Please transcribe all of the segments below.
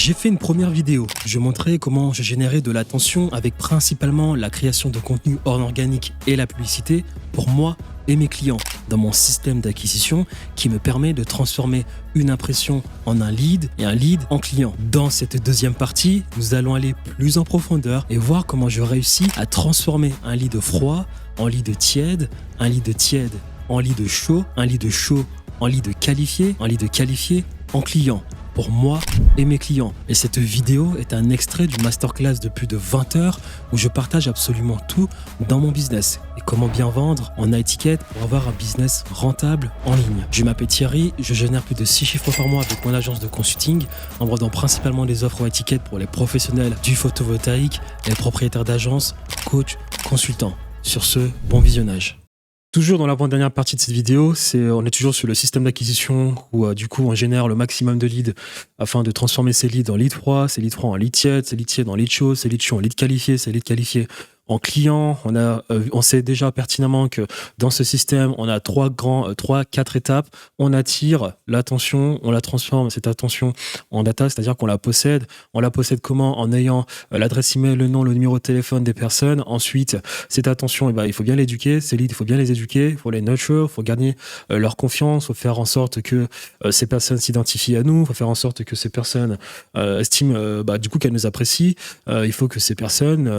J'ai fait une première vidéo, je montrais comment je générais de l'attention avec principalement la création de contenu hors organique et la publicité pour moi et mes clients dans mon système d'acquisition qui me permet de transformer une impression en un lead et un lead en client. Dans cette deuxième partie, nous allons aller plus en profondeur et voir comment je réussis à transformer un lead froid en lead tiède, un lead tiède en lead chaud, un lead chaud en lead qualifié, un lead qualifié en client pour moi et mes clients. Et cette vidéo est un extrait du masterclass de plus de 20 heures où je partage absolument tout dans mon business et comment bien vendre en étiquette pour avoir un business rentable en ligne. Je m'appelle Thierry, je génère plus de 6 chiffres par mois avec mon agence de consulting en vendant principalement des offres en étiquette pour les professionnels du photovoltaïque, les propriétaires d'agences, coachs, consultants. Sur ce, bon visionnage. Toujours dans l'avant-dernière partie de cette vidéo, on est toujours sur le système d'acquisition où du coup on génère le maximum de leads afin de transformer ces leads en leads froids, ces leads froids en leads tièdes, ces leads tièdes en leads chauds, ces leads chauds en leads qualifiés, ces leads qualifiés en client. On sait déjà pertinemment que dans ce système, on a quatre étapes. On attire l'attention, on la transforme, cette attention, en data, c'est-à-dire qu'on la possède. On la possède comment? En ayant l'adresse email, le nom, le numéro de téléphone des personnes. Ensuite, cette attention, il faut bien l'éduquer. Ces leads, il faut bien les éduquer, il faut les nurture, il faut gagner leur confiance, il faut faire en sorte que ces personnes s'identifient à nous, il faut faire en sorte que ces personnes estiment du coup qu'elles nous apprécient. Il faut que ces personnes,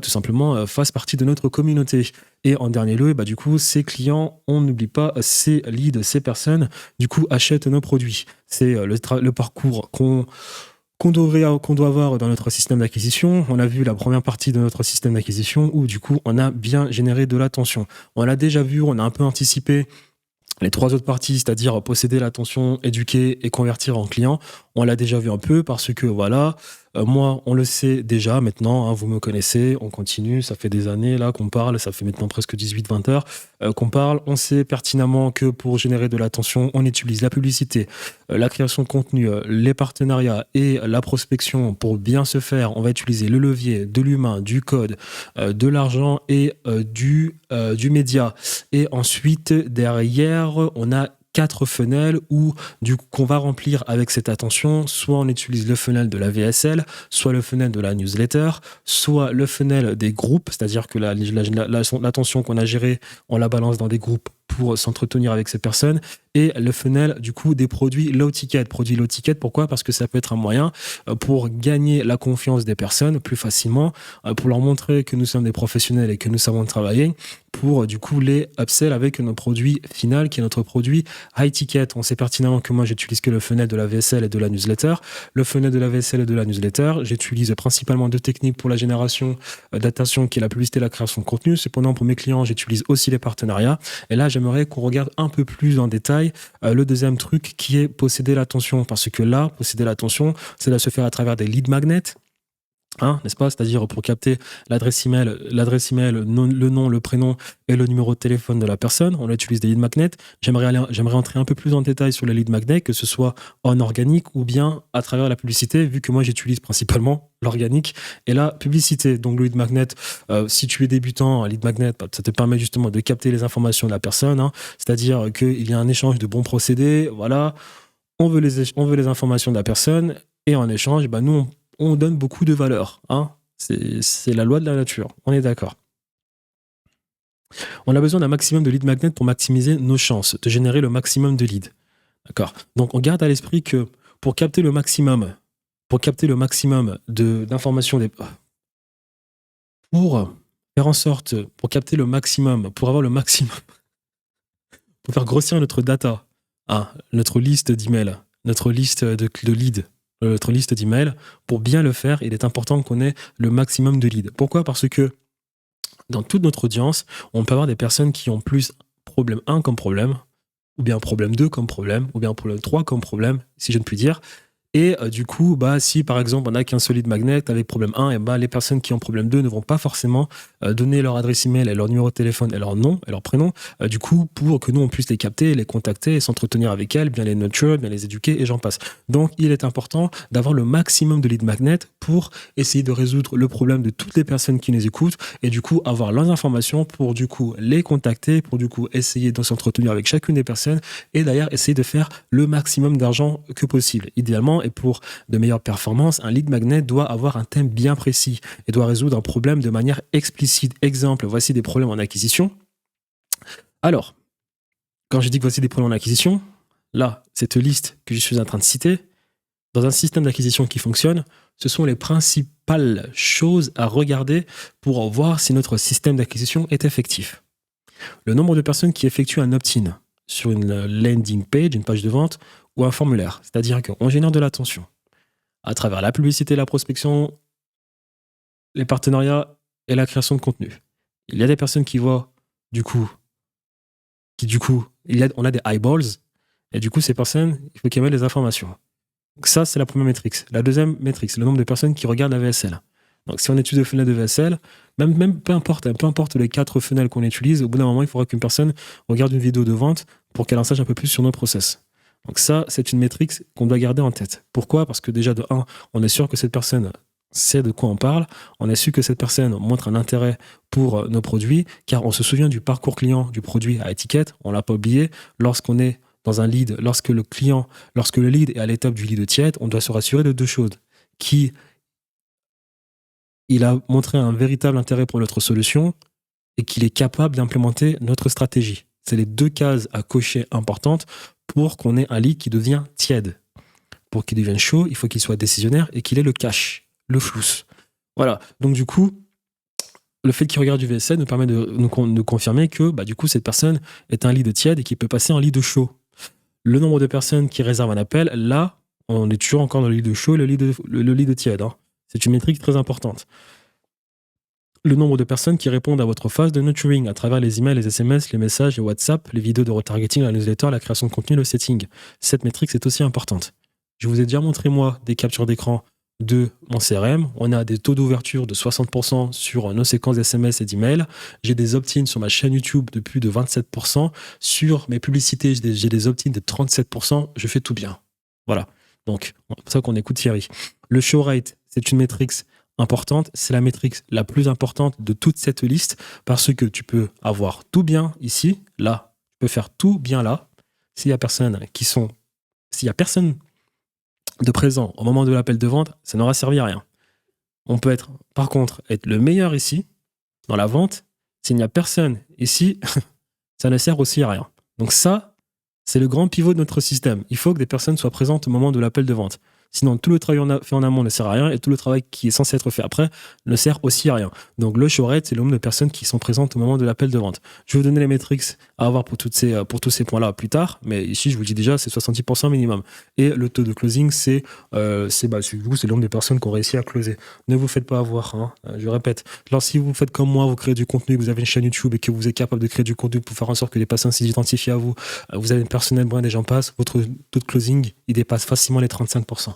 tout simplement, fassent partie de notre communauté. Et en dernier lieu, du coup, ces clients, on n'oublie pas, ces leads, ces personnes, du coup, achètent nos produits. C'est le parcours qu'on doit avoir dans notre système d'acquisition. On a vu la première partie de notre système d'acquisition où, du coup, on a bien généré de l'attention. On l'a déjà vu, on a un peu anticipé les trois autres parties, c'est-à-dire posséder l'attention, éduquer et convertir en client. On l'a déjà vu un peu parce que moi, on le sait déjà maintenant, vous me connaissez, on continue, ça fait des années là qu'on parle, ça fait maintenant presque 18-20 heures qu'on parle. On sait pertinemment que pour générer de l'attention, on utilise la publicité, la création de contenu, les partenariats et la prospection. Pour bien se faire, on va utiliser le levier de l'humain, du code, de l'argent et du média. Et ensuite, derrière, on a 4 funnels qu'on va remplir avec cette attention. Soit on utilise le funnel de la VSL, soit le funnel de la newsletter, soit le funnel des groupes, c'est-à-dire que l'attention qu'on a gérée, on la balance dans des groupes pour s'entretenir avec ces personnes, et le funnel du coup des produits low ticket. Produits low ticket, pourquoi? Parce que ça peut être un moyen pour gagner la confiance des personnes plus facilement, pour leur montrer que nous sommes des professionnels et que nous savons travailler, pour du coup les upsell avec notre produit final qui est notre produit high ticket. On sait pertinemment que moi j'utilise que le funnel de la VSL et de la newsletter. Le funnel de la VSL et de la newsletter, j'utilise principalement 2 techniques pour la génération d'attention qui est la publicité et la création de contenu. Cependant pour mes clients, j'utilise aussi les partenariats. Et là, j'aimerais qu'on regarde un peu plus en détail le deuxième truc qui est posséder l'attention. Parce que là, posséder l'attention, c'est de se faire à travers des lead magnets. N'est-ce pas? C'est-à-dire pour capter l'adresse email, le nom, le prénom et le numéro de téléphone de la personne, on utilise des lead magnets. J'aimerais entrer un peu plus en détail sur les lead magnets, que ce soit en organique ou bien à travers la publicité, vu que moi j'utilise principalement l'organique et la publicité. Donc le lead magnet, si tu es débutant, un lead magnet, ça te permet justement de capter les informations de la personne, c'est-à-dire qu'il y a un échange de bons procédés, on veut les informations de la personne et en échange, nous on donne beaucoup de valeur. C'est la loi de la nature, on est d'accord. On a besoin d'un maximum de lead magnet pour maximiser nos chances de générer le maximum de leads. D'accord. Donc on garde à l'esprit que pour capter le maximum d'informations, pour faire en sorte, pour capter le maximum, pour avoir le maximum, pour faire grossir notre data, notre liste d'emails, notre liste de leads, notre liste d'emails, pour bien le faire, il est important qu'on ait le maximum de leads. Pourquoi? Parce que dans toute notre audience, on peut avoir des personnes qui ont plus problème 1 comme problème, ou bien problème 2 comme problème, ou bien problème 3 comme problème, si je ne puis dire. Et du coup, si par exemple on n'a qu'un seul lead magnet avec problème 1, et les personnes qui ont problème 2 ne vont pas forcément donner leur adresse email et leur numéro de téléphone et leur nom et leur prénom, du coup, pour que nous on puisse les capter, les contacter et s'entretenir avec elles, bien les nurture, bien les éduquer et j'en passe. Donc il est important d'avoir le maximum de lead magnet pour essayer de résoudre le problème de toutes les personnes qui nous écoutent et du coup avoir leurs informations pour du coup les contacter, pour du coup essayer de s'entretenir avec chacune des personnes et d'ailleurs essayer de faire le maximum d'argent que possible. Idéalement, et pour de meilleures performances, un lead magnet doit avoir un thème bien précis et doit résoudre un problème de manière explicite. Exemple, voici des problèmes en acquisition. Alors, quand je dis que voici des problèmes en acquisition, là, cette liste que je suis en train de citer, dans un système d'acquisition qui fonctionne, ce sont les principales choses à regarder pour voir si notre système d'acquisition est effectif. Le nombre de personnes qui effectuent un opt-in sur une landing page, une page de vente ou un formulaire. C'est-à-dire qu'on génère de l'attention à travers la publicité, la prospection, les partenariats et la création de contenu. Il y a des personnes qui voient, on a des eyeballs, et du coup, ces personnes, il faut qu'elles mettent les informations. Donc ça, c'est la première métrique. La deuxième métrique, c'est le nombre de personnes qui regardent la VSL. Donc si on étudie le funnel de VSL, même peu importe les 4 funnels qu'on utilise, au bout d'un moment, il faudra qu'une personne regarde une vidéo de vente pour qu'elle en sache un peu plus sur nos process. Donc ça, c'est une métrique qu'on doit garder en tête. Pourquoi ? Parce que déjà, de 1, on est sûr que cette personne sait de quoi on parle, on est sûr que cette personne montre un intérêt pour nos produits, car on se souvient du parcours client du produit à étiquette, on ne l'a pas oublié, lorsqu'on est dans un lead, lorsque le lead est à l'étape du lead tiède, on doit se rassurer de 2 choses. Il a montré un véritable intérêt pour notre solution et qu'il est capable d'implémenter notre stratégie. C'est les 2 cases à cocher importantes pour qu'on ait un lead qui devient tiède. Pour qu'il devienne chaud, il faut qu'il soit décisionnaire et qu'il ait le cash, le flous. Voilà. Donc du coup, le fait qu'il regarde du VSL nous permet de nous confirmer que du coup, cette personne est un lead tiède et qu'il peut passer en lead chaud. Le nombre de personnes qui réservent un appel, là, on est toujours encore dans le lead chaud et le lead tiède. Hein. C'est une métrique très importante. Le nombre de personnes qui répondent à votre phase de nurturing à travers les emails, les SMS, les messages, les WhatsApp, les vidéos de retargeting, la newsletter, la création de contenu, le setting. Cette métrique, c'est aussi importante. Je vous ai déjà montré, moi, des captures d'écran de mon CRM. On a des taux d'ouverture de 60% sur nos séquences d'SMS et d'emails. J'ai des opt-ins sur ma chaîne YouTube de plus de 27%. Sur mes publicités, j'ai des opt-ins de 37%. Je fais tout bien. Voilà. Donc, c'est pour ça qu'on écoute Thierry. Le show rate, c'est une métrique importante. C'est la métrique la plus importante de toute cette liste parce que tu peux avoir tout bien ici, là. Tu peux faire tout bien là. S'il y a personne de présent au moment de l'appel de vente, ça n'aura servi à rien. On peut par contre, être le meilleur ici, dans la vente. S'il n'y a personne ici, ça ne sert aussi à rien. Donc ça, c'est le grand pivot de notre système. Il faut que des personnes soient présentes au moment de l'appel de vente. Sinon, tout le travail fait en amont ne sert à rien et tout le travail qui est censé être fait après ne sert aussi à rien. Donc, le show rate, c'est le nombre de personnes qui sont présentes au moment de l'appel de vente. Je vais vous donner les métriques à avoir pour tous ces points-là plus tard, mais ici, je vous le dis déjà, c'est 70% minimum. Et le taux de closing, c'est le nombre de personnes qui ont réussi à closer. Ne vous faites pas avoir, hein. Je répète. Alors, si vous faites comme moi, vous créez du contenu, vous avez une chaîne YouTube et que vous êtes capable de créer du contenu pour faire en sorte que les personnes s'identifient à vous, vous avez une personnel brand et j'en passe, votre taux de closing, il dépasse facilement les 35%.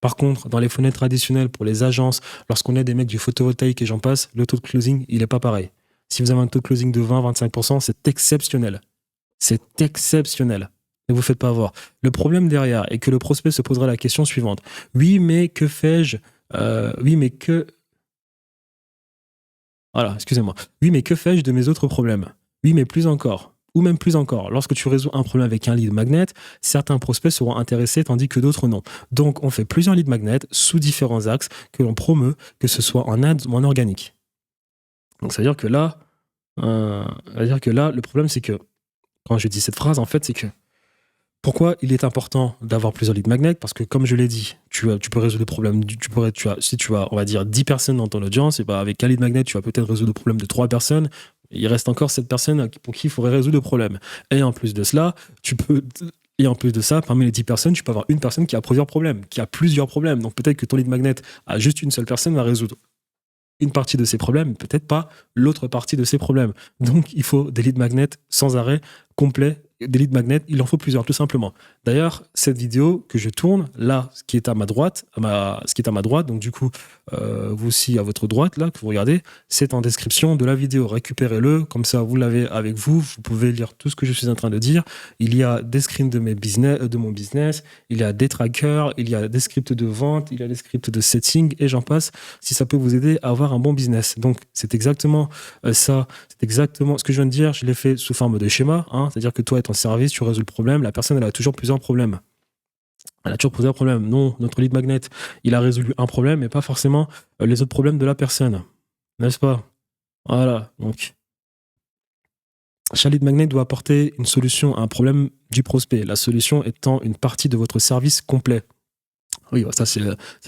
Par contre, dans les fenêtres traditionnelles pour les agences, lorsqu'on a des mecs du photovoltaïque et j'en passe, le taux de closing, il n'est pas pareil. Si vous avez un taux de closing de 20-25%, c'est exceptionnel. C'est exceptionnel. Ne vous faites pas avoir. Le problème derrière est que le prospect se posera la question suivante. Oui, mais que fais-je Voilà, excusez-moi. Oui, mais que fais-je de mes autres problèmes ? Oui, mais plus encore. Ou même plus encore, lorsque tu résous un problème avec un lead magnet, certains prospects seront intéressés tandis que d'autres non. Donc, on fait plusieurs leads magnets sous différents axes que l'on promeut, que ce soit en ads ou en organique. Donc, ça veut dire que là, le problème, c'est que, quand je dis cette phrase, en fait, c'est que pourquoi il est important d'avoir plusieurs leads magnets ? Parce que, comme je l'ai dit, tu peux résoudre le problème. Si tu as, on va dire, 10 personnes dans ton audience, et avec un lead magnet, tu vas peut-être résoudre le problème de 3 personnes. Il reste encore 7 personnes pour qui il faudrait résoudre le problème. Et en plus de ça, parmi les 10 personnes, tu peux avoir une personne qui a plusieurs problèmes. Donc peut-être que ton lead magnet à juste une seule personne va résoudre une partie de ses problèmes, peut-être pas l'autre partie de ses problèmes. Donc il faut des leads magnets sans arrêt, complets. Des leads magnets, il en faut plusieurs, tout simplement. D'ailleurs, cette vidéo que je tourne, là, ce qui est à ma droite, donc du coup, vous aussi à votre droite, là, que vous regardez, c'est en description de la vidéo. Récupérez-le, comme ça, vous l'avez avec vous. Vous pouvez lire tout ce que je suis en train de dire. Il y a des screens de mon business, il y a des trackers, il y a des scripts de vente, il y a des scripts de setting, et j'en passe, si ça peut vous aider à avoir un bon business. Donc, c'est exactement ça. C'est exactement ce que je viens de dire. Je l'ai fait sous forme de schéma, hein, c'est-à-dire que toi, ton service, tu résous le problème, la personne, elle a toujours plusieurs problèmes. Elle a toujours posé un problème. Non, notre lead magnet, il a résolu un problème, mais pas forcément les autres problèmes de la personne. N'est-ce pas? Voilà. Donc, chaque lead magnet doit apporter une solution à un problème du prospect. La solution étant une partie de votre service complet. Oui, bah, ça c'est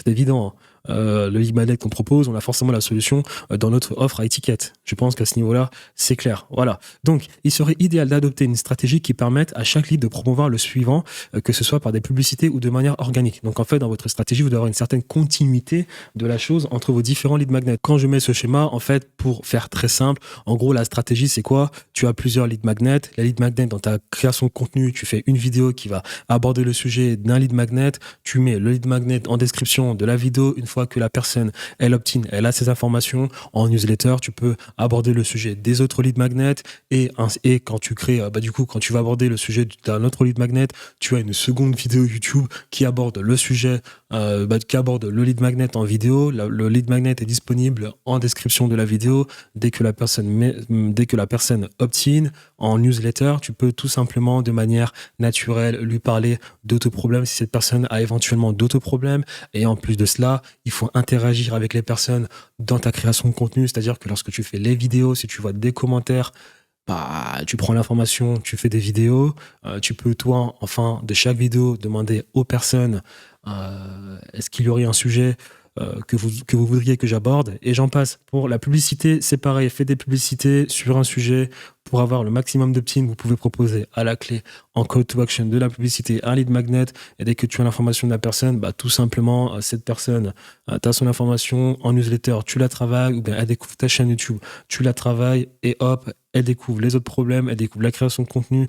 évident, hein. Le lead magnet qu'on propose, on a forcément la solution dans notre offre à étiquette. Je pense qu'à ce niveau-là, c'est clair. Voilà. Donc, il serait idéal d'adopter une stratégie qui permette à chaque lead de promouvoir le suivant, que ce soit par des publicités ou de manière organique. Donc, en fait, dans votre stratégie, vous devez avoir une certaine continuité de la chose entre vos différents lead magnets. Quand je mets ce schéma, en fait, pour faire très simple, en gros, la stratégie, c'est quoi? Tu as plusieurs lead magnets. Les lead magnets, dans ta création de contenu, tu fais une vidéo qui va aborder le sujet d'un lead magnet. Tu mets le lead magnet en description de la vidéo. Une fois que la personne, elle opt-in, elle a ses informations en newsletter, tu peux aborder le sujet des autres lead magnets et quand tu crées, du coup, quand tu vas aborder le sujet d'un autre lead magnet, tu as une seconde vidéo YouTube qui aborde le sujet, qui aborde le lead magnet en vidéo. Le lead magnet est disponible en description de la vidéo. Dès que la personne opt-in en newsletter, tu peux tout simplement de manière naturelle lui parler d'autoproblèmes si cette personne a éventuellement d'autres problèmes. Et en plus de cela, il faut interagir avec les personnes dans ta création de contenu, c'est-à-dire que lorsque tu fais les vidéos, si tu vois des commentaires, tu prends l'information, tu fais des vidéos, tu peux toi, enfin, de chaque vidéo, demander aux personnes est-ce qu'il y aurait un sujet que vous voudriez que j'aborde, et j'en passe. Pour la publicité, c'est pareil, faites des publicités sur un sujet pour avoir le maximum d'opt-in. Vous pouvez proposer à la clé en call to action de la publicité, un lead magnet, et dès que tu as l'information de la personne, tout simplement, cette personne, tu as son information en newsletter, tu la travailles, ou bien elle découvre ta chaîne YouTube, tu la travailles, et hop, elle découvre les autres problèmes, elle découvre la création de contenu,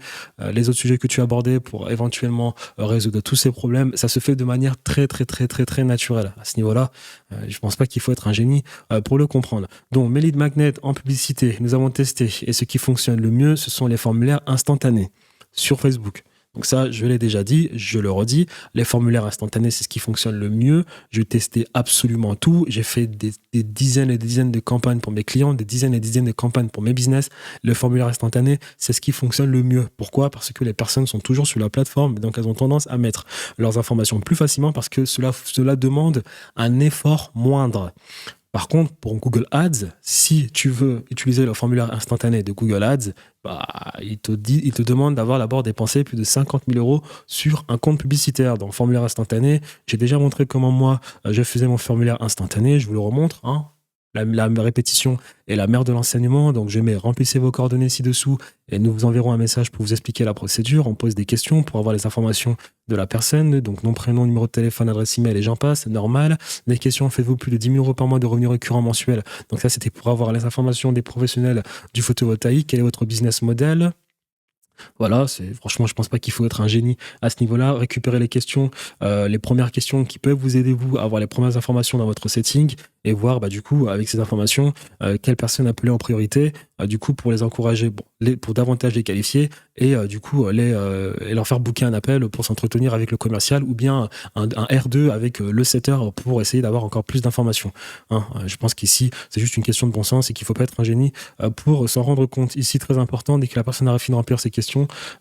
les autres sujets que tu as abordés pour éventuellement résoudre tous ces problèmes. Ça se fait de manière très, très, très, très, très naturelle. À ce niveau-là, je pense pas qu'il faut être un génie pour le comprendre. Donc, mes lead magnets en publicité, nous avons testé, et ce qui fonctionne le mieux, ce sont les formulaires instantanés sur Facebook. Donc ça, je l'ai déjà dit, je le redis, les formulaires instantanés, c'est ce qui fonctionne le mieux. J'ai testé absolument tout. J'ai fait des dizaines et des dizaines de campagnes pour mes clients, des dizaines et des dizaines de campagnes pour mes business. Le formulaire instantané, c'est ce qui fonctionne le mieux. Pourquoi? Parce que les personnes sont toujours sur la plateforme, donc elles ont tendance à mettre leurs informations plus facilement parce que cela demande un effort moindre. Par contre, pour Google Ads, si tu veux utiliser le formulaire instantané de Google Ads, il te demande d'avoir d'abord dépensé plus de 50 000 euros sur un compte publicitaire. Dans le formulaire instantané, j'ai déjà montré comment moi, je faisais mon formulaire instantané. Je vous le remontre, hein. La répétition est la mère de l'enseignement, donc je mets remplissez vos coordonnées ci-dessous et nous vous enverrons un message pour vous expliquer la procédure. On pose des questions pour avoir les informations de la personne, donc nom, prénom, numéro de téléphone, adresse email et j'en passe, c'est normal. Des questions, faites-vous plus de 10 000 euros par mois de revenus récurrents mensuels? Donc ça, c'était pour avoir les informations des professionnels du photovoltaïque. Quel est votre business model? Voilà, franchement, je pense pas qu'il faut être un génie à ce niveau-là. Récupérer les questions, les premières questions qui peuvent vous aider vous à avoir les premières informations dans votre setting et voir du coup avec ces informations quelles personnes appeler en priorité du coup pour les encourager, pour davantage les qualifier et du coup et leur faire booker un appel pour s'entretenir avec le commercial ou bien un R2 avec le setter pour essayer d'avoir encore plus d'informations. Hein, je pense qu'ici c'est juste une question de bon sens et qu'il faut pas être un génie pour s'en rendre compte. Ici, très important, dès que la personne a fini de remplir ses questions,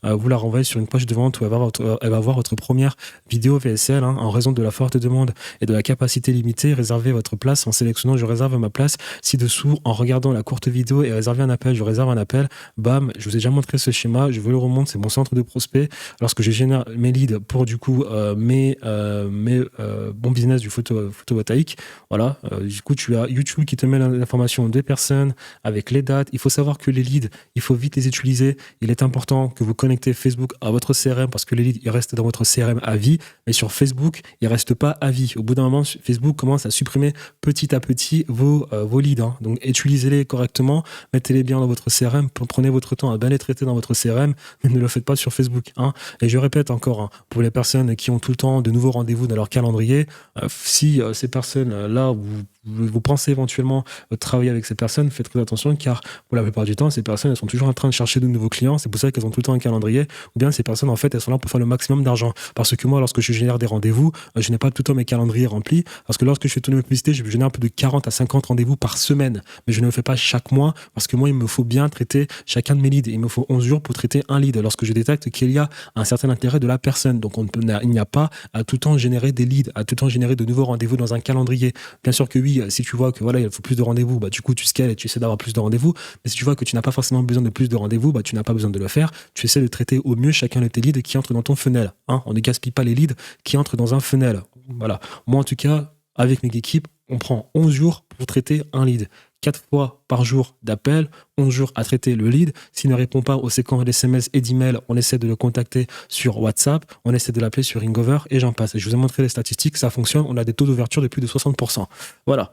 vous la renvoyez sur une page de vente où elle va voir votre première vidéo VSL. Hein, en raison de la forte demande et de la capacité limitée, réservez votre place en sélectionnant je réserve ma place ci-dessous, en regardant la courte vidéo et réserver un appel, je réserve un appel. Bam, je vous ai déjà montré ce schéma, je vous le remonte, c'est mon centre de prospect. Lorsque je génère mes leads pour du coup mes bons business du photovoltaïque, voilà, du coup tu as YouTube qui te met l'information des personnes avec les dates. Il faut savoir que les leads, il faut vite les utiliser. Il est important que vous connectez Facebook à votre CRM parce que les leads, ils restent dans votre CRM à vie, mais sur Facebook, ils restent pas à vie. Au bout d'un moment, Facebook commence à supprimer petit à petit vos leads. Hein. Donc, utilisez-les correctement, mettez-les bien dans votre CRM, prenez votre temps à bien les traiter dans votre CRM, mais ne le faites pas sur Facebook. Hein. Et je répète encore, hein, pour les personnes qui ont tout le temps de nouveaux rendez-vous dans leur calendrier, si ces personnes-là, vous vous pensez éventuellement travailler avec ces personnes, faites très attention car pour la plupart du temps, ces personnes, elles sont toujours en train de chercher de nouveaux clients. C'est pour ça qu'elles ont tout le temps un calendrier. Ou bien ces personnes, en fait, elles sont là pour faire le maximum d'argent. Parce que moi, lorsque je génère des rendez-vous, je n'ai pas tout le temps mes calendriers remplis. Parce que lorsque je fais tourner mes publicités, je génère plus de 40 à 50 rendez-vous par semaine. Mais je ne le fais pas chaque mois parce que moi, il me faut bien traiter chacun de mes leads. Il me faut 11 jours pour traiter un lead lorsque je détecte qu'il y a un certain intérêt de la personne. Donc, il n'y a pas à tout le temps générer des leads, à tout le temps générer de nouveaux rendez-vous dans un calendrier. Bien sûr que oui, si tu vois que voilà, il faut plus de rendez-vous, bah, du coup, tu scales et tu essaies d'avoir plus de rendez-vous. Mais si tu vois que tu n'as pas forcément besoin de plus de rendez-vous, bah, tu n'as pas besoin de le faire. Tu essaies de traiter au mieux chacun de tes leads qui entrent dans ton funnel. Hein. On ne gaspille pas les leads qui entrent dans un funnel. Voilà. Moi, en tout cas, avec mes équipes, on prend 11 jours pour traiter un lead. 4 fois par jour d'appel, 11 jours à traiter le lead. S'il ne répond pas aux séquences d'SMS et d'email, on essaie de le contacter sur WhatsApp, on essaie de l'appeler sur Ringover et j'en passe. Et je vous ai montré les statistiques, ça fonctionne, on a des taux d'ouverture de plus de 60%. Voilà.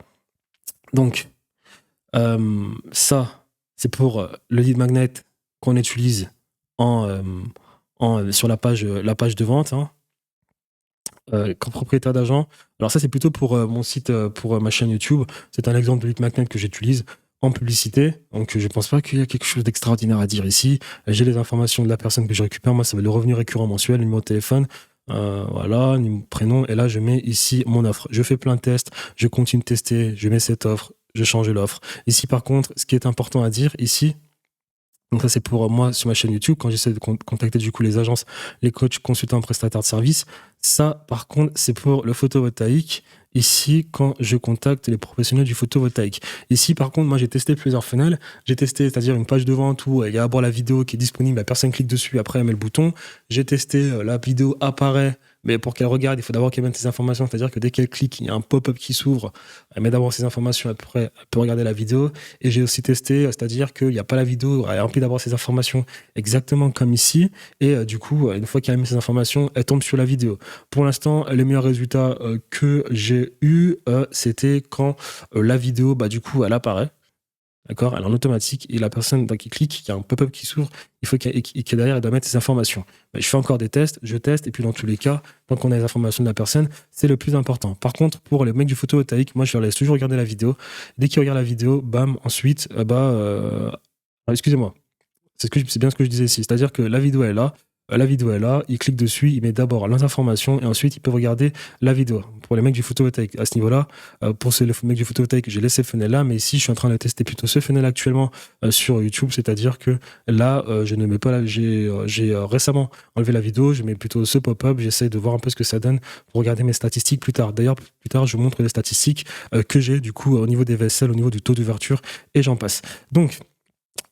Donc, ça, c'est pour le lead magnet qu'on utilise sur la page de vente. Hein. Comme propriétaire d'agent. Alors ça, c'est plutôt pour mon site, pour ma chaîne YouTube. C'est un exemple de lead magnet que j'utilise en publicité. Donc, je pense pas qu'il y a quelque chose d'extraordinaire à dire ici. J'ai les informations de la personne que je récupère. Moi, ça va être le revenu récurrent mensuel, le numéro de téléphone. Voilà, prénom. Et là, je mets ici mon offre. Je fais plein de tests. Je continue de tester. Je mets cette offre. Je change l'offre. Ici, par contre, ce qui est important à dire ici, donc ça, c'est pour moi sur ma chaîne YouTube, quand j'essaie de contacter du coup les agences, les coachs, consultants, prestataires de services. Ça, par contre, c'est pour le photovoltaïque. Ici, quand je contacte les professionnels du photovoltaïque. Ici, par contre, moi, j'ai testé plusieurs funnels. J'ai testé, c'est-à-dire une page de vente où il y a d'abord la vidéo qui est disponible, la personne clique dessus, après elle met le bouton. J'ai testé, la vidéo apparaît, mais pour qu'elle regarde, il faut d'abord qu'elle mette ses informations. C'est-à-dire que dès qu'elle clique, il y a un pop-up qui s'ouvre. Elle met d'abord ses informations, après, elle peut regarder la vidéo. Et j'ai aussi testé, c'est-à-dire qu'il n'y a pas la vidéo, elle remplit d'abord ses informations exactement comme ici. Et du coup, une fois qu'elle a mis ses informations, elle tombe sur la vidéo. Pour l'instant, les meilleurs résultats que j'ai eu, c'était quand la vidéo, bah, du coup, elle apparaît. D'accord, elle est en automatique et la personne qui clique, il y a un pop-up qui s'ouvre, il faut qu'elle derrière, elle doit mettre ses informations. Bah, je fais encore des tests, je teste et puis dans tous les cas, tant qu'on a les informations de la personne, c'est le plus important. Par contre, pour les mecs du photovoltaïque, moi je leur laisse toujours regarder la vidéo. Dès qu'ils regardent la vidéo, bam, ensuite, excusez-moi, c'est bien ce que je disais ici, c'est-à-dire que la vidéo est là. Il clique dessus, il met d'abord les informations et ensuite il peut regarder la vidéo. Pour les mecs du photovoltaïque, à ce niveau-là, pour les mecs du photovoltaïque, j'ai laissé ce funnel-là, mais ici je suis en train de tester plutôt ce funnel actuellement sur YouTube, c'est-à-dire que là, je ne mets pas là, j'ai récemment enlevé la vidéo, je mets plutôt ce pop-up, j'essaie de voir un peu ce que ça donne pour regarder mes statistiques plus tard. D'ailleurs, plus tard, je vous montre les statistiques que j'ai du coup au niveau des VSL, au niveau du taux d'ouverture et j'en passe. Donc,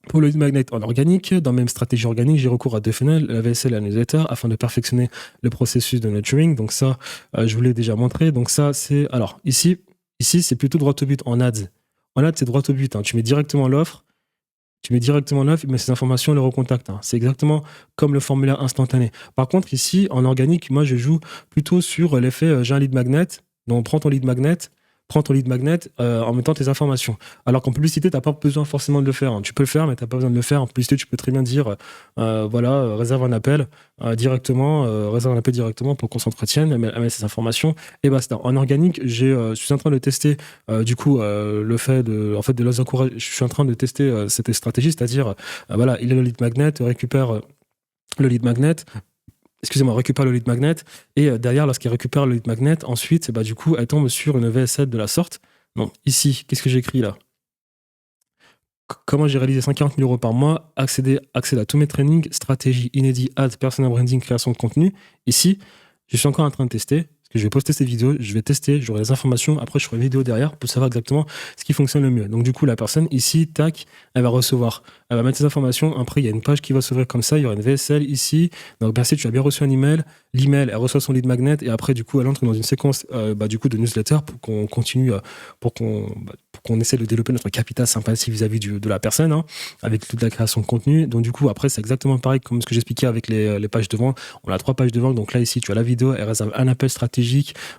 pour le lead magnet en organique, dans mes stratégies organiques, j'ai recours à 2 funnels, la VSL et la newsletter, afin de perfectionner le processus de nurturing. Donc ça, je vous l'ai déjà montré. Donc ça, c'est... Alors, ici c'est plutôt droit au but en ads. En ads, c'est droit au but. Hein. Tu mets directement l'offre, il met ces informations, il le recontacte. Hein. C'est exactement comme le formulaire instantané. Par contre, ici, en organique, moi, je joue plutôt sur l'effet j'ai un lead magnet. Donc, prends ton lead magnet en mettant tes informations. Alors qu'en publicité, tu n'as pas besoin forcément de le faire. Hein. Tu peux le faire, mais tu n'as pas besoin de le faire. En publicité, tu peux très bien dire réserve un appel directement pour qu'on s'entretienne, elle met ses informations et basta. En organique, je suis en train de tester le fait de les encourager. Je suis en train de tester cette stratégie, c'est-à-dire il est le lead magnet, récupère le lead magnet. Récupère le lead magnet et derrière, lorsqu'il récupère le lead magnet, ensuite, elle tombe sur une VSL de la sorte. Donc ici, qu'est-ce que j'ai écrit là ? Comment j'ai réalisé 140 000 € par mois, accéder à tous mes trainings, stratégie inédit, ads, personal branding, création de contenu. Ici, je suis encore en train de tester. Je vais poster ces vidéos, je vais tester, j'aurai les informations, après je ferai une vidéo derrière pour savoir exactement ce qui fonctionne le mieux. Donc du coup, la personne ici, tac, elle va mettre ses informations, après il y a une page qui va s'ouvrir comme ça, il y aura une VSL ici, donc merci, tu as bien reçu un email, l'email, elle reçoit son lead magnet, et après du coup, elle entre dans une séquence de newsletter pour qu'on continue, pour qu'on essaie de développer notre capital sympathie vis-à-vis de la personne, hein, avec toute la création de contenu. Donc du coup, après, c'est exactement pareil comme ce que j'expliquais avec les pages de vente. On a 3 pages de vente, donc là ici, tu as la vidéo, elle réserve un appel stratégique.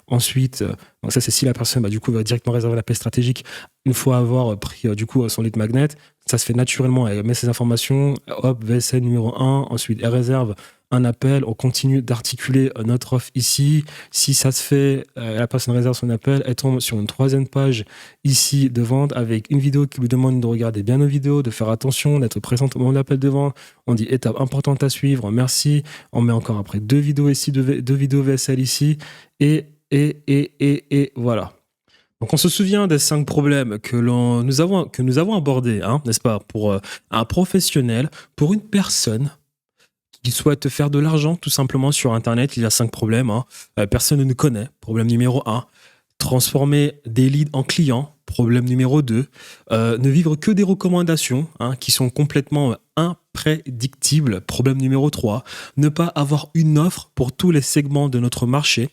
Ensuite, donc ça c'est si la personne va directement réserver l'appel stratégique une fois avoir pris son lead magnet. Ça se fait naturellement, elle met ses informations, hop, VSL numéro 1, ensuite elle réserve un appel, on continue d'articuler notre offre ici. Si ça se fait, la personne réserve son appel, elle tombe sur une troisième page ici de vente avec une vidéo qui vous demande de regarder bien nos vidéos, de faire attention, d'être présent au moment de l'appel de vente. On dit étape importante à suivre, merci. On met encore après deux vidéos ici, deux vidéos VSL ici, et voilà. Donc on se souvient des 5 problèmes que nous avons abordés, hein, n'est-ce pas, pour un professionnel, pour une personne qui souhaite faire de l'argent tout simplement sur Internet. Il y a 5 problèmes. Hein. Personne ne nous connaît. Problème numéro 1. Transformer des leads en clients. Problème numéro 2. Ne vivre que des recommandations, hein, qui sont complètement imprédictibles. Problème numéro 3. Ne pas avoir une offre pour tous les segments de notre marché.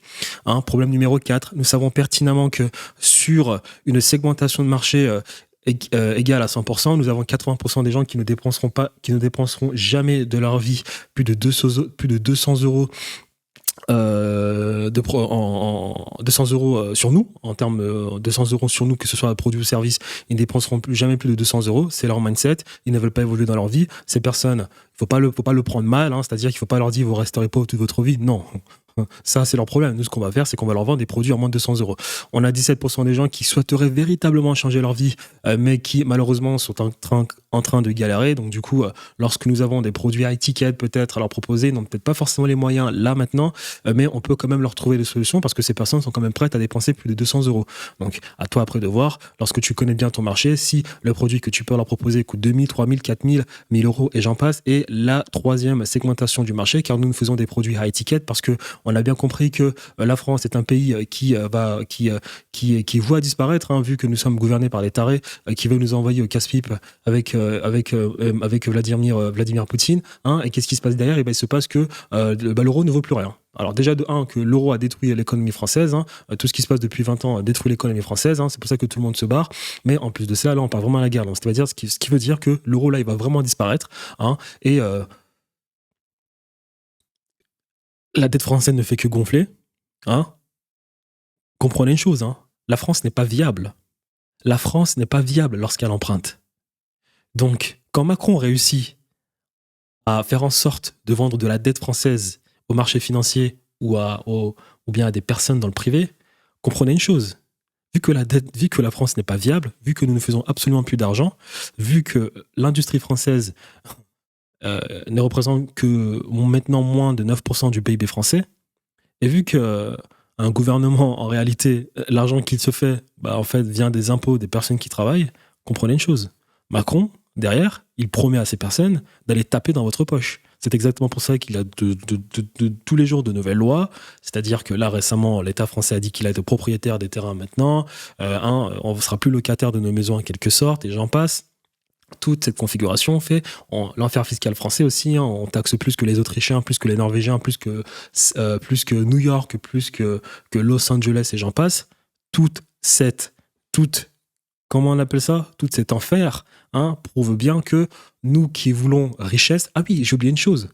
Hein. Problème numéro 4. Nous savons pertinemment que sur une segmentation de marché égale à 100%, nous avons 80% des gens qui ne dépenseront jamais de leur vie plus de 200 euros 200 euros sur nous, en termes 200 euros sur nous, que ce soit un produit ou service, ils ne dépenseront jamais plus de 200 euros. C'est leur mindset. Ils ne veulent pas évoluer dans leur vie. Ces personnes, il ne faut pas le prendre mal, hein, c'est-à-dire qu'il ne faut pas leur dire vous resterez pauvre toute votre vie. Non. Ça, c'est leur problème. Nous, ce qu'on va faire, c'est qu'on va leur vendre des produits à moins de 200 euros. On a 17% des gens qui souhaiteraient véritablement changer leur vie, mais qui, malheureusement, sont en train de galérer. Donc, du coup, lorsque nous avons des produits high ticket, peut-être à leur proposer, ils n'ont peut-être pas forcément les moyens là, maintenant, mais on peut quand même leur trouver des solutions parce que ces personnes sont quand même prêtes à dépenser plus de 200 euros. Donc, à toi après de voir, lorsque tu connais bien ton marché, si le produit que tu peux leur proposer coûte 2000, 3000, 4000, 1000 euros et j'en passe. Et la troisième segmentation du marché, car nous faisons des produits high ticket parce que on a bien compris que la France est un pays qui voit disparaître, hein, vu que nous sommes gouvernés par les tarés qui veulent nous envoyer au casse-pipe avec Vladimir Poutine. Hein, et qu'est-ce qui se passe derrière? Et ben, il se passe que l'euro ne vaut plus rien. Alors déjà de 1, que l'euro a détruit l'économie française, hein, tout ce qui se passe depuis 20 ans a détruit l'économie française, hein, c'est pour ça que tout le monde se barre, mais en plus de ça, là on part vraiment à la guerre, donc c'est-à-dire ce qui veut dire que l'euro là il va vraiment disparaître, hein, et la dette française ne fait que gonfler, hein. Comprenez une chose, hein, la France n'est pas viable. La France n'est pas viable lorsqu'elle emprunte. Donc, quand Macron réussit à faire en sorte de vendre de la dette française au marché financier ou bien à des personnes dans le privé, comprenez une chose. Vu que la France n'est pas viable, vu que nous ne faisons absolument plus d'argent, vu que l'industrie française ne représente que maintenant moins de 9% du PIB français, et vu que un gouvernement, en réalité, l'argent qu'il se fait, en fait, vient des impôts des personnes qui travaillent, comprenez une chose. Macron, derrière, il promet à ces personnes d'aller taper dans votre poche. C'est exactement pour ça qu'il a tous les jours de nouvelles lois. C'est-à-dire que là, récemment, l'État français a dit qu'il a été propriétaire des terrains maintenant. On ne sera plus locataire de nos maisons en quelque sorte, et j'en passe. Toute cette configuration fait l'enfer fiscal français aussi, hein, on taxe plus que les Autrichiens, plus que les Norvégiens, plus que New York, plus que Los Angeles et j'en passe. Comment on appelle ça? Tout cet enfer, hein, prouve bien que nous qui voulons richesse... Ah oui, j'ai oublié une chose.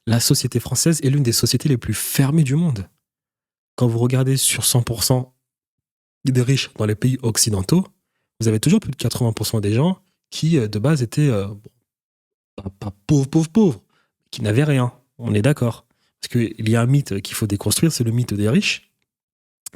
La société française est l'une des sociétés les plus fermées du monde. Quand vous regardez sur 100% des riches dans les pays occidentaux, vous avez toujours plus de 80% des gens qui, de base, étaient pas pauvres, qui n'avaient rien. On est d'accord. Parce qu'il y a un mythe qu'il faut déconstruire, c'est le mythe des riches,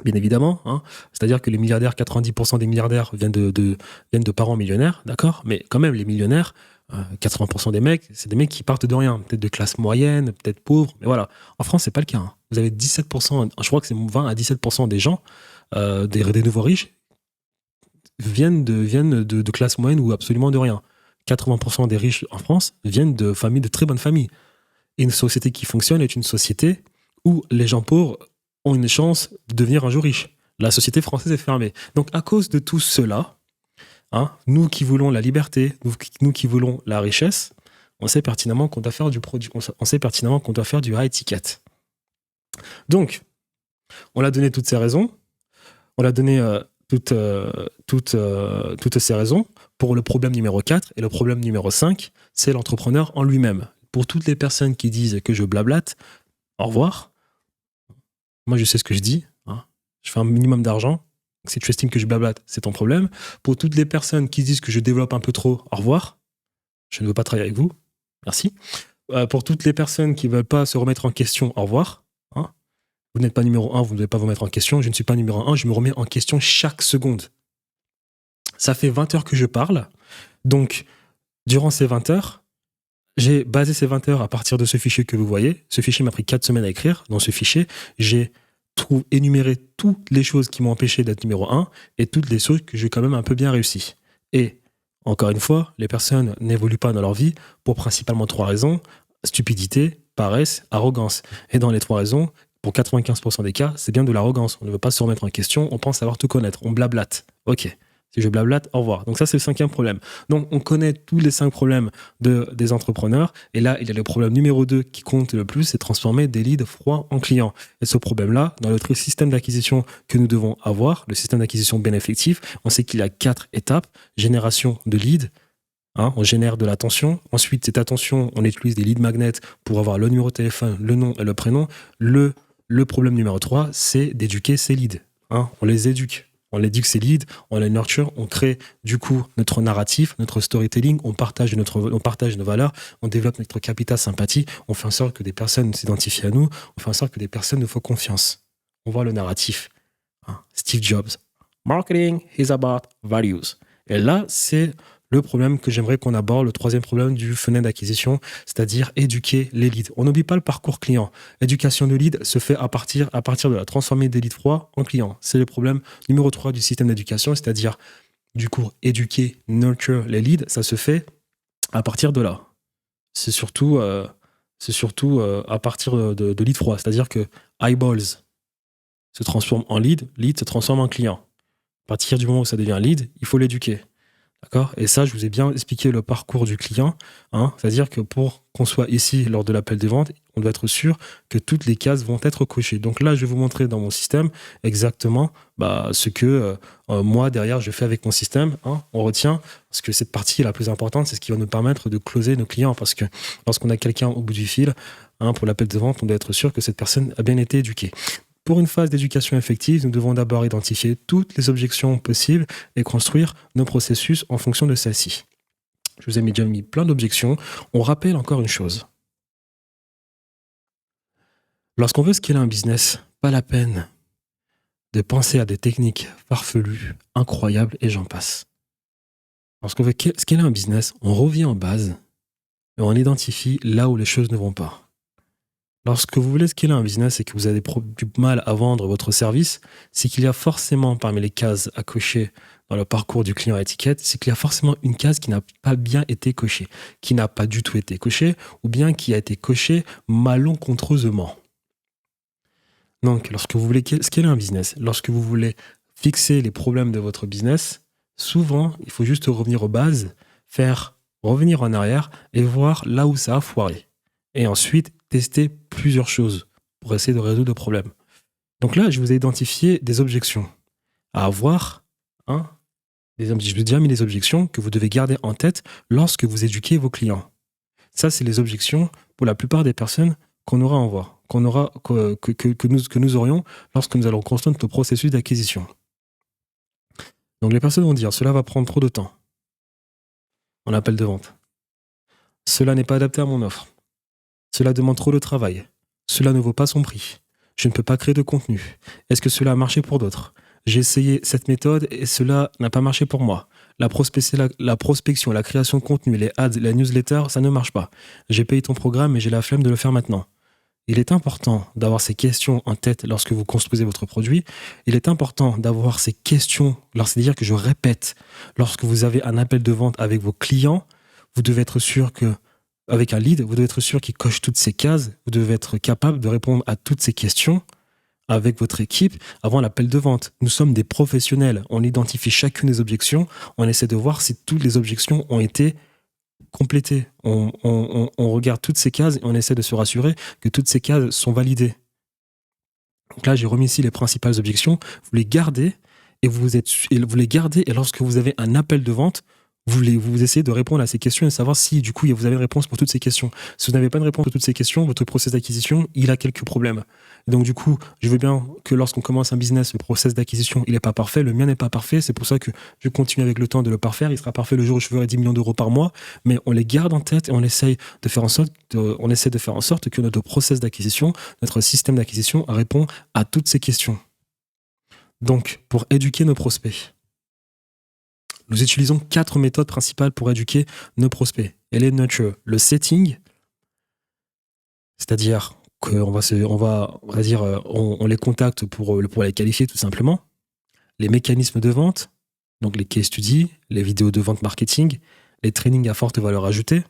bien évidemment. Hein. C'est-à-dire que les milliardaires, 90% des milliardaires viennent de parents millionnaires, d'accord? Mais quand même, les millionnaires, 80% des mecs, c'est des mecs qui partent de rien. Peut-être de classe moyenne, peut-être pauvres, mais voilà. En France, c'est pas le cas. Hein. Vous avez 17%, je crois que c'est 20 à 17% des gens, des nouveaux riches, viennent de classe moyenne ou absolument de rien. 80% des riches en France viennent de très bonnes familles. Et une société qui fonctionne est une société où les gens pauvres ont une chance de devenir un jour riches. La société française est fermée. Donc à cause de tout cela, hein, nous qui voulons la liberté, nous qui voulons la richesse, on sait pertinemment qu'on doit faire du high ticket. Donc, on a donné toutes ces raisons. On a donné toutes ces raisons pour le problème numéro 4. Et le problème numéro 5, c'est l'entrepreneur en lui-même. Pour toutes les personnes qui disent que je blablate, au revoir. Moi, je sais ce que je dis. Hein. Je fais un minimum d'argent. Si tu estimes que je blablate, c'est ton problème. Pour toutes les personnes qui disent que je développe un peu trop, au revoir. Je ne veux pas travailler avec vous. Merci. Pour toutes les personnes qui ne veulent pas se remettre en question, au revoir. Hein. Vous n'êtes pas numéro 1, vous ne devez pas vous mettre en question. Je ne suis pas numéro 1, je me remets en question chaque seconde. Ça fait 20 heures que je parle. Donc, durant ces 20 heures, j'ai basé ces 20 heures à partir de ce fichier que vous voyez. Ce fichier m'a pris 4 semaines à écrire. Dans ce fichier, j'ai énuméré toutes les choses qui m'ont empêché d'être numéro 1 et toutes les choses que j'ai quand même un peu bien réussi. Et, encore une fois, les personnes n'évoluent pas dans leur vie pour principalement 3 raisons. Stupidité, paresse, arrogance. Et dans les 3 raisons, pour 95% des cas, c'est bien de l'arrogance. On ne veut pas se remettre en question, on pense savoir tout connaître, on blablate. Ok. Si je blablate, au revoir. Donc ça, c'est le 5e problème. Donc on connaît tous les 5 problèmes des entrepreneurs. Et là, il y a le problème numéro 2 qui compte le plus, c'est transformer des leads froids en clients. Et ce problème-là, dans notre système d'acquisition que nous devons avoir, le système d'acquisition bien effectif, on sait qu'il y a 4 étapes. Génération de leads. On génère de l'attention. Ensuite, cette attention, on utilise des leads magnets pour avoir le numéro de téléphone, le nom et le prénom. Le problème numéro 3, c'est d'éduquer ces leads. On les éduque. On éduque ces leads, on les nurture, on crée du coup notre narratif, notre storytelling, on partage nos valeurs, on développe notre capital sympathie, on fait en sorte que des personnes s'identifient à nous, on fait en sorte que des personnes nous font confiance. On voit le narratif. Steve Jobs. Marketing is about values. Et là, c'est le problème que j'aimerais qu'on aborde, le 3e problème du funnel d'acquisition, c'est-à-dire éduquer les leads. On n'oublie pas le parcours client. Éducation de leads se fait à partir de la transformer des leads froids en clients. C'est le problème numéro 3 du système d'éducation, c'est-à-dire du coup éduquer, nurture les leads, ça se fait à partir de là. C'est surtout à partir de leads froids, c'est-à-dire que eyeballs se transforme en lead se transforme en client. À partir du moment où ça devient lead, il faut l'éduquer. D'accord ? Et ça, je vous ai bien expliqué le parcours du client. C'est-à-dire que pour qu'on soit ici lors de l'appel des ventes, on doit être sûr que toutes les cases vont être cochées. Donc là, je vais vous montrer dans mon système exactement ce que moi, derrière, je fais avec mon système. On retient, parce que cette partie est la plus importante, c'est ce qui va nous permettre de closer nos clients. Parce que lorsqu'on a quelqu'un au bout du fil, pour l'appel de vente, on doit être sûr que cette personne a bien été éduquée. Pour une phase d'éducation effective, nous devons d'abord identifier toutes les objections possibles et construire nos processus en fonction de celles-ci. Je vous ai déjà mis plein d'objections. On rappelle encore une chose. Lorsqu'on veut scaler un business, pas la peine de penser à des techniques farfelues, incroyables et j'en passe. Lorsqu'on veut scaler un business, on revient en base et on identifie là où les choses ne vont pas. Lorsque vous voulez scaler un business et que vous avez du mal à vendre votre service, c'est qu'il y a forcément parmi les cases à cocher dans le parcours du client à étiquette, c'est qu'il y a forcément une case qui n'a pas bien été cochée, qui n'a pas du tout été cochée, ou bien qui a été cochée malencontreusement. Donc, lorsque vous voulez scaler un business, lorsque vous voulez fixer les problèmes de votre business, souvent, il faut juste revenir aux bases, faire revenir en arrière et voir là où ça a foiré. Et ensuite, tester plusieurs choses pour essayer de résoudre le problème. Donc là, je vous ai identifié des objections à avoir. Je vous ai déjà mis les objections que vous devez garder en tête lorsque vous éduquez vos clients. Ça, c'est les objections pour la plupart des personnes qu'on aura en voie, que nous aurions lorsque nous allons construire notre processus d'acquisition. Donc les personnes vont dire, cela va prendre trop de temps. On appelle de vente. Cela n'est pas adapté à mon offre. Cela demande trop de travail. Cela ne vaut pas son prix. Je ne peux pas créer de contenu. Est-ce que cela a marché pour d'autres ? J'ai essayé cette méthode et cela n'a pas marché pour moi. La prospection, la création de contenu, les ads, la newsletter, ça ne marche pas. J'ai payé ton programme mais j'ai la flemme de le faire maintenant. Il est important d'avoir ces questions en tête lorsque vous construisez votre produit. Il est important d'avoir ces questions, c'est-à-dire que je répète, lorsque vous avez un appel de vente avec vos clients, vous devez être sûr que avec un lead, vous devez être sûr qu'il coche toutes ces cases. Vous devez être capable de répondre à toutes ces questions avec votre équipe avant l'appel de vente. Nous sommes des professionnels. On identifie chacune des objections. On essaie de voir si toutes les objections ont été complétées. On regarde toutes ces cases et on essaie de se rassurer que toutes ces cases sont validées. Donc là, j'ai remis ici les principales objections. Vous les gardez et lorsque vous avez un appel de vente, vous essayez de répondre à ces questions et savoir si, du coup, vous avez une réponse pour toutes ces questions. Si vous n'avez pas de réponse pour toutes ces questions, votre process d'acquisition, il a quelques problèmes. Donc, du coup, je veux bien que lorsqu'on commence un business, le process d'acquisition, il n'est pas parfait. Le mien n'est pas parfait. C'est pour ça que je continue avec le temps de le parfaire. Il sera parfait le jour où je ferai 10 millions d'euros par mois. Mais on les garde en tête et on essaie de faire en sorte que notre process d'acquisition, notre système d'acquisition répond à toutes ces questions. Donc, pour éduquer nos prospects, nous utilisons 4 méthodes principales pour éduquer nos prospects. Et les nurture, le setting, c'est-à-dire qu'on on les contacte pour les qualifier tout simplement. Les mécanismes de vente, donc les case studies, les vidéos de vente marketing, les trainings à forte valeur ajoutée,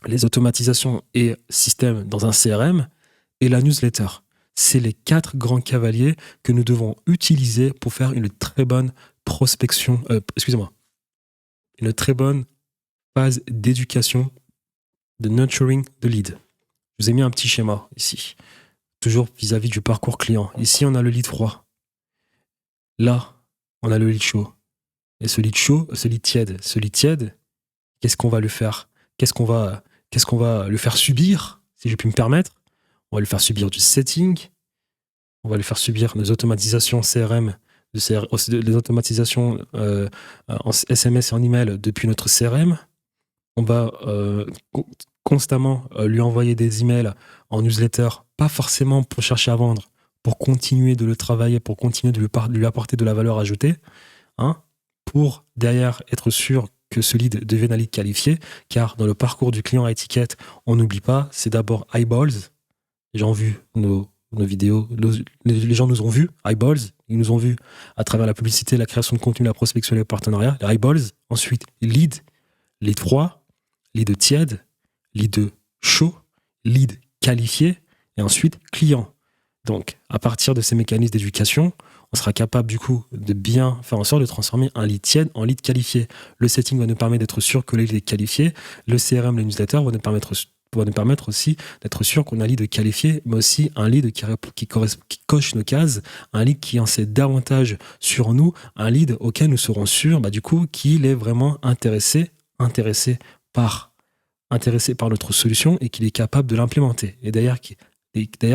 les automatisations et systèmes dans un CRM et la newsletter. C'est les 4 grands cavaliers que nous devons utiliser pour faire une très bonne prospection, une très bonne phase d'éducation, de nurturing de lead. Je vous ai mis un petit schéma ici, toujours vis-à-vis du parcours client. Ici, on a le lead froid. Là, on a le lead chaud. Et ce lead chaud, ce lead tiède, qu'est-ce qu'on va lui faire ? Qu'est-ce qu'on va lui faire subir, si je puis me permettre ? On va lui faire subir du setting, on va lui faire subir des automatisations CRM, des automatisations en SMS et en email depuis notre CRM. On va constamment lui envoyer des emails en newsletter, pas forcément pour chercher à vendre, pour continuer de le travailler, pour continuer de lui apporter de la valeur ajoutée, pour derrière être sûr que ce lead devienne un lead qualifié, car dans le parcours du client à étiquette, on n'oublie pas, c'est d'abord eyeballs. Les gens ont vu nos vidéos, les gens nous ont vus, eyeballs, ils nous ont vus à travers la publicité, la création de contenu, la prospection et le partenariat, les eyeballs. Ensuite, lead froid, lead tiède, lead chaud, lead qualifié, et ensuite client. Donc, à partir de ces mécanismes d'éducation, on sera capable du coup de bien faire en sorte de transformer un lead tiède en lead qualifié. Le setting va nous permettre d'être sûr que le lead est qualifié. Le CRM, le newsletter va nous permettre aussi d'être sûr qu'on a un lead qualifié, mais aussi un lead qui coche nos cases, un lead qui en sait davantage sur nous, un lead auquel nous serons sûrs du coup qu'il est vraiment intéressé par notre solution et qu'il est capable de l'implémenter. Et d'ailleurs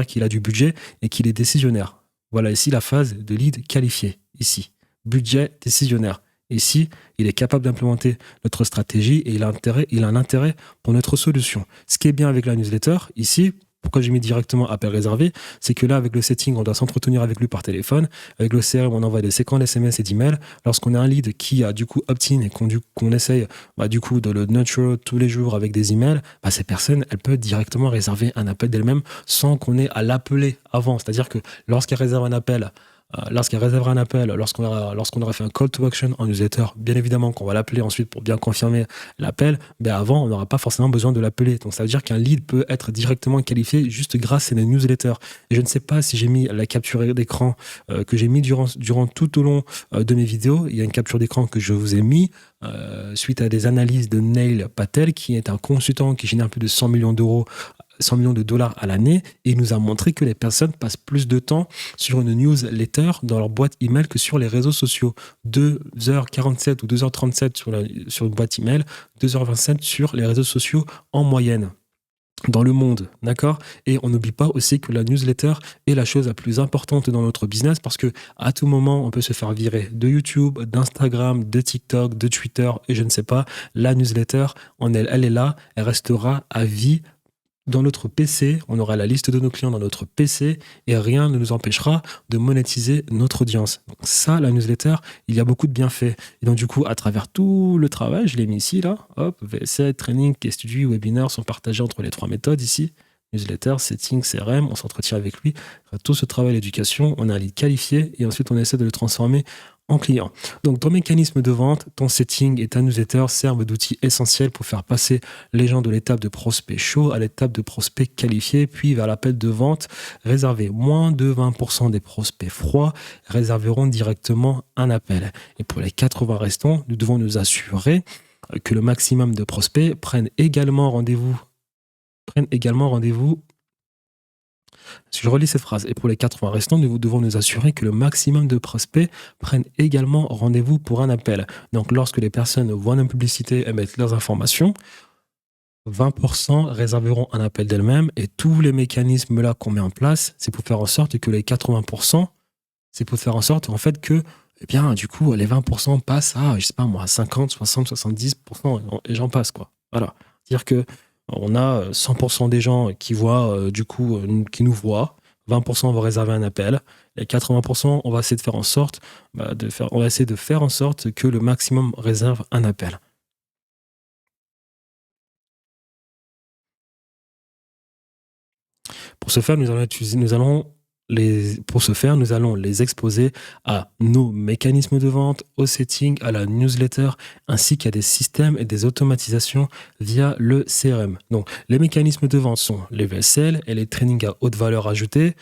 qu'il a du budget et qu'il est décisionnaire. Voilà ici la phase de lead qualifié. Ici, budget décisionnaire. Ici, il est capable d'implémenter notre stratégie et il a un intérêt pour notre solution. Ce qui est bien avec la newsletter, ici, pourquoi j'ai mis directement appel réservé, c'est que là, avec le setting, on doit s'entretenir avec lui par téléphone. Avec le CRM, on envoie des séquences d'SMS et d'emails. Lorsqu'on a un lead qui a du coup opt-in et qu'on essaye du coup de le nurture tous les jours avec des emails, ces personnes, elles peuvent directement réserver un appel d'elles-mêmes sans qu'on ait à l'appeler avant. C'est-à-dire que lorsqu'elles réservent un appel, lorsqu'on aura fait un call to action en newsletter, bien évidemment qu'on va l'appeler ensuite pour bien confirmer l'appel, avant, on n'aura pas forcément besoin de l'appeler. Donc ça veut dire qu'un lead peut être directement qualifié juste grâce à des newsletters. Et je ne sais pas si j'ai mis la capture d'écran que j'ai mis durant tout au long de mes vidéos. Il y a une capture d'écran que je vous ai mis suite à des analyses de Neil Patel, qui est un consultant qui génère plus de 100 millions de dollars à l'année, et il nous a montré que les personnes passent plus de temps sur une newsletter dans leur boîte email que sur les réseaux sociaux. 2h47 ou 2h37 sur une boîte email, 2h27 sur les réseaux sociaux en moyenne dans le monde, d'accord ? Et on n'oublie pas aussi que la newsletter est la chose la plus importante dans notre business, parce que à tout moment, on peut se faire virer de YouTube, d'Instagram, de TikTok, de Twitter, et je ne sais pas. La newsletter, elle est là, elle restera à vie dans notre PC. On aura la liste de nos clients dans notre PC et rien ne nous empêchera de monétiser notre audience. Donc ça, la newsletter, il y a beaucoup de bienfaits. Et donc du coup, à travers tout le travail, je l'ai mis ici, là, hop, VSL, training, case study, webinaire sont partagés entre les 3 méthodes ici. Newsletter, setting, CRM, on s'entretient avec lui. Tout ce travail d'éducation, on a un lead qualifié et ensuite on essaie de le transformer en client. Donc, ton mécanisme de vente, ton setting et ta newsletter servent d'outils essentiels pour faire passer les gens de l'étape de prospect chaud à l'étape de prospect qualifié, puis vers l'appel de vente réservé. Moins de 20% des prospects froids réserveront directement un appel. Et pour les 80 restants, nous devons nous assurer que le maximum de prospects prennent également rendez-vous Si je relis cette phrase, et pour les 80 restants, nous devons nous assurer que le maximum de prospects prennent également rendez-vous pour un appel. Donc, lorsque les personnes voient nos publicités et mettent leurs informations, 20% réserveront un appel d'elles-mêmes, et tous les mécanismes là qu'on met en place, c'est pour faire en sorte que les 80%, c'est pour faire en sorte en fait que, eh bien, du coup, les 20% passent à, je sais pas moi, 50, 60, 70%, et j'en passe, quoi. Voilà. C'est-à-dire que on a 100% des gens qui voient, qui nous voient, 20% vont réserver un appel, et 80%, on va essayer de faire en sorte, on va essayer de faire en sorte que le maximum réserve un appel. Pour ce faire, nous allons les exposer à nos mécanismes de vente, aux settings, à la newsletter, ainsi qu'à des systèmes et des automatisations via le CRM. Donc, les mécanismes de vente sont les VSL et les trainings à haute valeur ajoutée.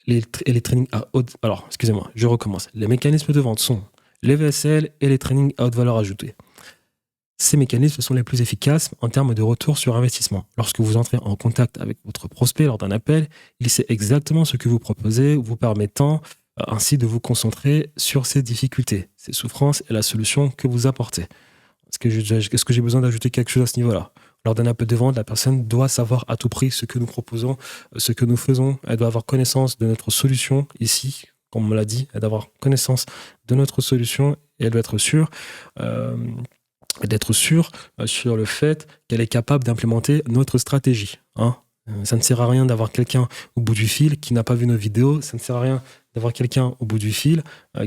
Les trainings à haute... Alors, excusez-moi, je recommence. Les mécanismes de vente sont les VSL et les trainings à haute valeur ajoutée. Ces mécanismes sont les plus efficaces en termes de retour sur investissement. Lorsque vous entrez en contact avec votre prospect lors d'un appel, il sait exactement ce que vous proposez, vous permettant ainsi de vous concentrer sur ses difficultés, ses souffrances et la solution que vous apportez. Est-ce que j'ai besoin d'ajouter quelque chose à ce niveau-là? Lors d'un appel de vente, la personne doit savoir à tout prix ce que nous proposons, ce que nous faisons. Elle doit avoir connaissance de notre solution ici, comme on me l'a dit. Elle doit avoir connaissance de notre solution et elle doit être sûre sur le fait qu'elle est capable d'implémenter notre stratégie. Ça ne sert à rien d'avoir quelqu'un au bout du fil qui n'a pas vu nos vidéos. Ça ne sert à rien d'avoir quelqu'un au bout du fil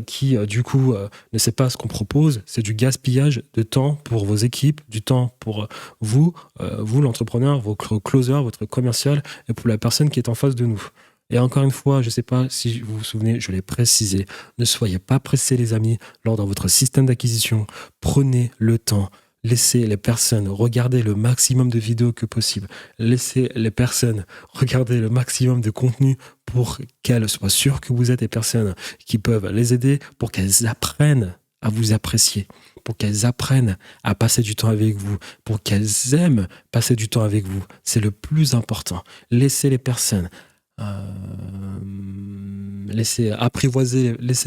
qui, ne sait pas ce qu'on propose. C'est du gaspillage de temps pour vos équipes, du temps pour vous l'entrepreneur, vos closers, votre commercial et pour la personne qui est en face de nous. Et encore une fois, je ne sais pas si vous vous souvenez, je l'ai précisé, ne soyez pas pressés les amis lors de votre système d'acquisition. Prenez le temps, laissez les personnes regarder le maximum de vidéos que possible. Laissez les personnes regarder le maximum de contenu pour qu'elles soient sûres que vous êtes des personnes qui peuvent les aider, pour qu'elles apprennent à vous apprécier, pour qu'elles apprennent à passer du temps avec vous, pour qu'elles aiment passer du temps avec vous. C'est le plus important. Laissez les personnes... laisser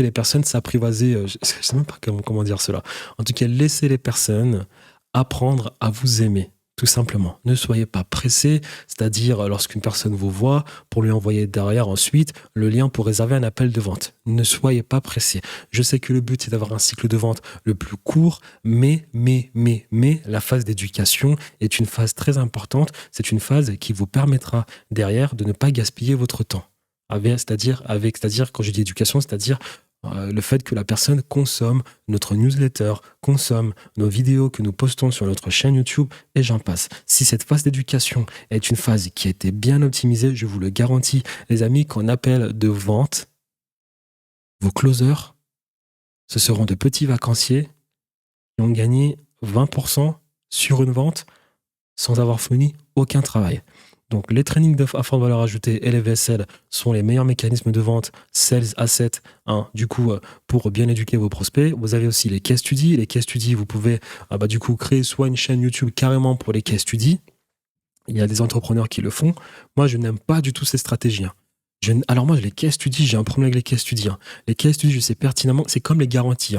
les personnes s'apprivoiser, je ne sais même pas comment dire cela. En tout cas, laissez les personnes apprendre à vous aimer, tout simplement. Ne soyez pas pressés, c'est-à-dire lorsqu'une personne vous voit, pour lui envoyer derrière ensuite le lien pour réserver un appel de vente. Ne soyez pas pressés. Je sais que le but c'est d'avoir un cycle de vente le plus court, mais la phase d'éducation est une phase très importante. C'est une phase qui vous permettra derrière de ne pas gaspiller votre temps. C'est-à-dire, quand je dis éducation, c'est-à-dire le fait que la personne consomme notre newsletter, consomme nos vidéos que nous postons sur notre chaîne YouTube, et j'en passe. Si cette phase d'éducation est une phase qui a été bien optimisée, je vous le garantis, les amis, qu'en appel de vente, vos closers, ce seront de petits vacanciers qui ont gagné 20% sur une vente sans avoir fourni aucun travail. Donc, les trainings à forte valeur ajoutée et les VSL sont les meilleurs mécanismes de vente Sales Asset, pour bien éduquer vos prospects. Vous avez aussi les case studies. Les case studies, vous pouvez créer soit une chaîne YouTube carrément pour les case studies. Il y a des entrepreneurs qui le font. Moi, je n'aime pas du tout ces stratégies. Alors moi, les case studies, j'ai un problème avec les case studies. Les case studies, je sais pertinemment, c'est comme les garanties.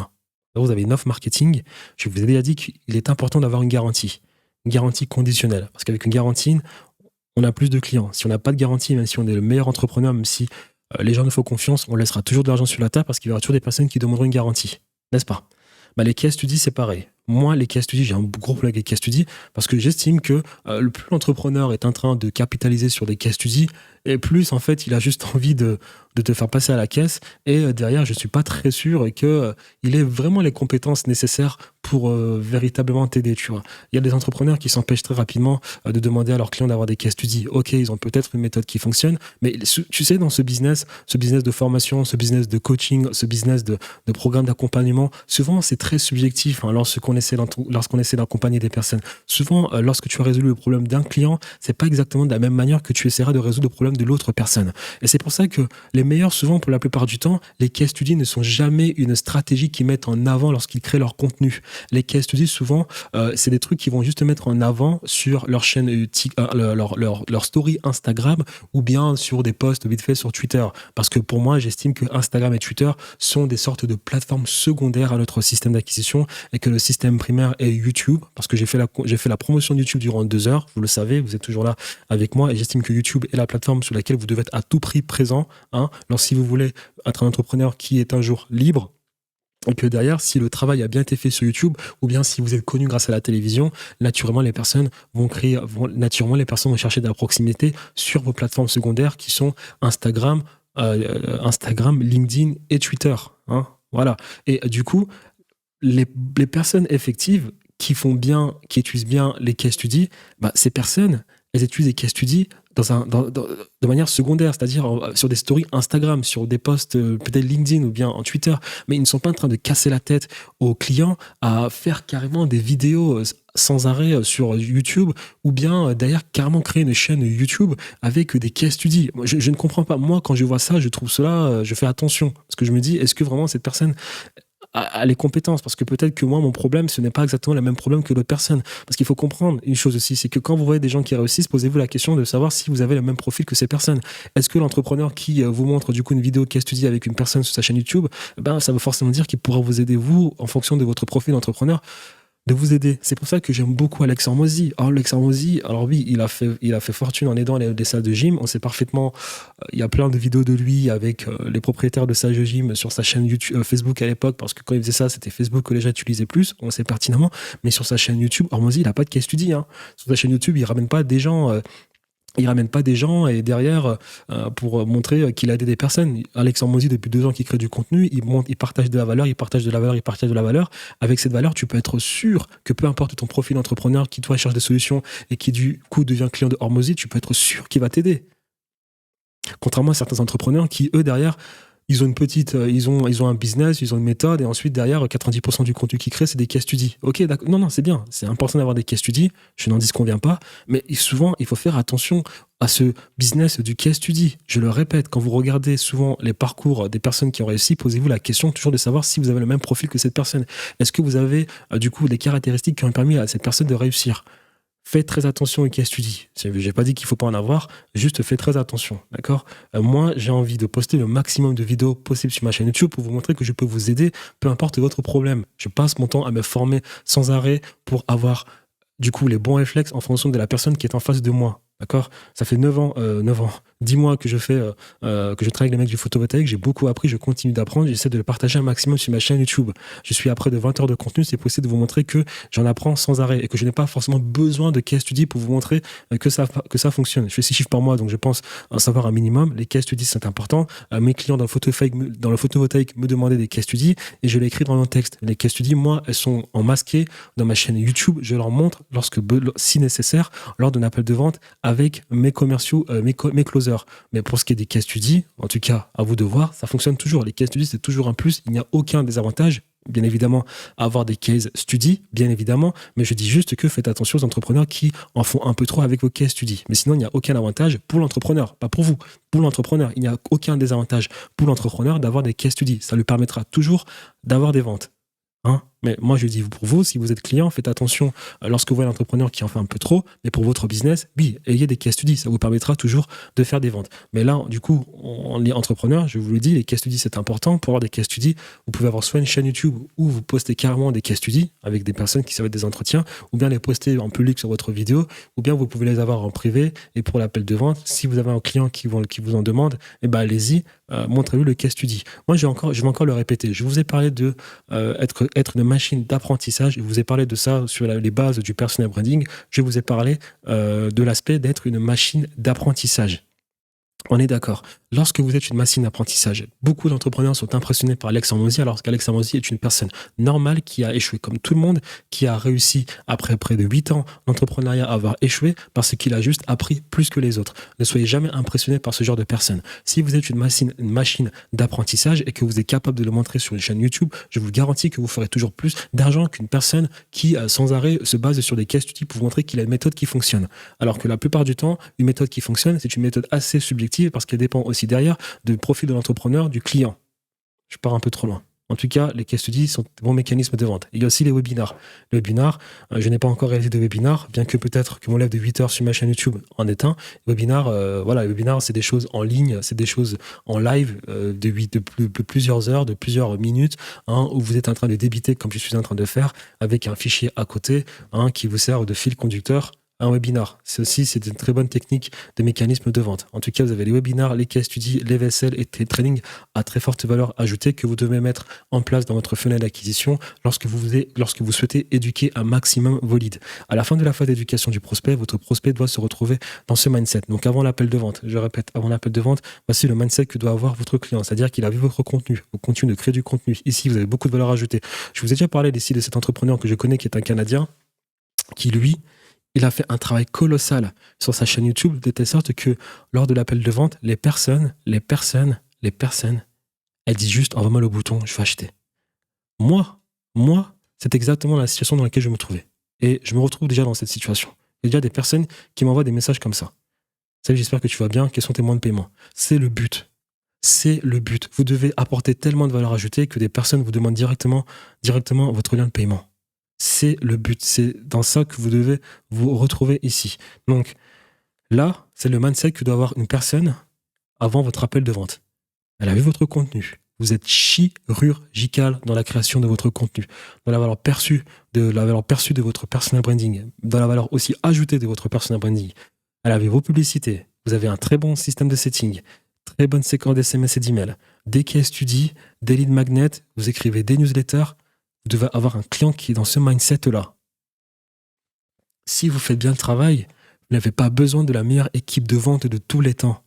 Vous avez une offre marketing. Je vous ai déjà dit qu'il est important d'avoir une garantie conditionnelle. Parce qu'avec une garantie, on a plus de clients. Si on n'a pas de garantie, même si on est le meilleur entrepreneur, même si les gens nous font confiance, on laissera toujours de l'argent sur la table parce qu'il y aura toujours des personnes qui demanderont une garantie. N'est-ce pas? Les case studies, c'est pareil. Moi, les case studies, j'ai un gros problème avec les case studies parce que j'estime que le plus l'entrepreneur est en train de capitaliser sur des case studies, et plus, en fait, il a juste envie de te faire passer à la caisse. Et derrière, je ne suis pas très sûr qu'il ait vraiment les compétences nécessaires pour véritablement t'aider, tu vois. Il y a des entrepreneurs qui s'empêchent très rapidement de demander à leurs clients d'avoir des case studies. Ok, ils ont peut-être une méthode qui fonctionne, mais tu sais, dans ce business de formation, ce business de coaching, ce business de programme d'accompagnement, souvent, c'est très subjectif lorsqu'on essaie d'accompagner des personnes. Souvent, lorsque tu as résolu le problème d'un client, c'est pas exactement de la même manière que tu essaieras de résoudre le problème de l'autre personne. Et c'est pour ça que les meilleurs, souvent, pour la plupart du temps, les case studies ne sont jamais une stratégie qu'ils mettent en avant lorsqu'ils créent leur contenu. Les case studies, souvent, c'est des trucs qu'ils vont juste mettre en avant sur leur chaîne, leur story Instagram ou bien sur des posts vite fait sur Twitter. Parce que pour moi, j'estime que Instagram et Twitter sont des sortes de plateformes secondaires à notre système d'acquisition et que le système primaire est YouTube. Parce que j'ai fait la promotion de YouTube durant 2 heures. Vous le savez, vous êtes toujours là avec moi et j'estime que YouTube est la plateforme sur laquelle vous devez être à tout prix présent. Alors, si vous voulez être un entrepreneur qui est un jour libre, et que derrière, si le travail a bien été fait sur YouTube, ou bien si vous êtes connu grâce à la télévision, naturellement, les personnes vont chercher de la proximité sur vos plateformes secondaires qui sont Instagram, LinkedIn et Twitter. Voilà. Et du coup, les personnes effectives qui utilisent bien les case studies, ces personnes, elles utilisent les case studies de manière secondaire, c'est-à-dire sur des stories Instagram, sur des posts peut-être LinkedIn ou bien en Twitter, mais ils ne sont pas en train de casser la tête aux clients à faire carrément des vidéos sans arrêt sur YouTube ou bien d'ailleurs carrément créer une chaîne YouTube avec des case studies. Je ne comprends pas. Moi, quand je vois ça, je trouve cela, je fais attention parce que je me dis, est-ce que vraiment cette personne à les compétences, parce que peut-être que moi, mon problème, ce n'est pas exactement le même problème que l'autre personne. Parce qu'il faut comprendre une chose aussi, c'est que quand vous voyez des gens qui réussissent, posez-vous la question de savoir si vous avez le même profil que ces personnes. Est-ce que l'entrepreneur qui vous montre du coup une vidéo case study avec une personne sur sa chaîne YouTube, ça veut forcément dire qu'il pourra vous aider, vous, en fonction de votre profil d'entrepreneur, de vous aider. C'est pour ça que j'aime beaucoup Alex Hormozi. Alex Hormozi, alors oui, il a fait fortune en aidant les salles de gym. On sait parfaitement, il y a plein de vidéos de lui avec les propriétaires de salles de gym sur sa chaîne YouTube, Facebook à l'époque, parce que quand il faisait ça, c'était Facebook que les gens utilisaient plus, on sait pertinemment. Mais sur sa chaîne YouTube, Hormozi, il n'a pas de case study. Sur sa chaîne YouTube, il ramène pas des gens... il ramène pas des gens et derrière pour montrer qu'il a aidé des personnes. Alex Hormozi, depuis 2 ans qu'il crée du contenu, il partage de la valeur, il partage de la valeur. Avec cette valeur, tu peux être sûr que peu importe ton profil d'entrepreneur qui toi cherche des solutions et qui du coup devient client de Hormozi, tu peux être sûr qu'il va t'aider. Contrairement à certains entrepreneurs qui, eux, derrière, ils ont ils ont un business, ils ont une méthode, et ensuite, derrière, 90% du contenu qu'ils créent, c'est des case studies. Ok, d'accord. Non, c'est bien. C'est important d'avoir des case studies. Je n'en disconviens pas. Mais souvent, il faut faire attention à ce business du case study. Je le répète, quand vous regardez souvent les parcours des personnes qui ont réussi, posez-vous la question toujours de savoir si vous avez le même profil que cette personne. Est-ce que vous avez, du coup, des caractéristiques qui ont permis à cette personne de réussir? Faites très attention aux case studies. J'ai pas dit qu'il faut pas en avoir, juste faites très attention, d'accord? Moi, j'ai envie de poster le maximum de vidéos possibles sur ma chaîne YouTube pour vous montrer que je peux vous aider, peu importe votre problème. Je passe mon temps à me former sans arrêt pour avoir, du coup, les bons réflexes en fonction de la personne qui est en face de moi. D'accord? Ça fait 9 ans, 10 mois que je travaille avec les mecs du photovoltaïque. J'ai beaucoup appris, je continue d'apprendre. J'essaie de le partager un maximum sur ma chaîne YouTube. Je suis à près de 20 heures de contenu. C'est possible de vous montrer que j'en apprends sans arrêt et que je n'ai pas forcément besoin de case study pour vous montrer que ça fonctionne. Je fais 6 chiffres par mois, donc je pense en savoir un minimum. Les case studies, c'est important. Mes clients dans le photovoltaïque me demandaient des case studies et je l'ai écrit dans mon texte. Les case studies, moi, elles sont en masqué dans ma chaîne YouTube. Je leur montre si nécessaire, lors d'un appel de vente avec mes commerciaux, mes closers. Mais pour ce qui est des case studies, en tout cas, à vous de voir, ça fonctionne toujours. Les case studies, c'est toujours un plus. Il n'y a aucun désavantage. Bien évidemment, avoir des case studies, bien évidemment, mais je dis juste que faites attention aux entrepreneurs qui en font un peu trop avec vos case studies. Mais sinon, il n'y a aucun avantage pour l'entrepreneur, pas pour vous. Pour l'entrepreneur, il n'y a aucun désavantage pour l'entrepreneur d'avoir des case studies. Ça lui permettra toujours d'avoir des ventes. Mais moi, je dis pour vous, si vous êtes client, faites attention lorsque vous voyez un entrepreneur qui en fait un peu trop, mais pour votre business, oui, ayez des case studies, ça vous permettra toujours de faire des ventes. Mais là, du coup, on est entrepreneur, je vous le dis, les case studies, c'est important. Pour avoir des case studies, vous pouvez avoir soit une chaîne YouTube où vous postez carrément des case studies avec des personnes qui savent des entretiens, ou bien les poster en public sur votre vidéo, ou bien vous pouvez les avoir en privé. Et pour l'appel de vente, si vous avez un client qui vous en demande, allez-y, montrez-lui le case study. Moi, je vais encore le répéter. Je vous ai parlé de être une machine d'apprentissage. Je vous ai parlé de ça sur les bases du personal branding. Je vous ai parlé de l'aspect d'être une machine d'apprentissage. On est d'accord. Lorsque vous êtes une machine d'apprentissage, beaucoup d'entrepreneurs sont impressionnés par Alex Hormozi, alors qu'Alex Hormozi est une personne normale qui a échoué comme tout le monde, qui a réussi après près de 8 ans d'entrepreneuriat à avoir échoué parce qu'il a juste appris plus que les autres. Ne soyez jamais impressionné par ce genre de personnes. Si vous êtes une machine d'apprentissage et que vous êtes capable de le montrer sur une chaîne YouTube, je vous garantis que vous ferez toujours plus d'argent qu'une personne qui, sans arrêt, se base sur des case studies pour vous montrer qu'il a une méthode qui fonctionne. Alors que la plupart du temps, une méthode qui fonctionne, c'est une méthode assez subjective subjective parce qu'elle dépend aussi derrière du profil de l'entrepreneur, du client. Je pars un peu trop loin. En tout cas, les case studies sont des bons mécanismes de vente. Il y a aussi les webinars. Les webinars, je n'ai pas encore réalisé de webinars, bien que peut-être que mon live de 8 heures sur ma chaîne YouTube en est un. Les webinars, les webinars, c'est des choses en ligne, c'est des choses en live de plusieurs heures, de plusieurs minutes, où vous êtes en train de débiter, comme je suis en train de faire, avec un fichier à côté, qui vous sert de fil conducteur. Un webinar. C'est une très bonne technique de mécanisme de vente. En tout cas, vous avez les webinars, les case studies, les VSL et les trainings à très forte valeur ajoutée que vous devez mettre en place dans votre funnel d'acquisition lorsque vous souhaitez éduquer un maximum vos leads. À la fin de la phase d'éducation du prospect, votre prospect doit se retrouver dans ce mindset. Donc avant l'appel de vente, je répète, avant l'appel de vente, voici le mindset que doit avoir votre client. C'est-à-dire qu'il a vu votre contenu, vous continuez de créer du contenu. Ici, vous avez beaucoup de valeur ajoutée. Je vous ai déjà parlé d'ici de cet entrepreneur que je connais qui est un Canadien, qui lui, il a fait un travail colossal sur sa chaîne YouTube de telle sorte que lors de l'appel de vente, les personnes, elles disent juste envoie-moi le bouton, je vais acheter. Moi, c'est exactement la situation dans laquelle je me trouvais. Et je me retrouve déjà dans cette situation. Il y a déjà des personnes qui m'envoient des messages comme ça. Salut, j'espère que tu vas bien, quels sont tes moyens de paiement? C'est le but. C'est le but. Vous devez apporter tellement de valeur ajoutée que des personnes vous demandent directement votre lien de paiement. C'est le but. C'est dans ça que vous devez vous retrouver ici. Donc là, c'est le mindset que doit avoir une personne avant votre appel de vente. Elle a vu votre contenu. Vous êtes chirurgical dans la création de votre contenu, dans la valeur perçue de votre personal branding, dans la valeur aussi ajoutée de votre personal branding. Elle a vu vos publicités. Vous avez un très bon système de setting, très bonne séquence d'SMS et d'email, des case studies, des lead magnets, vous écrivez des newsletters. Vous devez avoir un client qui est dans ce mindset-là. Si vous faites bien le travail, vous n'avez pas besoin de la meilleure équipe de vente de tous les temps.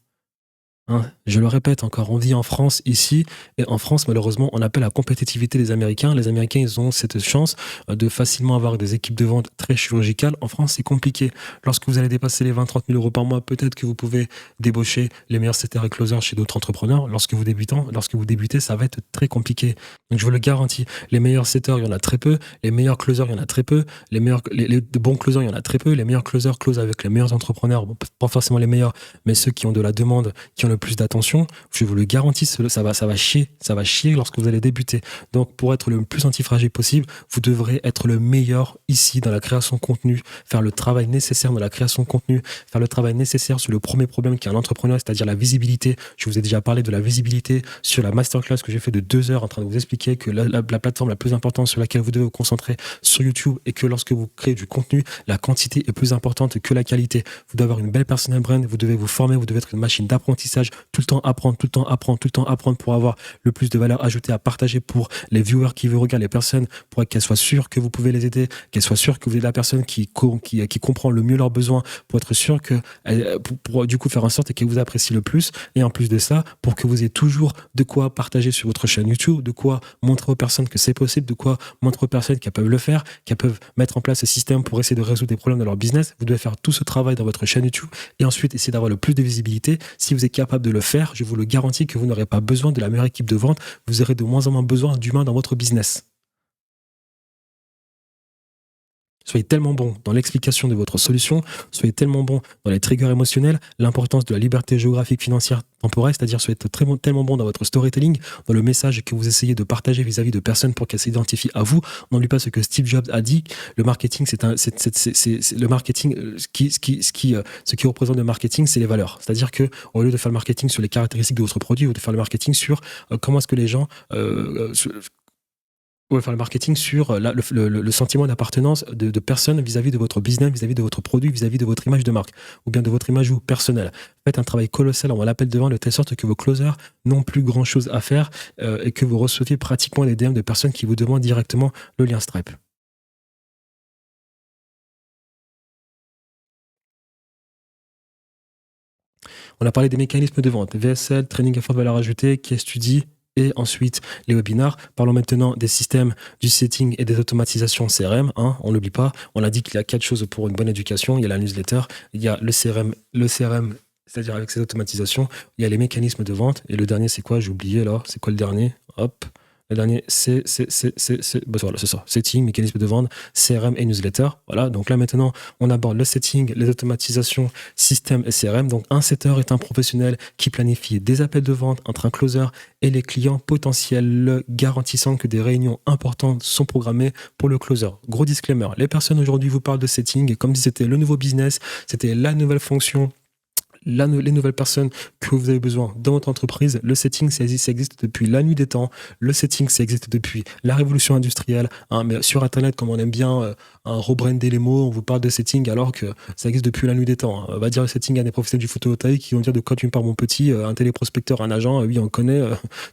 Je le répète encore, on vit en France ici, et en France, malheureusement, on appelle la compétitivité des Américains. Les Américains, ils ont cette chance de facilement avoir des équipes de vente très chirurgicales. En France, c'est compliqué. Lorsque vous allez dépasser les 20-30 000 euros par mois, peut-être que vous pouvez débaucher les meilleurs setters et closers chez d'autres entrepreneurs. Lorsque vous débutez, ça va être très compliqué. Donc, je vous le garantis, les meilleurs setters, il y en a très peu. Les meilleurs closers, il y en a très peu. Les bons closers, il y en a très peu. Les meilleurs closers closent avec les meilleurs entrepreneurs. Bon, pas forcément les meilleurs, mais ceux qui ont de la demande, qui ont le plus d'attention, je vous le garantis, ça va chier lorsque vous allez débuter. Donc, pour être le plus antifragile possible, vous devrez être le meilleur ici dans la création de contenu, faire le travail nécessaire dans la création de contenu, faire le travail nécessaire sur le premier problème qui est un entrepreneur, c'est-à-dire la visibilité. Je vous ai déjà parlé de la visibilité sur la masterclass que j'ai fait de 2 heures en train de vous expliquer que la plateforme la plus importante sur laquelle vous devez vous concentrer sur YouTube et que lorsque vous créez du contenu, la quantité est plus importante que la qualité. Vous devez avoir une belle personal brand, vous devez vous former, vous devez être une machine d'apprentissage, tout le temps apprendre pour avoir le plus de valeur ajoutée à partager pour les viewers qui vous regardent, les personnes, pour qu'elles soient sûres que vous pouvez les aider, qu'elles soient sûres que vous êtes la personne qui comprend le mieux leurs besoins, pour être sûr que, pour du coup faire en sorte qu'elles vous apprécient le plus, et en plus de ça, pour que vous ayez toujours de quoi partager sur votre chaîne YouTube, de quoi montrer aux personnes que c'est possible, de quoi montrer aux personnes qu'elles peuvent le faire, qu'elles peuvent mettre en place ce système pour essayer de résoudre des problèmes de leur business. Vous devez faire tout ce travail dans votre chaîne YouTube et ensuite essayer d'avoir le plus de visibilité. Si vous êtes capable de le faire, je vous le garantis que vous n'aurez pas besoin de la meilleure équipe de vente, vous aurez de moins en moins besoin d'humains dans votre business. Soyez tellement bon dans l'explication de votre solution, soyez tellement bon dans les triggers émotionnels, l'importance de la liberté géographique, financière, temporelle, c'est-à-dire soyez tellement bon dans votre storytelling, dans le message que vous essayez de partager vis-à-vis de personnes pour qu'elles s'identifient à vous. N'oubliez pas ce que Steve Jobs a dit, le marketing, c'est le marketing, ce qui représente le marketing, c'est les valeurs. C'est-à-dire que au lieu de faire le marketing sur les caractéristiques de votre produit, vous devez faire le marketing sur comment est-ce que les gens faire le marketing sur le sentiment d'appartenance de personnes vis-à-vis de votre business, vis-à-vis de votre produit, vis-à-vis de votre image de marque, ou bien de votre image personnelle. Faites un travail colossal, on l'appelle de vente de telle sorte que vos closers n'ont plus grand-chose à faire et que vous receviez pratiquement des DM de personnes qui vous demandent directement le lien Stripe. On a parlé des mécanismes de vente, VSL, training à forte valeur ajoutée, case study, et ensuite les webinars. Parlons maintenant des systèmes, du setting et des automatisations CRM. On n'oublie pas, on a dit qu'il y a 4 choses pour une bonne éducation. Il y a la newsletter, il y a le CRM, c'est-à-dire avec ses automatisations, il y a les mécanismes de vente. Et le dernier, c'est quoi? J'ai oublié là. C'est quoi le dernier? Hop. Le dernier, voilà, c'est ça. Setting, mécanisme de vente, CRM et newsletter. Voilà. Donc là, maintenant, on aborde le setting, les automatisations, système et CRM. Donc, un setter est un professionnel qui planifie des appels de vente entre un closer et les clients potentiels, garantissant que des réunions importantes sont programmées pour le closer. Gros disclaimer. Les personnes aujourd'hui vous parlent de setting comme si c'était le nouveau business, c'était la nouvelle fonction, les nouvelles personnes que vous avez besoin dans votre entreprise. Le setting, ça existe depuis la nuit des temps. Le setting, ça existe depuis la révolution industrielle. Hein, mais sur Internet, comme on aime bien rebrander les mots, on vous parle de setting alors que ça existe depuis la nuit des temps. Hein. On va dire le setting à des professionnels du photovoltaïque qui vont dire de quoi tu me parles mon petit, un téléprospecteur, un agent, oui on connaît,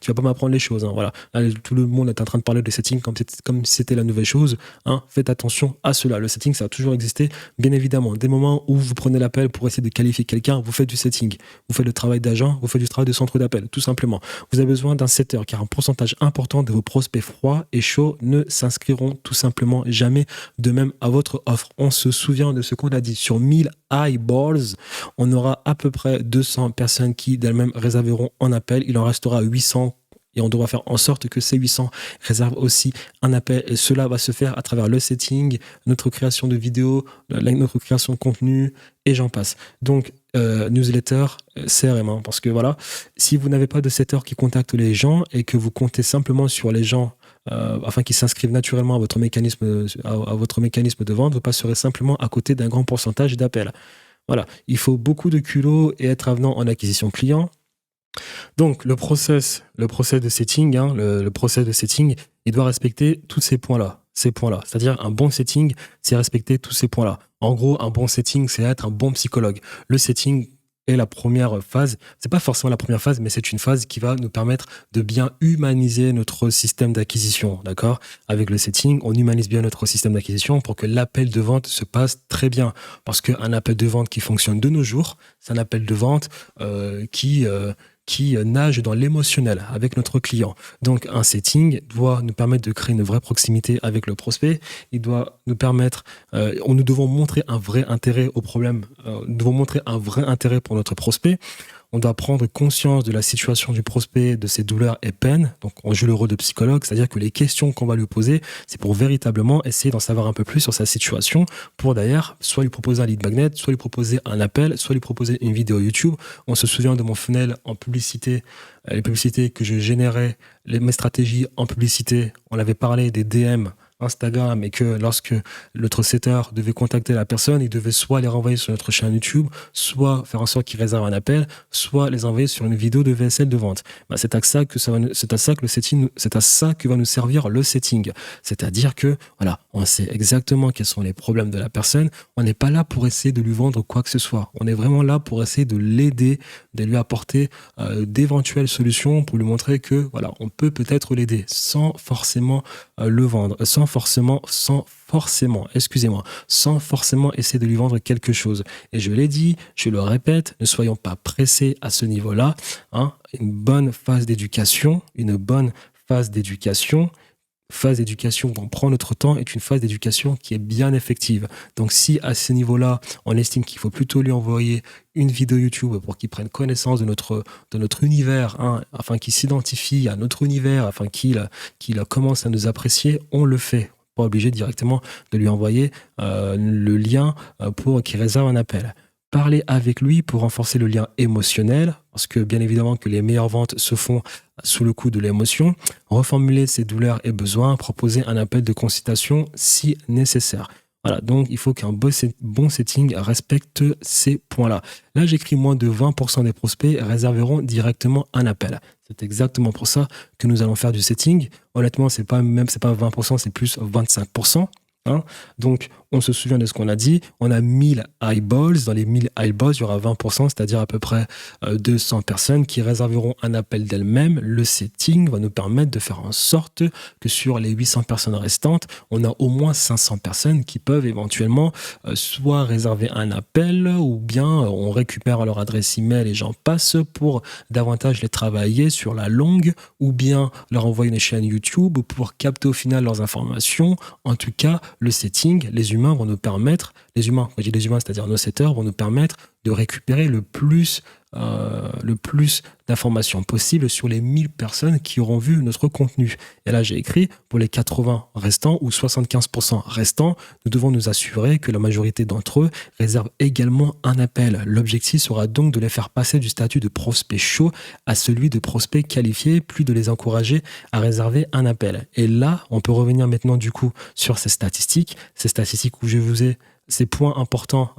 tu vas pas m'apprendre les choses. Hein, voilà. Là, tout le monde est en train de parler de setting comme si c'était la nouvelle chose. Hein. Faites attention à cela. Le setting, ça a toujours existé, bien évidemment. Des moments où vous prenez l'appel pour essayer de qualifier quelqu'un, vous faites du setting, vous faites le travail d'agent, vous faites du travail de centre d'appel, tout simplement. Vous avez besoin d'un setter car un pourcentage important de vos prospects froids et chauds ne s'inscriront tout simplement jamais de même à votre offre. On se souvient de ce qu'on a dit. Sur 1000 eyeballs, on aura à peu près 200 personnes qui d'elles-mêmes réserveront en appel. Il en restera 800 et on devra faire en sorte que ces 800 réservent aussi un appel. Et cela va se faire à travers le setting, notre création de vidéos, notre création de contenu, et j'en passe. Donc, newsletter, CRM, hein, parce que voilà, si vous n'avez pas de setter qui contacte les gens et que vous comptez simplement sur les gens afin qu'ils s'inscrivent naturellement à votre mécanisme de vente, vous passerez simplement à côté d'un grand pourcentage d'appels. Voilà, il faut beaucoup de culot et être avenant en acquisition client. Donc, le process de setting, hein, le process de setting, il doit respecter tous ces points-là. C'est-à-dire, un bon setting, c'est respecter tous ces points-là. En gros, un bon setting, c'est être un bon psychologue. Le setting est la première phase. C'est pas forcément la première phase, mais c'est une phase qui va nous permettre de bien humaniser notre système d'acquisition, d'accord? Avec le setting, on humanise bien notre système d'acquisition pour que l'appel de vente se passe très bien. Parce qu'un appel de vente qui fonctionne de nos jours, c'est un appel de vente qui nage dans l'émotionnel avec notre client. Donc, un setting doit nous permettre de créer une vraie proximité avec le prospect. Il doit nous permettre, nous devons montrer un vrai intérêt au problème. Nous devons montrer un vrai intérêt pour notre prospect. On doit prendre conscience de la situation du prospect, de ses douleurs et peines. Donc, on joue le rôle de psychologue, c'est-à-dire que les questions qu'on va lui poser, c'est pour véritablement essayer d'en savoir un peu plus sur sa situation, pour d'ailleurs soit lui proposer un lead magnet, soit lui proposer un appel, soit lui proposer une vidéo YouTube. On se souvient de mon funnel en publicité, les publicités que je générais, mes stratégies en publicité. On avait parlé des DM Instagram et que lorsque notre setter devait contacter la personne, il devait soit les renvoyer sur notre chaîne YouTube, soit faire en sorte qu'ils réservent un appel, soit les envoyer sur une vidéo de VSL de vente. C'est à ça que le setting, c'est à ça que va nous servir le setting. C'est-à-dire que, voilà, on sait exactement quels sont les problèmes de la personne. On n'est pas là pour essayer de lui vendre quoi que ce soit. On est vraiment là pour essayer de l'aider, de lui apporter d'éventuelles solutions pour lui montrer que, voilà, on peut peut-être l'aider sans forcément le vendre, sans forcément essayer de lui vendre quelque chose. Et je l'ai dit, je le répète, ne soyons pas pressés à ce niveau-là. Hein. Une bonne phase d'éducation où on prend notre temps est une phase d'éducation qui est bien effective. Donc si à ce niveau-là, on estime qu'il faut plutôt lui envoyer une vidéo YouTube pour qu'il prenne connaissance de notre univers, hein, afin qu'il s'identifie à notre univers, afin qu'il commence à nous apprécier, on le fait. Pas obligé directement de lui envoyer le lien pour qu'il réserve un appel. Parler avec lui pour renforcer le lien émotionnel, parce que bien évidemment que les meilleures ventes se font sous le coup de l'émotion. Reformuler ses douleurs et besoins, proposer un appel de consultation si nécessaire. Voilà, donc il faut qu'un bon setting respecte ces points-là. Là, j'écris moins de 20% des prospects réserveront directement un appel. C'est exactement pour ça que nous allons faire du setting. Honnêtement, c'est pas 20%, c'est plus 25%. Hein. Donc, on se souvient de ce qu'on a dit. On a 1000 eyeballs. Dans les 1000 eyeballs, il y aura 20%, c'est-à-dire à peu près 200 personnes qui réserveront un appel d'elles-mêmes. Le setting va nous permettre de faire en sorte que sur les 800 personnes restantes, on a au moins 500 personnes qui peuvent éventuellement soit réserver un appel ou bien on récupère leur adresse email et j'en passe pour davantage les travailler sur la longue ou bien leur envoyer une chaîne YouTube pour capter au final leurs informations. En tout cas, le setting, les humains, quand je dis les humains, c'est-à-dire nos setters, vont nous permettre de récupérer le plus d'informations possibles sur les 1000 personnes qui auront vu notre contenu. Et là, j'ai écrit, pour les 80 restants ou 75% restants, nous devons nous assurer que la majorité d'entre eux réservent également un appel. L'objectif sera donc de les faire passer du statut de prospect chaud à celui de prospect qualifié, puis de les encourager à réserver un appel. Et là, on peut revenir maintenant du coup sur ces statistiques où je vous ai ces points importants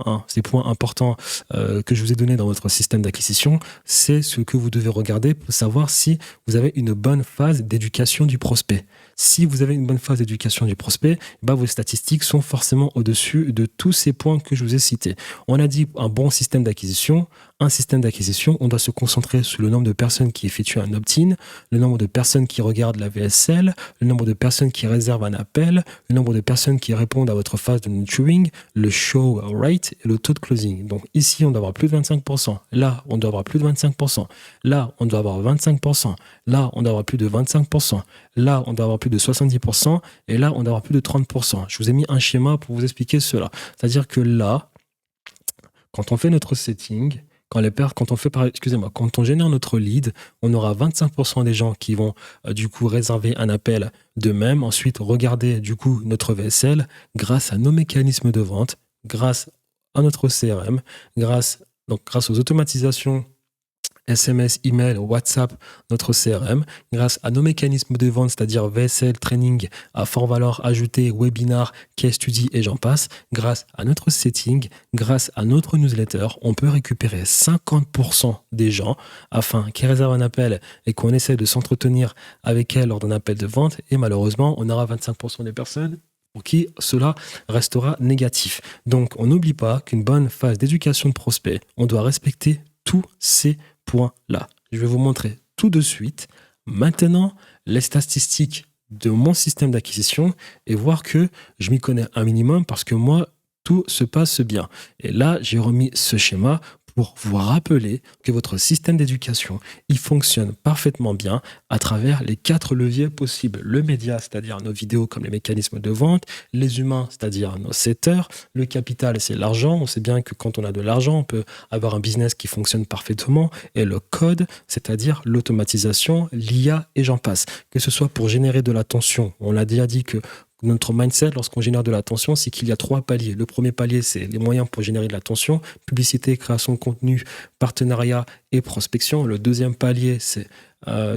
que je vous ai donnés dans votre système d'acquisition, c'est ce que vous devez regarder pour savoir si vous avez une bonne phase d'éducation du prospect. Si vous avez une bonne phase d'éducation du prospect, vos statistiques sont forcément au-dessus de tous ces points que je vous ai cités. On a dit un bon système d'acquisition. Un système d'acquisition, on doit se concentrer sur le nombre de personnes qui effectuent un opt-in, le nombre de personnes qui regardent la VSL, le nombre de personnes qui réservent un appel, le nombre de personnes qui répondent à votre phase de nurturing, le show rate et le taux de closing. Donc ici, on doit avoir plus de 25%. Là, on doit avoir plus de 25%. Là, on doit avoir 25%. Là, on doit avoir plus de 25%. Là, on doit avoir plus de 70%. Et là, on doit avoir plus de 30%. Je vous ai mis un schéma pour vous expliquer cela. C'est-à-dire que là, quand on fait notre setting, quand on génère notre lead, on aura 25% des gens qui vont du coup réserver un appel d'eux-mêmes. Ensuite, regarder du coup notre VSL grâce à nos mécanismes de vente, grâce à notre CRM, grâce aux automatisations SMS, email, WhatsApp, notre CRM, grâce à nos mécanismes de vente, c'est-à-dire VSL, training à fort valeur ajoutée, webinar, case study et j'en passe, grâce à notre setting, grâce à notre newsletter, on peut récupérer 50% des gens afin qu'ils réservent un appel et qu'on essaie de s'entretenir avec elles lors d'un appel de vente. Et malheureusement, on aura 25% des personnes pour qui cela restera négatif. Donc, on n'oublie pas qu'une bonne phase d'éducation de prospect, on doit respecter tous ces points-là. Je vais vous montrer tout de suite maintenant les statistiques de mon système d'acquisition et voir que je m'y connais un minimum parce que moi, tout se passe bien. Et là, j'ai remis ce schéma pour vous rappeler que votre système d'éducation, il fonctionne parfaitement bien à travers les 4 leviers possibles. Le média, c'est-à-dire nos vidéos comme les mécanismes de vente, les humains, c'est-à-dire nos setters, le capital, c'est l'argent. On sait bien que quand on a de l'argent, on peut avoir un business qui fonctionne parfaitement. Et le code, c'est-à-dire l'automatisation, l'IA et j'en passe. Que ce soit pour générer de l'attention, on l'a déjà dit que notre mindset, lorsqu'on génère de l'attention, c'est qu'il y a 3 paliers. Le premier palier, c'est les moyens pour générer de l'attention, publicité, création de contenu, partenariat et prospection. Le deuxième palier, c'est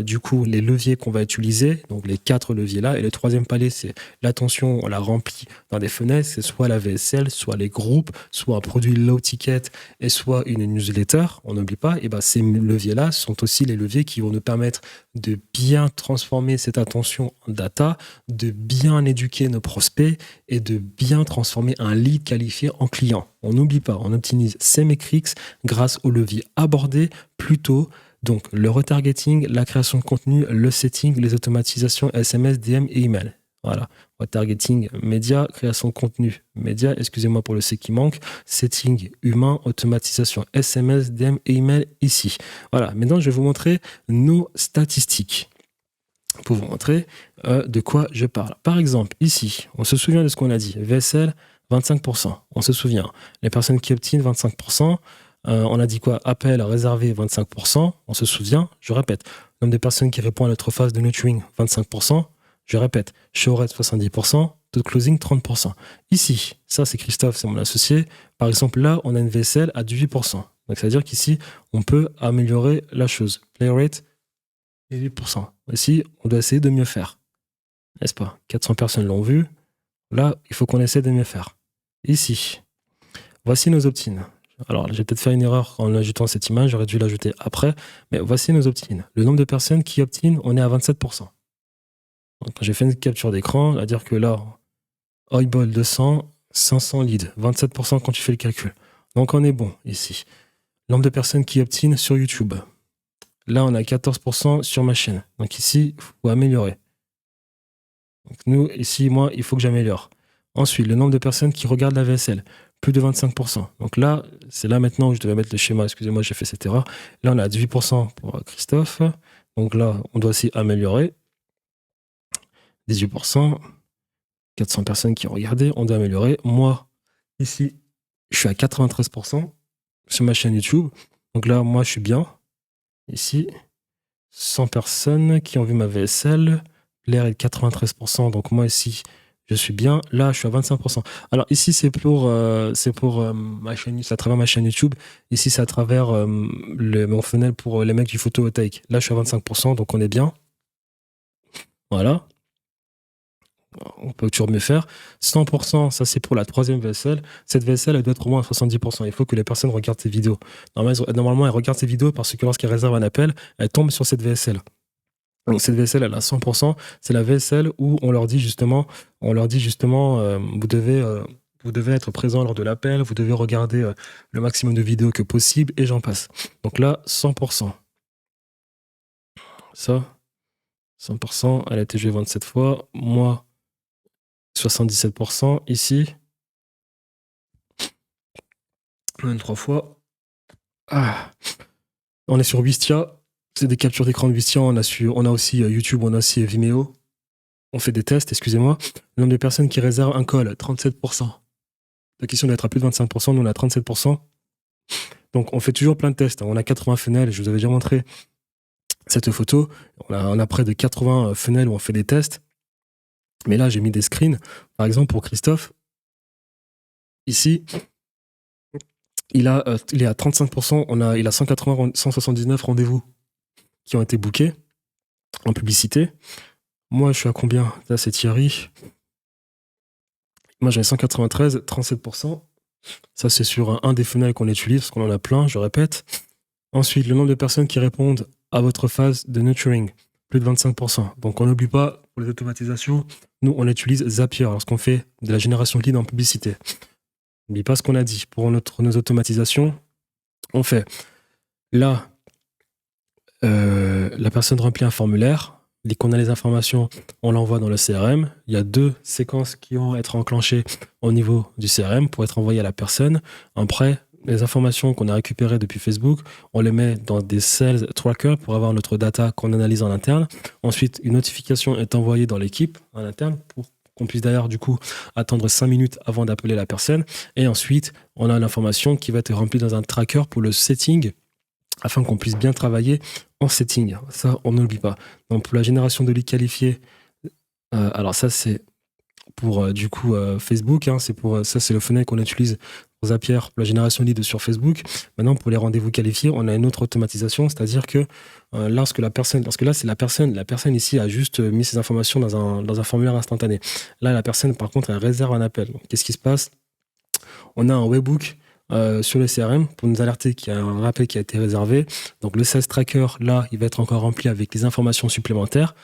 du coup les leviers qu'on va utiliser, donc les 4 leviers-là. Et le troisième palier, c'est l'attention, on la remplit dans des fenêtres, c'est soit la VSL, soit les groupes, soit un produit low ticket et soit une newsletter. On n'oublie pas, et ces leviers-là sont aussi les leviers qui vont nous permettre de bien transformer cette attention en data, de bien éduquer nos prospects et de bien transformer un lead qualifié en client. On n'oublie pas, on optimise ces métriques grâce aux leviers abordés plus tôt. Donc, le retargeting, la création de contenu, le setting, les automatisations SMS, DM et email. Voilà. Retargeting, média, création de contenu, média, excusez-moi pour le C qui manque, setting, humain, automatisation, SMS, DM et email ici. Voilà. Maintenant, je vais vous montrer nos statistiques pour vous montrer de quoi je parle. Par exemple, ici, on se souvient de ce qu'on a dit. VSL, 25%. On se souvient. Les personnes qui obtiennent 25%. On a dit quoi? Appel réservé 25%, on se souvient, je répète. Nombre de personnes qui répondent à notre phase de nurturing 25%, je répète. Show rate 70%, taux de closing 30%. Ici, ça c'est Christophe, c'est mon associé. Par exemple, là, on a une VSL à 18%. Donc ça veut dire qu'ici, on peut améliorer la chose. Play rate 18%. Ici, on doit essayer de mieux faire. N'est-ce pas? 400 personnes l'ont vu. Là, il faut qu'on essaie de mieux faire. Ici, voici nos opt-in. Alors, j'ai peut-être fait une erreur en ajoutant cette image, j'aurais dû l'ajouter après, mais voici nos opt-in. Le nombre de personnes qui opt-in, on est à 27%. Donc, j'ai fait une capture d'écran, à dire que là, Oibol 200, 500 leads, 27% quand tu fais le calcul. Donc, on est bon ici. Nombre de personnes qui opt-in sur YouTube. Là, on a 14% sur ma chaîne. Donc ici, il faut améliorer. Donc nous, ici, moi, il faut que j'améliore. Ensuite, le nombre de personnes qui regardent la VSL. Plus de 25%. Donc là, c'est là maintenant où je devais mettre le schéma. Excusez-moi, j'ai fait cette erreur. Là, on a 18% pour Christophe. Donc là, on doit aussi améliorer. 18%. 400 personnes qui ont regardé. On doit améliorer. Moi, ici, je suis à 93%. sur ma chaîne YouTube. Donc là, moi, je suis bien. Ici, 100 personnes qui ont vu ma VSL. L'air est de 93%. Donc moi, ici, je suis bien. Là, je suis à 25%. Alors ici, c'est pour ma chaîne, c'est à travers ma chaîne YouTube. Ici, c'est à travers mon funnel pour les mecs du photovoltaïque. Là, je suis à 25%, donc on est bien. Voilà. On peut toujours mieux faire. 100%, ça c'est pour la troisième VSL. Cette VSL, elle doit être au moins à 70%. Il faut que les personnes regardent ces vidéos. Normalement, elles regardent ces vidéos parce que lorsqu'elles réservent un appel, elles tombent sur cette VSL. Donc cette VSL, elle a 100%. C'est la VSL où on leur dit justement, vous devez être présent lors de l'appel, vous devez regarder le maximum de vidéos que possible, et j'en passe. Donc là, 100%. Ça, 100%, elle a été jouée 27 fois. Moi, 77%. Ici, 23 fois. Ah. On est sur Wistia. C'est des captures d'écran de Wistia. On a aussi YouTube, on a aussi Vimeo. On fait des tests, excusez-moi. Le nombre de personnes qui réservent un call, 37%. La question doit être à plus de 25%, nous on a 37%. Donc on fait toujours plein de tests. On a 80 funnels, je vous avais déjà montré cette photo. On a près de 80 funnels où on fait des tests. Mais là, j'ai mis des screens. Par exemple, pour Christophe, ici, il est à 35%. Il a 179 rendez-vous qui ont été bookés en publicité. Moi, je suis à combien? Là, c'est Thierry. Moi, j'en ai 193, 37%. Ça, c'est sur un des funnels qu'on utilise, parce qu'on en a plein, je répète. Ensuite, le nombre de personnes qui répondent à votre phase de nurturing, plus de 25%. Donc, on n'oublie pas, pour les automatisations, nous, on utilise Zapier lorsqu'on fait de la génération de leads en publicité. N'oublie pas ce qu'on a dit. Pour nos automatisations, on fait là, la personne remplit un formulaire. Dès qu'on a les informations, on l'envoie dans le CRM. Il y a 2 séquences qui vont être enclenchées au niveau du CRM pour être envoyées à la personne. Après, les informations qu'on a récupérées depuis Facebook, on les met dans des sales trackers pour avoir notre data qu'on analyse en interne. Ensuite, une notification est envoyée dans l'équipe en interne pour qu'on puisse d'ailleurs du coup attendre 5 minutes avant d'appeler la personne. Et ensuite, on a l'information qui va être remplie dans un tracker pour le setting, afin qu'on puisse bien travailler en setting. Ça, on n'oublie pas. Donc, pour la génération de leads qualifiés, alors ça, c'est pour Facebook. Hein, ça, c'est le funnel qu'on utilise pour Zapier, pour la génération de leads sur Facebook. Maintenant, pour les rendez-vous qualifiés, on a une autre automatisation, c'est-à-dire que lorsque là, c'est la personne ici a juste mis ses informations dans un formulaire instantané. Là, la personne, par contre, elle réserve un appel. Donc, qu'est-ce qui se passe? On a un webhook sur le CRM pour nous alerter qu'il y a un appel qui a été réservé. Donc le sales tracker, là, il va être encore rempli avec les informations supplémentaires.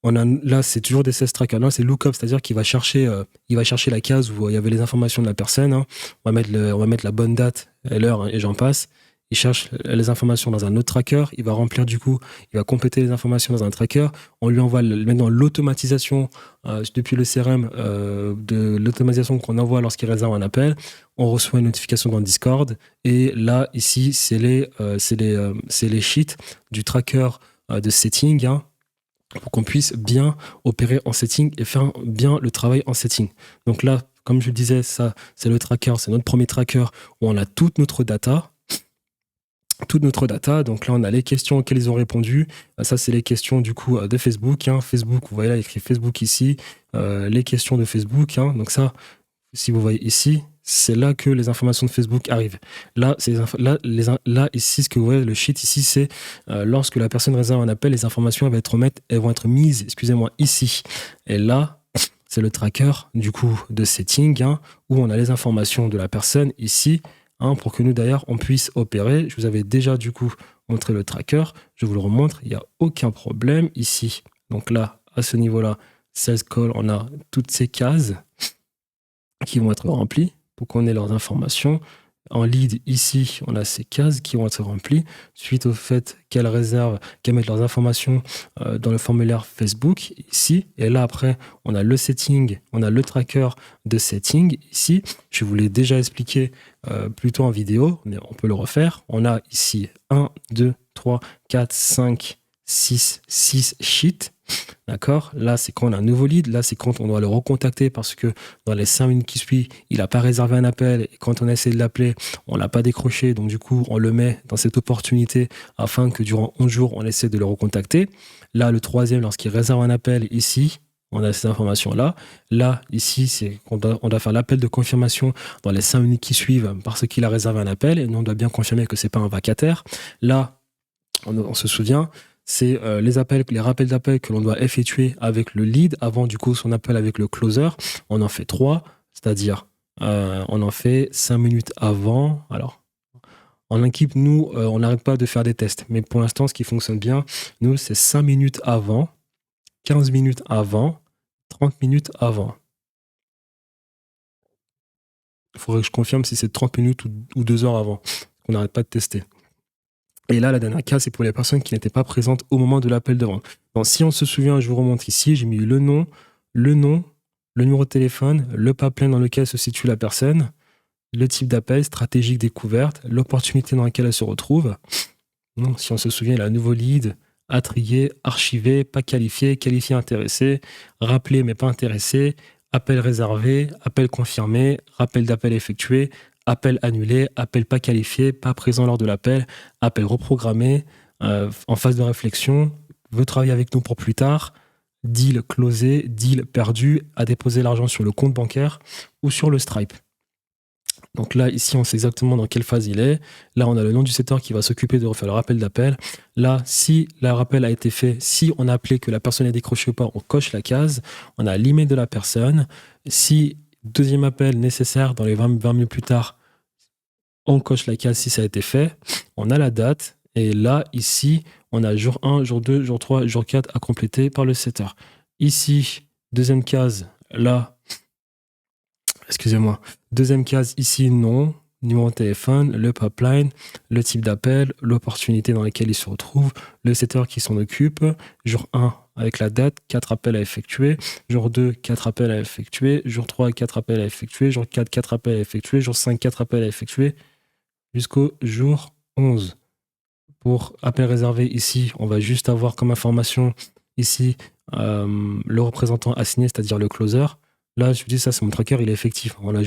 Là, c'est toujours des sales trackers. Là, c'est lookup, c'est-à-dire qu'il va chercher la case où il y avait les informations de la personne. Hein. On va mettre la bonne date et l'heure, hein, et j'en passe. Il cherche les informations dans un autre tracker. Il va remplir il va compléter les informations dans un tracker. On lui envoie maintenant l'automatisation depuis le CRM de l'automatisation qu'on envoie lorsqu'il réserve un appel. On reçoit une notification dans Discord. Et là, ici, c'est les sheets du tracker de setting, hein, pour qu'on puisse bien opérer en setting et faire bien le travail en setting. Donc là, comme je le disais, ça, c'est le tracker, c'est notre premier tracker où on a toute notre data. Donc là, on a les questions auxquelles ils ont répondu. Ça, c'est les questions du coup de Facebook. Hein. Facebook, vous voyez là, il y a écrit Facebook ici. Les questions de Facebook. Hein. Donc ça, si vous voyez ici, c'est là que les informations de Facebook arrivent. Là, ici, ce que vous voyez, le sheet ici, c'est lorsque la personne réserve un appel, les informations elles vont être mises, ici. Et là, c'est le tracker du coup de setting, hein, où on a les informations de la personne ici. Hein, pour que nous, d'ailleurs, on puisse opérer. Je vous avais déjà, du coup, montré le tracker. Je vous le remontre. Il n'y a aucun problème ici. Donc là, à ce niveau-là, sales call, on a toutes ces cases qui vont être remplies pour qu'on ait leurs informations. En lead, ici, on a ces cases qui vont être remplies suite au fait qu'elles mettent leurs informations dans le formulaire Facebook, ici. Et là, après, on a le setting, on a le tracker de setting, ici. Je vous l'ai déjà expliqué plus tôt en vidéo, mais on peut le refaire. On a ici 1, 2, 3, 4, 5, 6 sheets. D'accord? Là, c'est quand on a un nouveau lead. Là, c'est quand on doit le recontacter parce que dans les 5 minutes qui suivent, il n'a pas réservé un appel. Et quand on a essayé de l'appeler, on ne l'a pas décroché. Donc, du coup, on le met dans cette opportunité afin que durant 11 jours, on essaie de le recontacter. Là, le troisième, lorsqu'il réserve un appel ici, on a ces informations-là. Là, ici, c'est qu'on doit faire l'appel de confirmation dans les 5 minutes qui suivent parce qu'il a réservé un appel. Et nous, on doit bien confirmer que ce n'est pas un vacataire. Là, on se souvient, c'est les rappels d'appel que l'on doit effectuer avec le lead avant du coup son appel avec le closer. On en fait 3, c'est-à-dire on en fait 5 minutes avant. Alors, en équipe, nous, on n'arrête pas de faire des tests. Mais pour l'instant, ce qui fonctionne bien, nous, c'est 5 minutes avant, 15 minutes avant, 30 minutes avant. Il faudrait que je confirme si c'est 30 minutes ou 2 heures avant. On n'arrête pas de tester. Et là, la dernière case, c'est pour les personnes qui n'étaient pas présentes au moment de l'appel de vente. Donc, si on se souvient, je vous remonte ici, j'ai mis le nom, le numéro de téléphone, le pipeline dans lequel se situe la personne, le type d'appel, stratégique découverte, l'opportunité dans laquelle elle se retrouve. Donc, si on se souvient, il y a un nouveau lead, à trier, archivé, pas qualifié, qualifié intéressé, rappelé mais pas intéressé, appel réservé, appel confirmé, rappel d'appel effectué, appel annulé, appel pas qualifié, pas présent lors de l'appel, appel reprogrammé, en phase de réflexion, veut travailler avec nous pour plus tard, deal closé, deal perdu, a déposé l'argent sur le compte bancaire ou sur le Stripe. Donc là, ici, on sait exactement dans quelle phase il est. Là, on a le nom du setter qui va s'occuper de refaire le rappel d'appel. Là, si le rappel a été fait, si on a appelé que la personne est décrochée ou pas, on coche la case. On a l'email de la personne. Si deuxième appel nécessaire dans les 20 minutes plus tard, on coche la case si ça a été fait. On a la date. Et là, ici, on a jour 1, jour 2, jour 3, jour 4 à compléter par le setter. Ici, deuxième case, là, excusez-moi. Deuxième case, ici, nom, numéro de téléphone, le pipeline, le type d'appel, l'opportunité dans laquelle il se retrouve, le setter qui s'en occupe. Jour 1, avec la date, 4 appels à effectuer. Jour 2, 4 appels à effectuer. Jour 3, 4 appels à effectuer. Jour 4, 4 appels à effectuer. Jour 5, 4 appels à effectuer. Jusqu'au jour 11. Pour appel réservé, ici, on va juste avoir comme information, ici, le représentant assigné, c'est-à-dire le closer. Là, je vous dis, ça, c'est mon tracker, il est effectif. J'ai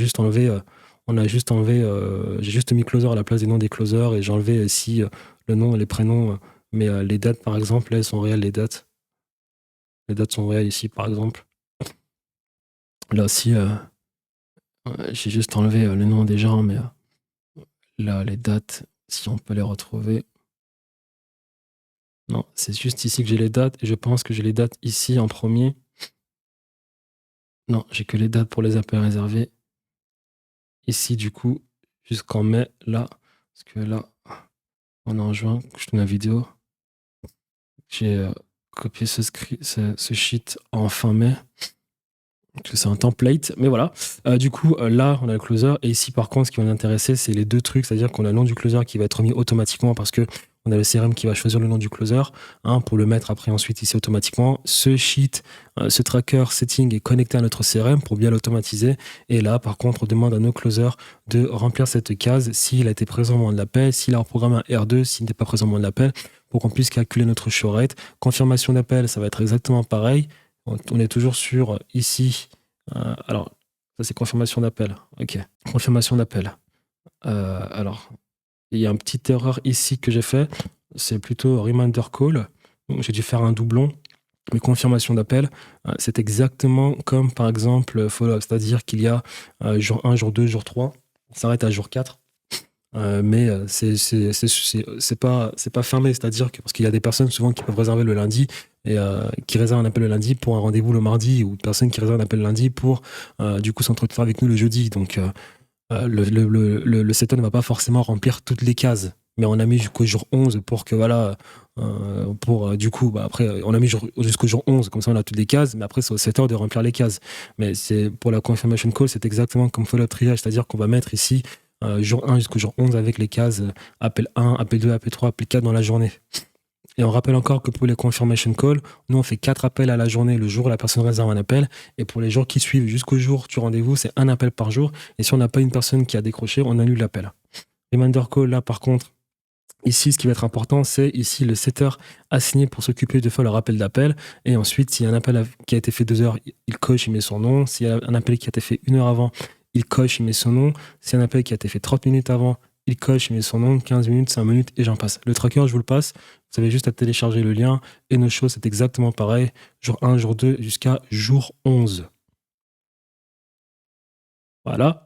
juste mis closer à la place des noms des closers et j'ai enlevé ici le nom, les prénoms, mais les dates, par exemple, là, elles sont réelles, les dates. Les dates sont réelles ici, par exemple. Là aussi, j'ai juste enlevé le nom des gens, mais là, les dates, si on peut les retrouver. Non, c'est juste ici que j'ai les dates et je pense que j'ai les dates ici en premier. Non, j'ai que les dates pour les appels réservés. Ici, du coup, jusqu'en mai, là, parce que là, on est en juin, je tourne la vidéo. J'ai copié ce sheet en fin mai. Parce que c'est un template, mais voilà. Du coup, là, on a le closer. Et ici, par contre, ce qui va nous intéresser, c'est les deux trucs. C'est-à-dire qu'on a le nom du closer qui va être remis automatiquement parce que on a le CRM qui va choisir le nom du closer pour le mettre après ensuite ici automatiquement. Ce sheet, ce tracker setting est connecté à notre CRM pour bien l'automatiser. Et là, par contre, on demande à nos closers de remplir cette case s'il a été présent au moment de l'appel, s'il a reprogrammé un R2, s'il n'était pas présent au moment de l'appel, pour qu'on puisse calculer notre show rate. Confirmation d'appel, ça va être exactement pareil. On est toujours sur ici. Alors, ça c'est confirmation d'appel. Ok, confirmation d'appel. Alors, il y a une petite erreur ici que j'ai fait. C'est plutôt reminder call. Donc, j'ai dû faire un doublon. Mais confirmation d'appel, c'est exactement comme par exemple follow-up. C'est-à-dire qu'il y a jour 1, jour 2, jour 3. On s'arrête à jour 4. Mais c'est pas fermé, c'est-à-dire que parce qu'il y a des personnes souvent qui peuvent réserver le lundi et qui réservent un appel le lundi pour un rendez-vous le mardi, ou personnes qui réservent un appel le lundi pour du coup s'entretenir avec nous le jeudi. Donc le setter ne va pas forcément remplir toutes les cases, mais on a mis jusqu'au jour 11 pour que voilà du coup après on a mis jusqu'au jour 11, comme ça on a toutes les cases, mais après c'est au setter de remplir les cases. Mais c'est pour la confirmation call, c'est exactement comme follow-up triage, c'est-à-dire qu'on va mettre ici jour 1 jusqu'au jour 11 avec les cases appel 1, appel 2, appel 3, appel 4 dans la journée. Et on rappelle encore que pour les confirmation calls, nous on fait 4 appels à la journée le jour où la personne réserve un appel, et pour les jours qui suivent jusqu'au jour du rendez-vous, c'est un appel par jour, et si on n'a pas une personne qui a décroché, on annule l'appel. Reminder call, là par contre, Ici, ce qui va être important, c'est ici le setter assigné pour s'occuper de faire le rappel d'appel. Et ensuite, s'il y a un appel qui a été fait 2 heures, il coche, il met son nom. S'il y a un appel qui a été fait 1 heure avant, il coche, il met son nom. S'il y a un appel qui a été fait 30 minutes avant, il coche, il met son nom, 15 minutes, 5 minutes, et j'en passe. Le tracker, je vous le passe. Vous avez juste à télécharger le lien. Et nos choses, c'est exactement pareil. Jour 1, jour 2, jusqu'à jour 11. Voilà.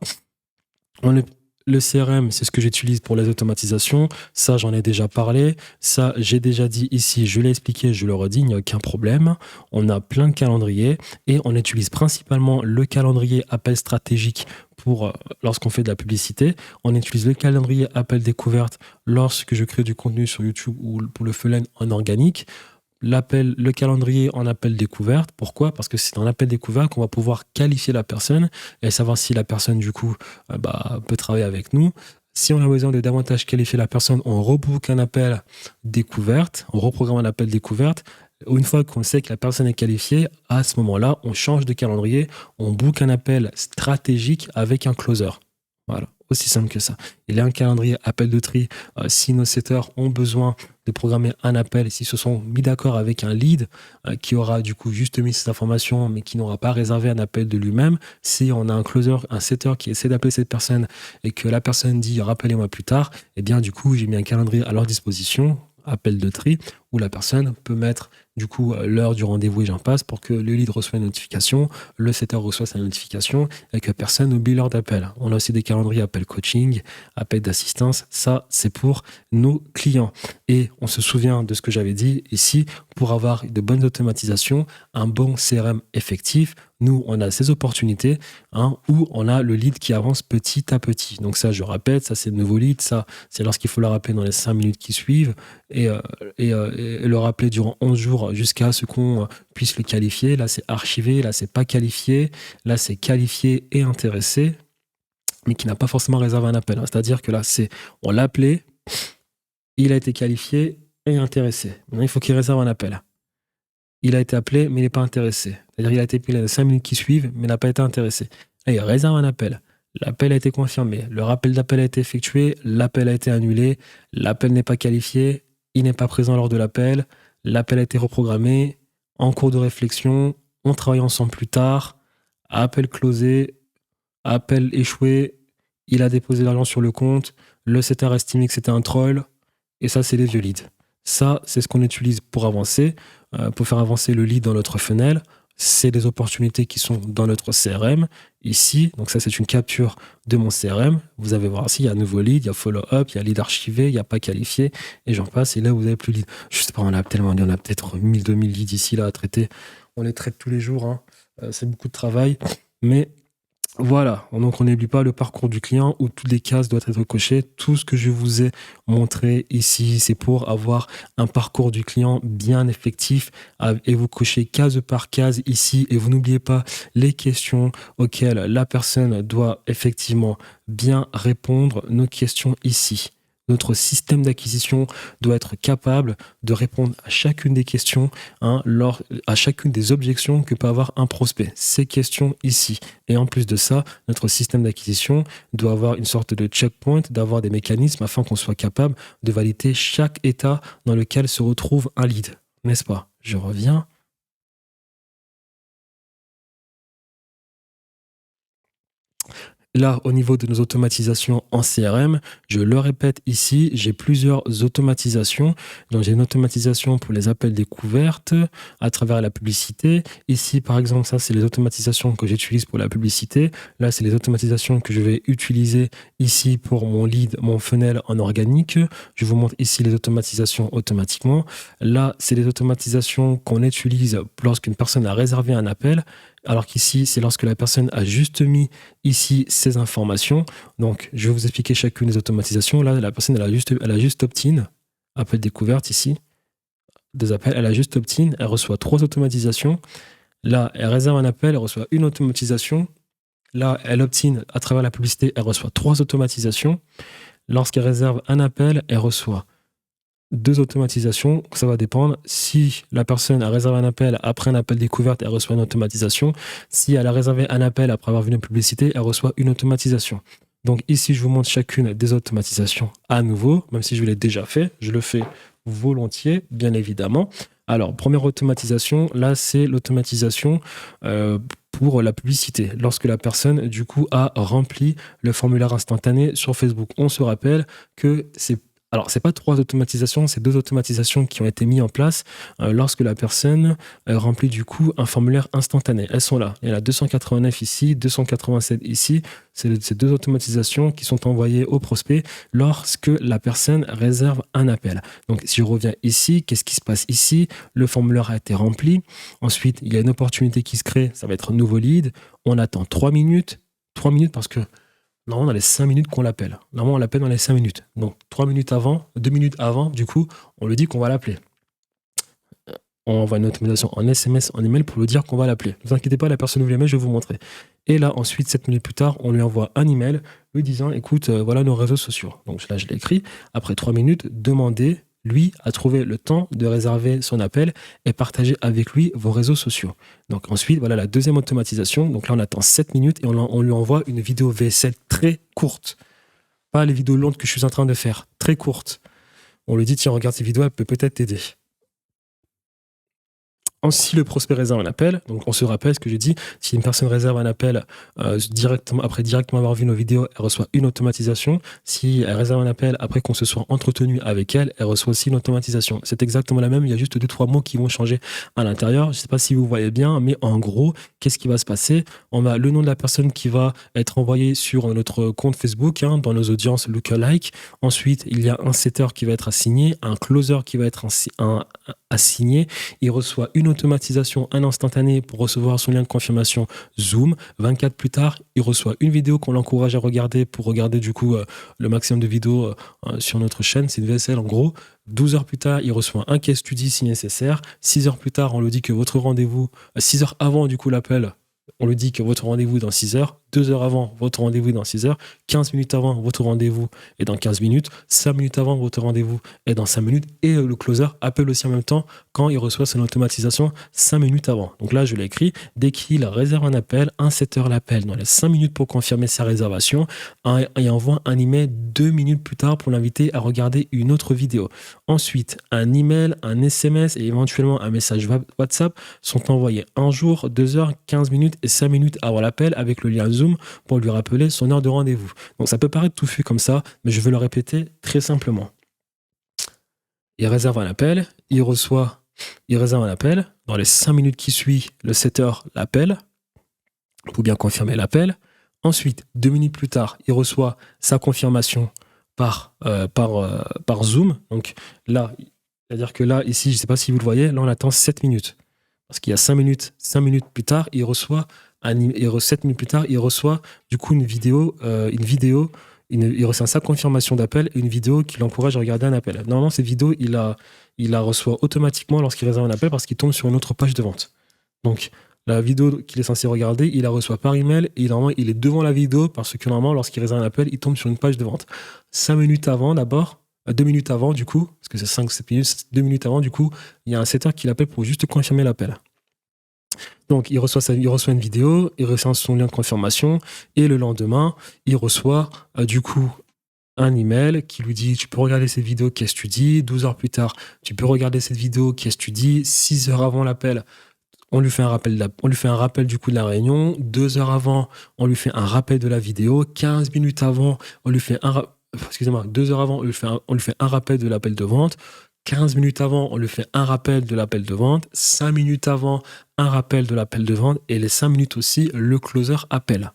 Le CRM, c'est ce que j'utilise pour les automatisations. Ça, j'en ai déjà parlé. Ça, j'ai déjà dit ici, je l'ai expliqué, je le redis, il n'y a aucun problème. On a plein de calendriers et on utilise principalement le calendrier appel stratégique pour lorsqu'on fait de la publicité. On utilise le calendrier appel découverte lorsque je crée du contenu sur YouTube ou pour le Funnel en organique. Le calendrier en appel découverte. Pourquoi? Parce que c'est dans l'appel découverte qu'on va pouvoir qualifier la personne et savoir si la personne, du coup, peut travailler avec nous. Si on a besoin de davantage qualifier la personne, on rebook un appel découverte, on reprogramme un appel découverte. Une fois qu'on sait que la personne est qualifiée, à ce moment-là, on change de calendrier, on book un appel stratégique avec un closer. Voilà, aussi simple que ça. Il y a un calendrier appel de tri. Si nos setters ont besoin de programmer un appel, s'ils se sont mis d'accord avec un lead qui aura du coup juste mis cette information, mais qui n'aura pas réservé un appel de lui-même, si on a un closer, un setter qui essaie d'appeler cette personne et que la personne dit rappelez-moi plus tard, eh bien du coup j'ai mis un calendrier à leur disposition, appel de tri, où la personne peut mettre du coup l'heure du rendez-vous et j'en passe pour que le lead reçoive une notification, le setter reçoit sa notification et que personne n'oublie l'heure d'appel. On a aussi des calendriers appel coaching, appel d'assistance. Ça, c'est pour nos clients. Et on se souvient de ce que j'avais dit ici, pour avoir de bonnes automatisations, un bon CRM effectif, nous, on a ces opportunités où on a le lead qui avance petit à petit. Donc ça, je répète, ça c'est le nouveau lead, ça c'est lorsqu'il faut le rappeler dans les 5 minutes qui suivent et le rappeler durant 11 jours jusqu'à ce qu'on puisse le qualifier. Là, c'est archivé, là, c'est pas qualifié, là, c'est qualifié et intéressé, mais qui n'a pas forcément réservé un appel. C'est-à-dire que là, on l'a appelé, il a été qualifié et intéressé. Maintenant, il faut qu'il réserve un appel. Il a été appelé, mais il n'est pas intéressé. C'est-à-dire qu'il a été appelé les 5 minutes qui suivent, mais n'a pas été intéressé. Là, il réserve un appel. L'appel a été confirmé. Le rappel d'appel a été effectué. L'appel a été annulé. L'appel n'est pas qualifié. Il n'est pas présent lors de l'appel. L'appel a été reprogrammé. En cours de réflexion. On travaille ensemble plus tard. Appel closé. Appel échoué. Il a déposé l'argent sur le compte. Le setter a estimé que c'était un troll. Et ça, c'est les vieux leads. Ça, c'est ce qu'on utilise pour avancer, pour faire avancer le lead dans notre funnel. C'est des opportunités qui sont dans notre CRM. Ici, donc ça, c'est une capture de mon CRM. Vous allez voir ici, il y a un nouveau lead, il y a follow-up, il y a lead archivé, il n'y a pas qualifié, et j'en passe. Et là, vous n'avez plus lead. Je sais pas, on a peut-être 1000, 2000 leads ici là, à traiter. On les traite tous les jours. C'est beaucoup de travail. Mais voilà, donc on n'oublie pas le parcours du client où toutes les cases doivent être cochées. Tout ce que je vous ai montré ici, c'est pour avoir un parcours du client bien effectif et vous cochez case par case ici et vous n'oubliez pas les questions auxquelles la personne doit effectivement bien répondre, nos questions ici. Notre système d'acquisition doit être capable de répondre à chacune des questions, à chacune des objections que peut avoir un prospect. Ces questions ici. Et en plus de ça, notre système d'acquisition doit avoir une sorte de checkpoint, d'avoir des mécanismes afin qu'on soit capable de valider chaque état dans lequel se retrouve un lead. N'est-ce pas? Je reviens. Là, au niveau de nos automatisations en CRM, je le répète ici, j'ai plusieurs automatisations. Donc, j'ai une automatisation pour les appels découvertes à travers la publicité. Ici, par exemple, ça, c'est les automatisations que j'utilise pour la publicité. Là, c'est les automatisations que je vais utiliser ici pour mon lead, mon funnel en organique. Je vous montre ici les automatisations automatiquement. Là, c'est les automatisations qu'on utilise lorsqu'une personne a réservé un appel. Alors qu'ici, c'est lorsque la personne a juste mis ici ces informations. Donc, je vais vous expliquer chacune des automatisations. Là, la personne, elle a juste opt-in, appel découverte ici, des appels. Elle a juste opt-in, elle reçoit 3 automatisations. Là, elle réserve un appel, elle reçoit une automatisation. Là, elle opt-in à travers la publicité, elle reçoit 3 automatisations. Lorsqu'elle réserve un appel, elle reçoit 2 automatisations, ça va dépendre. Si la personne a réservé un appel après un appel découverte, elle reçoit une automatisation. Si elle a réservé un appel après avoir vu une publicité, elle reçoit une automatisation. Donc ici, je vous montre chacune des automatisations à nouveau, même si je l'ai déjà fait. Je le fais volontiers, bien évidemment. Alors, première automatisation, là, c'est l'automatisation pour la publicité. Lorsque la personne, du coup, a rempli le formulaire instantané sur Facebook. On se rappelle que c'est... Alors, c'est pas 3 automatisations, c'est 2 automatisations qui ont été mises en place lorsque la personne remplit, du coup, un formulaire instantané. Elles sont là. Il y en a 289 ici, 287 ici. C'est ces 2 automatisations qui sont envoyées au prospect lorsque la personne réserve un appel. Donc, si je reviens ici, qu'est-ce qui se passe ici? Le formulaire a été rempli. Ensuite, il y a une opportunité qui se crée. Ça va être un nouveau lead. On attend 3 minutes. 3 minutes parce que normalement, dans les 5 minutes qu'on l'appelle. Normalement, on l'appelle dans les 5 minutes. Donc, 3 minutes avant, 2 minutes avant, du coup, on lui dit qu'on va l'appeler. On envoie une automatisation en SMS, en email pour lui dire qu'on va l'appeler. Ne vous inquiétez pas, la personne ouvre l'email, je vais vous montrer. Et là, ensuite, 7 minutes plus tard, on lui envoie un email lui disant, écoute, voilà nos réseaux sociaux. Donc là, je l'ai écrit. Après 3 minutes, demandez, lui, à trouver le temps de réserver son appel et partager avec lui vos réseaux sociaux. Donc ensuite, voilà la deuxième automatisation. Donc là, on attend 7 minutes et on lui envoie une vidéo VSL très courte. Pas les vidéos longues que je suis en train de faire, très courtes. On lui dit, tiens, regarde ces vidéos, elle peut peut-être t'aider. Si le prospect réserve un appel, donc on se rappelle ce que j'ai dit, si une personne réserve un appel directement avoir vu nos vidéos, elle reçoit une automatisation. Si elle réserve un appel après qu'on se soit entretenu avec elle, elle reçoit aussi une automatisation. C'est exactement la même, il y a juste 2-3 mots qui vont changer à l'intérieur. Je ne sais pas si vous voyez bien, mais en gros, qu'est-ce qui va se passer? On a le nom de la personne qui va être envoyé sur notre compte Facebook, dans nos audiences lookalike. Ensuite, il y a un setter qui va être assigné, un closer qui va être assigné. Il reçoit une automatisation, un instantané pour recevoir son lien de confirmation Zoom. 24 plus tard, il reçoit une vidéo qu'on l'encourage à regarder pour regarder du coup le maximum de vidéos sur notre chaîne. C'est une VSL en gros. 12 heures plus tard, il reçoit un case study si nécessaire. 6 heures plus tard, on lui dit que votre rendez-vous, 6 heures avant du coup l'appel, on lui dit que votre rendez-vous est dans 6 heures. 2 heures avant, votre rendez-vous est dans 6 heures. 15 minutes avant, votre rendez-vous est dans 15 minutes. 5 minutes avant, votre rendez-vous est dans 5 minutes. Et le closer appelle aussi en même temps quand il reçoit son automatisation 5 minutes avant. Donc là, je l'ai écrit. Dès qu'il réserve un appel, un setter l'appelle dans les 5 minutes pour confirmer sa réservation et envoie un email 2 minutes plus tard pour l'inviter à regarder une autre vidéo. Ensuite, un email, un SMS et éventuellement un message WhatsApp sont envoyés 1 jour, 2 heures, 15 minutes et 5 minutes avant l'appel avec le lien Zoom pour lui rappeler son heure de rendez-vous. Donc ça peut paraître touffu comme ça, mais je vais le répéter très simplement. Il réserve un appel, il réserve un appel. Dans les 5 minutes qui suivent, le setter l'appelle pour bien confirmer l'appel. Ensuite, 2 minutes plus tard, il reçoit sa confirmation par Zoom. Donc là, c'est-à-dire que là, ici, je ne sais pas si vous le voyez, là on attend 7 minutes. Parce qu'il y a 5 minutes plus tard, il reçoit 7 minutes plus tard, il reçoit du coup il reçoit sa confirmation d'appel et une vidéo qui l'encourage à regarder un appel. Normalement, cette vidéo, il la reçoit automatiquement lorsqu'il réserve un appel parce qu'il tombe sur une autre page de vente. Donc, la vidéo qu'il est censé regarder, il la reçoit par email et normalement, il est devant la vidéo parce que normalement, lorsqu'il réserve un appel, il tombe sur une page de vente. 5 minutes avant, d'abord, 2 minutes avant, du coup, parce que c'est 5-7 minutes, 2 minutes avant, du coup, il y a un setter qui l'appelle pour juste confirmer l'appel. Donc, il reçoit une vidéo, il reçoit son lien de confirmation, et le lendemain, il reçoit du coup un email qui lui dit tu peux regarder cette vidéo, qu'est-ce que tu dis? 12 heures plus tard, tu peux regarder cette vidéo, qu'est-ce que tu dis? 6 heures avant l'appel, on lui fait un rappel du coup de la réunion. 2 heures avant, on lui fait un rappel de la vidéo. 15 minutes avant, on lui fait 2 heures avant, on lui fait un rappel de l'appel de vente. 15 minutes avant, on lui fait un rappel de l'appel de vente. 5 minutes avant, un rappel de l'appel de vente. Et les 5 minutes aussi, le closer appelle.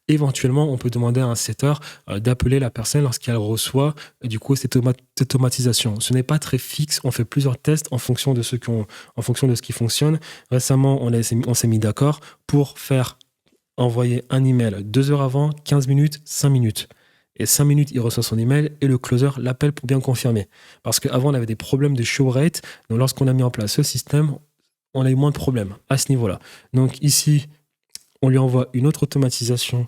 Éventuellement, on peut demander à un setter d'appeler la personne lorsqu'elle reçoit du coup cette automatisation. Ce n'est pas très fixe. On fait plusieurs tests en fonction de ce qui fonctionne. Récemment, on s'est mis d'accord pour faire envoyer un email 2 heures avant, 15 minutes, 5 minutes. Et 5 minutes, il reçoit son email et le closer l'appelle pour bien confirmer. Parce qu'avant, on avait des problèmes de show rate. Donc, lorsqu'on a mis en place ce système, on a eu moins de problèmes à ce niveau-là. Donc, ici, on lui envoie une autre automatisation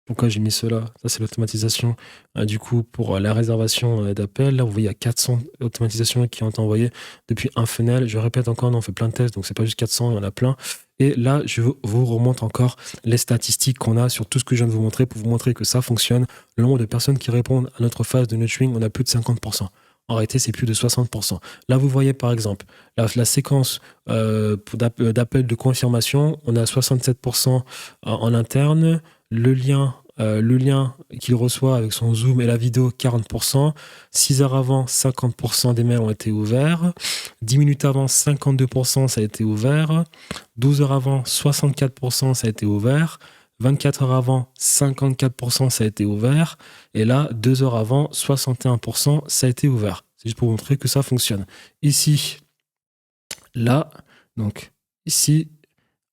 Pourquoi j'ai mis cela? Ça, c'est l'automatisation du coup pour la réservation d'appels. Là, vous voyez, il y a 400 automatisations qui ont été envoyées depuis un funnel. Je répète encore, on fait plein de tests, donc c'est pas juste 400, il y en a plein. Et là, je vous remonte encore les statistiques qu'on a sur tout ce que je viens de vous montrer pour vous montrer que ça fonctionne. Le nombre de personnes qui répondent à notre phase de nurturing, on a plus de 50%. En réalité, c'est plus de 60%. Là, vous voyez par exemple la séquence d'appels de confirmation, on a 67% en interne. Le lien qu'il reçoit avec son Zoom et la vidéo, 40%. 6 heures avant, 50% des mails ont été ouverts. 10 minutes avant, 52%, ça a été ouvert. 12 heures avant, 64%, ça a été ouvert. 24 heures avant, 54%, ça a été ouvert. Et là, 2 heures avant, 61%, ça a été ouvert. C'est juste pour vous montrer que ça fonctionne. Ici, là, donc ici,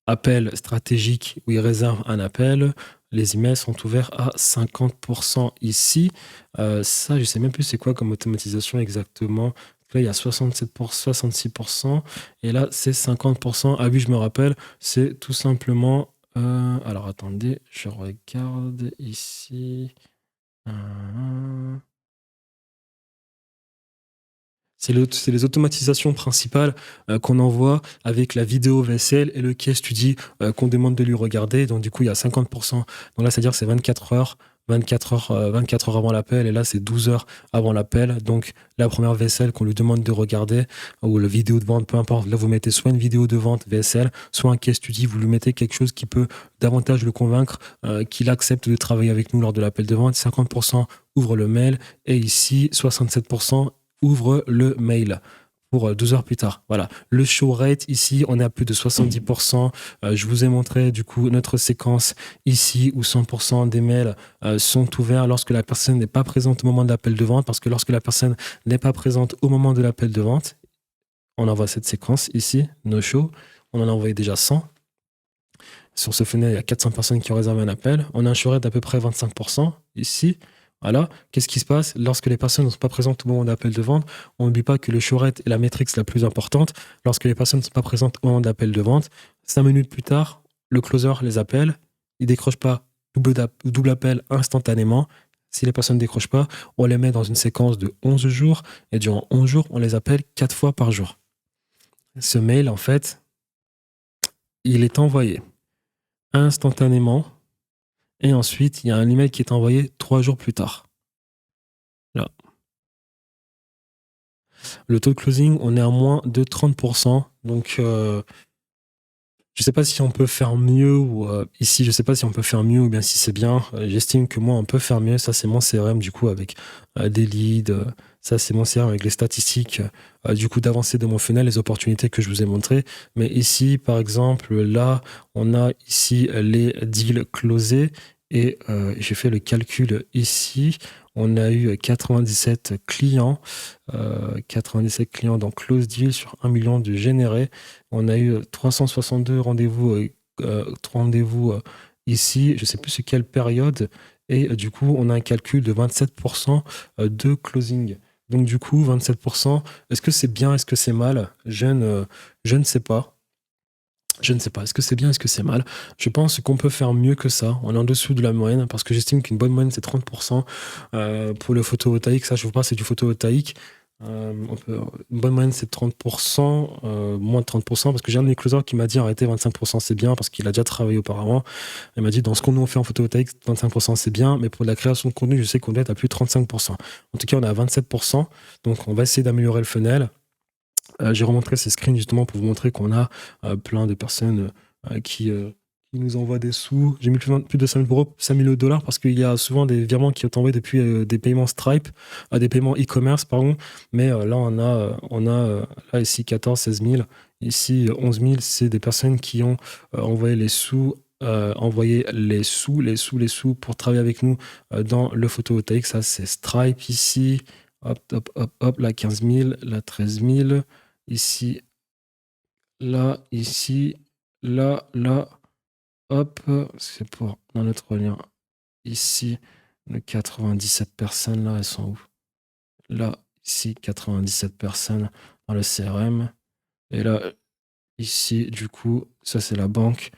appel stratégique où il réserve un appel. Les emails sont ouverts à 50% ici. Ça, je ne sais même plus c'est quoi comme automatisation exactement. Là, il y a 67%, 66%. Et là, c'est 50%. Ah oui, je me rappelle, c'est tout simplement... alors, attendez, je regarde ici. C'est les automatisations principales qu'on envoie avec la vidéo VSL et le case study qu'on demande de lui regarder. Donc, du coup, il y a 50%. Donc là, c'est-à-dire que c'est 24 heures, 24 heures avant l'appel. Et là, c'est 12 heures avant l'appel. Donc, la première VSL qu'on lui demande de regarder ou la vidéo de vente, peu importe. Là, vous mettez soit une vidéo de vente VSL, soit un case study. Vous lui mettez quelque chose qui peut davantage le convaincre qu'il accepte de travailler avec nous lors de l'appel de vente. 50% ouvre le mail. Et ici, 67% ouvre le mail pour 12 heures plus tard. Voilà. Le show rate, ici, on est à plus de 70%. Je vous ai montré, du coup, notre séquence ici où 100% des mails sont ouverts lorsque la personne n'est pas présente au moment de l'appel de vente. Parce que lorsque la personne n'est pas présente au moment de l'appel de vente, on envoie cette séquence ici, no show. On en a envoyé déjà 100. Sur ce funnel, il y a 400 personnes qui ont réservé un appel. On a un show rate d'à peu près 25% ici. Voilà. Qu'est-ce qui se passe lorsque les personnes ne sont pas présentes au moment d'appel de vente? On n'oublie pas que le show rate est la métrique la plus importante. Lorsque les personnes ne sont pas présentes au moment d'appel de vente, 5 minutes plus tard, le closer les appelle. Il ne décroche pas double appel instantanément. Si les personnes ne décrochent pas, on les met dans une séquence de 11 jours. Et durant 11 jours, on les appelle 4 fois par jour. Ce mail, en fait, il est envoyé instantanément. Et ensuite, il y a un email qui est envoyé 3 jours plus tard. Là. Le taux de closing, on est à moins de 30%. Donc, je ne sais pas si on peut faire mieux ou ici, je ne sais pas si on peut faire mieux ou bien si c'est bien. J'estime que moi, on peut faire mieux. Ça, c'est mon CRM, du coup, avec des leads. Ça, c'est mon CRM avec les statistiques, du coup, d'avancer de mon funnel, les opportunités que je vous ai montrées. Mais ici, par exemple, là, on a ici les deals closés. Et j'ai fait le calcul ici. On a eu 97 clients, 97 clients dans Close Deal sur 1 million de générés. On a eu 362 rendez-vous ici, je ne sais plus sur quelle période. Et du coup, on a un calcul de 27% de closing. Donc du coup, 27%, est-ce que c'est bien, est-ce que c'est mal? Je ne sais pas. Je ne sais pas. Est-ce que c'est bien, est-ce que c'est mal? Je pense qu'on peut faire mieux que ça. On est en dessous de la moyenne parce que j'estime qu'une bonne moyenne, c'est 30% pour le photovoltaïque. Ça, je vous parle, c'est du photovoltaïque. Une bonne moyenne, c'est 30%, moins de 30%, parce que j'ai un de mes closers qui m'a dit arrêtez 25%, c'est bien, parce qu'il a déjà travaillé auparavant. Il m'a dit dans ce qu'on nous fait en photovoltaïque, 25% c'est bien, mais pour la création de contenu, je sais qu'on doit être à plus de 35%. En tout cas, on est à 27%, donc on va essayer d'améliorer le funnel. J'ai remontré ces screens justement pour vous montrer qu'on a plein de personnes qui nous envoient des sous. J'ai mis plus de 5 000 euros, 5 000 dollars parce qu'il y a souvent des virements qui sont envoyés depuis des paiements Stripe, des paiements e-commerce, pardon. Mais là, on a là ici 14, 16 000. Ici, 11 000, c'est des personnes qui ont envoyé les sous. Envoyer les sous pour travailler avec nous dans le photovoltaïque. Ça, c'est Stripe ici. Hop, hop, hop, hop, là 15 000, là 13 000, ici, là, ici, là, hop, c'est pour dans notre lien. Ici, les 97 personnes, là, elles sont où? Là, ici, 97 personnes dans le CRM. Et là, ici, du coup, ça c'est la banque.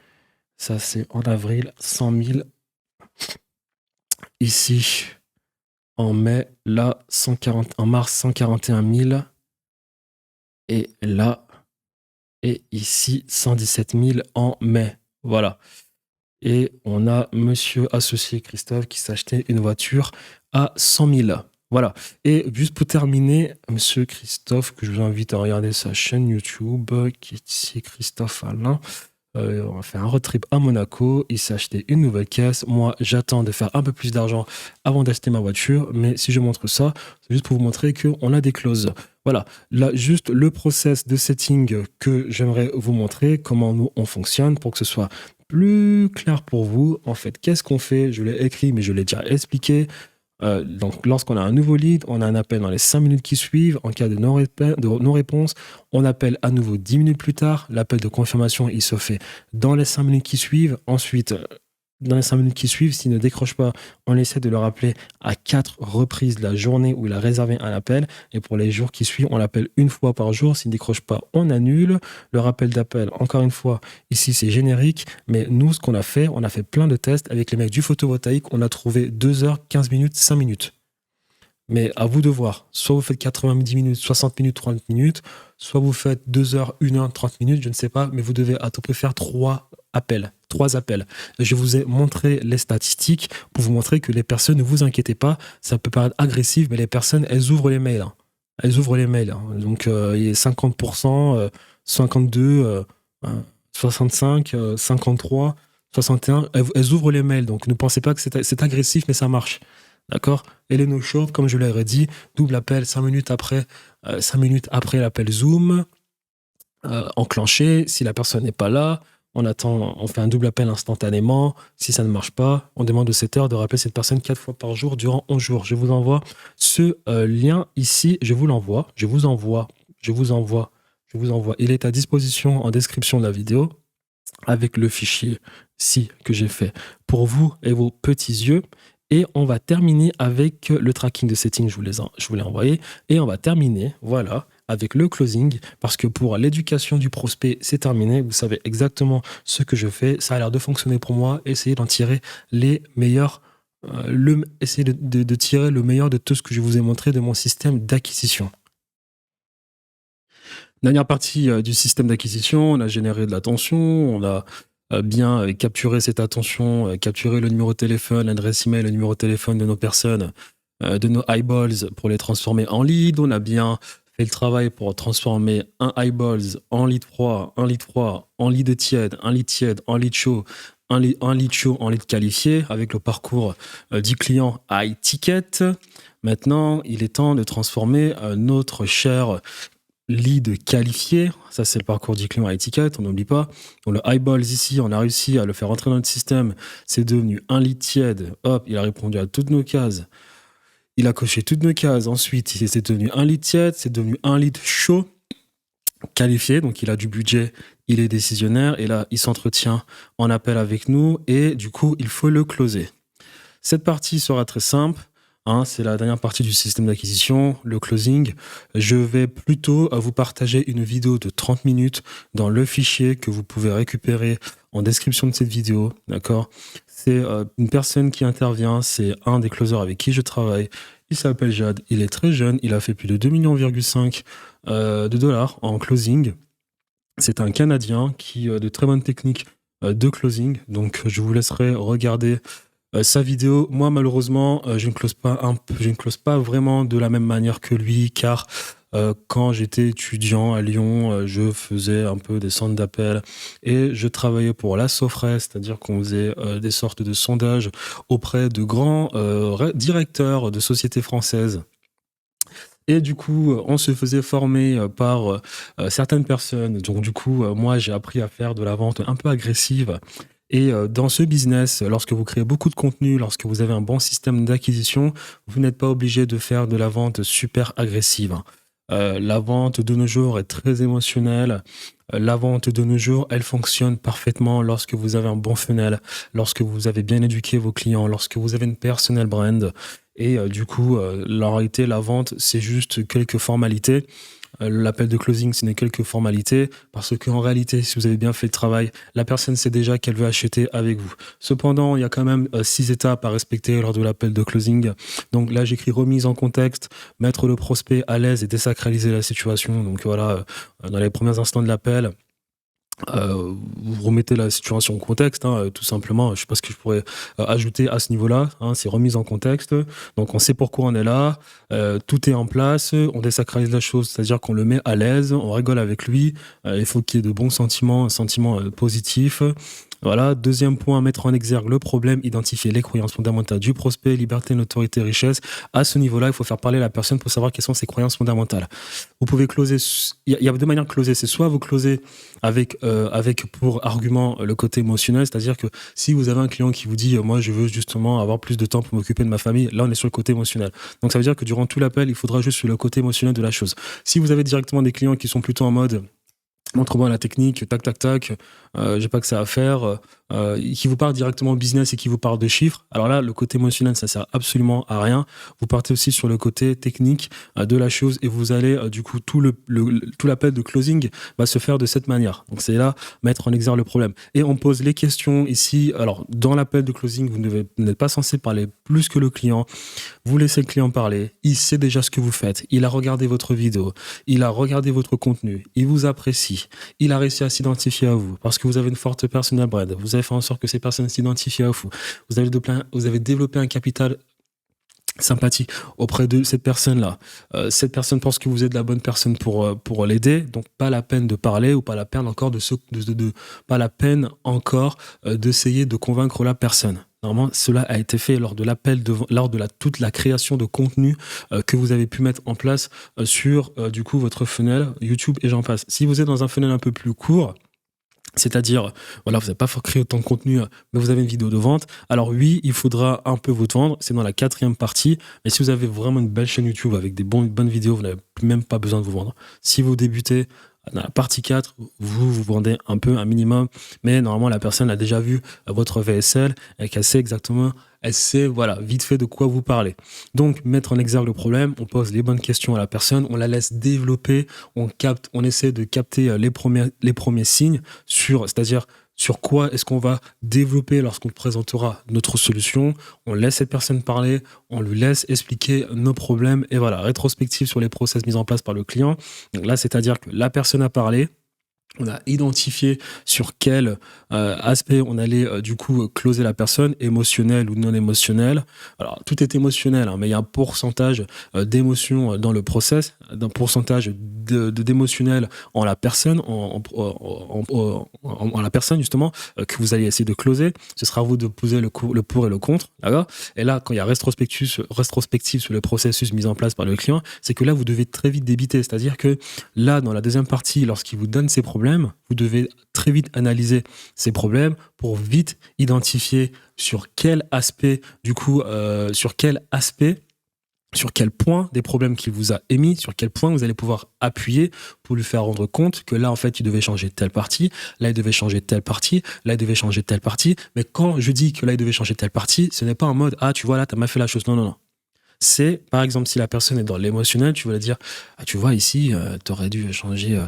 Ça c'est en avril, 100 000. ici, en mai, là, en mars, 141 000. Et là, et ici, 117 000 en mai. Voilà. Et on a monsieur associé Christophe qui s'est acheté une voiture à 100 000. Voilà. Et juste pour terminer, monsieur Christophe, que je vous invite à regarder sa chaîne YouTube, qui est ici, Christophe Alain. On a fait un road trip à Monaco. Il s'est acheté une nouvelle caisse. Moi, j'attends de faire un peu plus d'argent avant d'acheter ma voiture. Mais si je montre ça, c'est juste pour vous montrer qu'on a des clauses. Voilà. Là, juste le process de setting que j'aimerais vous montrer, comment nous, on fonctionne pour que ce soit plus clair pour vous. En fait, qu'est-ce qu'on fait? Je l'ai écrit, mais je l'ai déjà expliqué. Donc, lorsqu'on a un nouveau lead, on a un appel dans les 5 minutes qui suivent. En cas de non-réponse, on appelle à nouveau 10 minutes plus tard. L'appel de confirmation, il se fait dans les 5 minutes qui suivent. Ensuite, dans les 5 minutes qui suivent, s'il ne décroche pas, on essaie de le rappeler à 4 reprises de la journée où il a réservé un appel. Et pour les jours qui suivent, on l'appelle une fois par jour. S'il ne décroche pas, on annule. Le rappel d'appel, encore une fois, ici c'est générique. Mais nous, ce qu'on a fait, on a fait plein de tests avec les mecs du photovoltaïque. On a trouvé 2 heures, 15 minutes, 5 minutes. Mais à vous de voir. Soit vous faites 90 minutes, 60 minutes, 30 minutes. Soit vous faites 2 heures, 1 heure, 30 minutes, je ne sais pas. Mais vous devez à tout prix faire 3 appels. Je vous ai montré les statistiques pour vous montrer que les personnes, ne vous inquiétez pas, ça peut paraître agressif, mais les personnes, elles ouvrent les mails. Hein. Elles ouvrent les mails. Hein. Donc, il y a 50%, 52, 65, 53, 61. Elles ouvrent les mails. Donc, ne pensez pas que c'est agressif, mais ça marche. D'accord? Et les no-show, comme je l'aurais dit, double appel 5 minutes après l'appel Zoom, enclenché. Si la personne n'est pas là, on attend, on fait un double appel instantanément. Si ça ne marche pas, on demande au setter de rappeler cette personne 4 fois par jour durant 11 jours. Je vous envoie ce lien ici. Je vous l'envoie. Je vous envoie. Il est à disposition en description de la vidéo avec le fichier ci que j'ai fait pour vous et vos petits yeux. Et on va terminer avec le tracking de settings, je vous l'ai envoyé. Et on va terminer, voilà, avec le closing, parce que pour l'éducation du prospect, c'est terminé. Vous savez exactement ce que je fais. Ça a l'air de fonctionner pour moi. Essayez d'en tirer les meilleurs, essayez de tirer le meilleur de tout ce que je vous ai montré de mon système d'acquisition. Dernière partie du système d'acquisition, on a généré de l'attention, on a bien capturer cette attention, capturer le numéro de téléphone, l'adresse email, le numéro de téléphone de nos personnes, de nos eyeballs pour les transformer en lead. On a bien fait le travail pour transformer un eyeballs en lead froid, un lead froid en lead tiède, en lead chaud, un lead chaud en lead qualifié avec le parcours du client high ticket. Maintenant, il est temps de transformer notre cher lead qualifié, ça c'est le parcours du client à étiquette, on n'oublie pas. Donc le eyeballs ici, on a réussi à le faire rentrer dans notre système, c'est devenu un lead tiède, hop, il a répondu à toutes nos cases, il a coché toutes nos cases, ensuite c'est devenu un lead tiède, c'est devenu un lead chaud, qualifié, donc il a du budget, il est décisionnaire, et là il s'entretient en appel avec nous, et du coup il faut le closer. Cette partie sera très simple. C'est la dernière partie du système d'acquisition, le closing. Je vais plutôt vous partager une vidéo de 30 minutes dans le fichier que vous pouvez récupérer en description de cette vidéo. D'accord? C'est une personne qui intervient, c'est un des closers avec qui je travaille. Il s'appelle Jad, il est très jeune, il a fait plus de 2,5 millions de dollars en closing. C'est un Canadien qui a de très bonnes techniques de closing. Donc je vous laisserai regarder sa vidéo. Moi, malheureusement, je ne close pas vraiment de la même manière que lui, car quand j'étais étudiant à Lyon, je faisais un peu des centres d'appel et je travaillais pour la Sofres, c'est-à-dire qu'on faisait des sortes de sondages auprès de grands directeurs de sociétés françaises. Et du coup, on se faisait former par certaines personnes. Donc du coup, moi, j'ai appris à faire de la vente un peu agressive. Et dans ce business, lorsque vous créez beaucoup de contenu, lorsque vous avez un bon système d'acquisition, vous n'êtes pas obligé de faire de la vente super agressive. La vente de nos jours est très émotionnelle. La vente de nos jours, elle fonctionne parfaitement lorsque vous avez un bon funnel, lorsque vous avez bien éduqué vos clients, lorsque vous avez une personal brand. Et du coup, en réalité, la vente, c'est juste quelques formalités. l'appel de closing, ce n'est quelques formalités, parce qu'en réalité, si vous avez bien fait le travail, la personne sait déjà qu'elle veut acheter avec vous. Cependant, il y a quand même 6 étapes à respecter lors de l'appel de closing. Donc là, j'écris remise en contexte, mettre le prospect à l'aise et désacraliser la situation. Donc voilà, dans les premiers instants de l'appel, vous remettez la situation en contexte, tout simplement. Je sais pas ce que je pourrais ajouter à ce niveau-là. C'est remise en contexte. Donc on sait pourquoi on est là. Tout est en place. On désacralise la chose, c'est-à-dire qu'on le met à l'aise. On rigole avec lui. Il faut qu'il y ait de bons sentiments, positifs. Voilà. Deuxième point, mettre en exergue le problème, identifier les croyances fondamentales du prospect, liberté, notoriété, richesse. À ce niveau-là, il faut faire parler la personne pour savoir quelles sont ses croyances fondamentales. Vous pouvez closer. Il y a deux manières de closer. C'est soit vous closez avec pour argument le côté émotionnel, c'est-à-dire que si vous avez un client qui vous dit moi je veux justement avoir plus de temps pour m'occuper de ma famille, là on est sur le côté émotionnel. Donc ça veut dire que durant tout l'appel, il faudra juste sur le côté émotionnel de la chose. Si vous avez directement des clients qui sont plutôt en mode montre-moi la technique, tac, tac, tac, j'ai pas que ça à faire, qui vous parle directement business et qui vous parle de chiffres. Alors là, le côté émotionnel, ça sert absolument à rien. Vous partez aussi sur le côté technique de la chose et vous allez, du coup, tout l'appel de closing va se faire de cette manière. Donc c'est là, mettre en exergue le problème. Et on pose les questions ici. Alors, dans l'appel de closing, vous n'êtes pas censé parler plus que le client. Vous laissez le client parler. Il sait déjà ce que vous faites. Il a regardé votre vidéo. Il a regardé votre contenu. Il vous apprécie. Il a réussi à s'identifier à vous parce que vous avez une forte personal brand. Vous avez fait en sorte que ces personnes s'identifient à vous. Vous avez développé un capital sympathie auprès de cette personne-là. Cette personne pense que vous êtes la bonne personne pour l'aider, donc pas la peine de parler ou pas la peine encore pas la peine encore d'essayer de convaincre la personne. Normalement, cela a été fait lors de l'appel, lors de toute la création de contenu que vous avez pu mettre en place sur du coup votre funnel YouTube et j'en passe. Si vous êtes dans un funnel un peu plus court, c'est-à-dire, voilà, vous n'avez pas créé autant de contenu, mais vous avez une vidéo de vente. Alors oui, il faudra un peu vous vendre. C'est dans la 4e partie. Mais si vous avez vraiment une belle chaîne YouTube avec des bonnes vidéos, vous n'avez même pas besoin de vous vendre. Si vous débutez dans la partie 4, vous vendez un peu, un minimum. Mais normalement, la personne a déjà vu votre VSL et qu'elle sait exactement, elle sait, voilà, vite fait de quoi vous parlez. Donc, mettre en exergue le problème, on pose les bonnes questions à la personne, on la laisse développer, on essaie de capter les premiers signes c'est-à-dire sur quoi est-ce qu'on va développer lorsqu'on présentera notre solution. On laisse cette personne parler, on lui laisse expliquer nos problèmes et voilà, rétrospective sur les process mis en place par le client. Donc là, c'est-à-dire que la personne a parlé, on a identifié sur quel aspect on allait du coup closer la personne, émotionnel ou non émotionnel. Alors tout est émotionnel, mais il y a un pourcentage d'émotion dans le process, d'un pourcentage d'émotionnel en la personne, en la personne justement que vous allez essayer de closer. Ce sera à vous de poser le pour et le contre, d'accord. Et là, quand il y a rétrospective sur le processus mis en place par le client, c'est que là vous devez très vite débiter, c'est-à-dire que là dans la deuxième partie, lorsqu'il vous donne ses problèmes, vous devez très vite analyser ces problèmes pour vite identifier sur quel aspect, du coup, sur quel point des problèmes qu'il vous a émis, sur quel point vous allez pouvoir appuyer pour lui faire rendre compte que là, en fait, il devait changer telle partie, là, il devait changer telle partie, là, il devait changer telle partie. Mais quand je dis que là, il devait changer telle partie, ce n'est pas en mode, ah, tu vois, là, t'as mal fait la chose. Non, non, non. C'est, par exemple, si la personne est dans l'émotionnel, tu vas lui dire, ah, tu vois, ici, tu aurais dû changer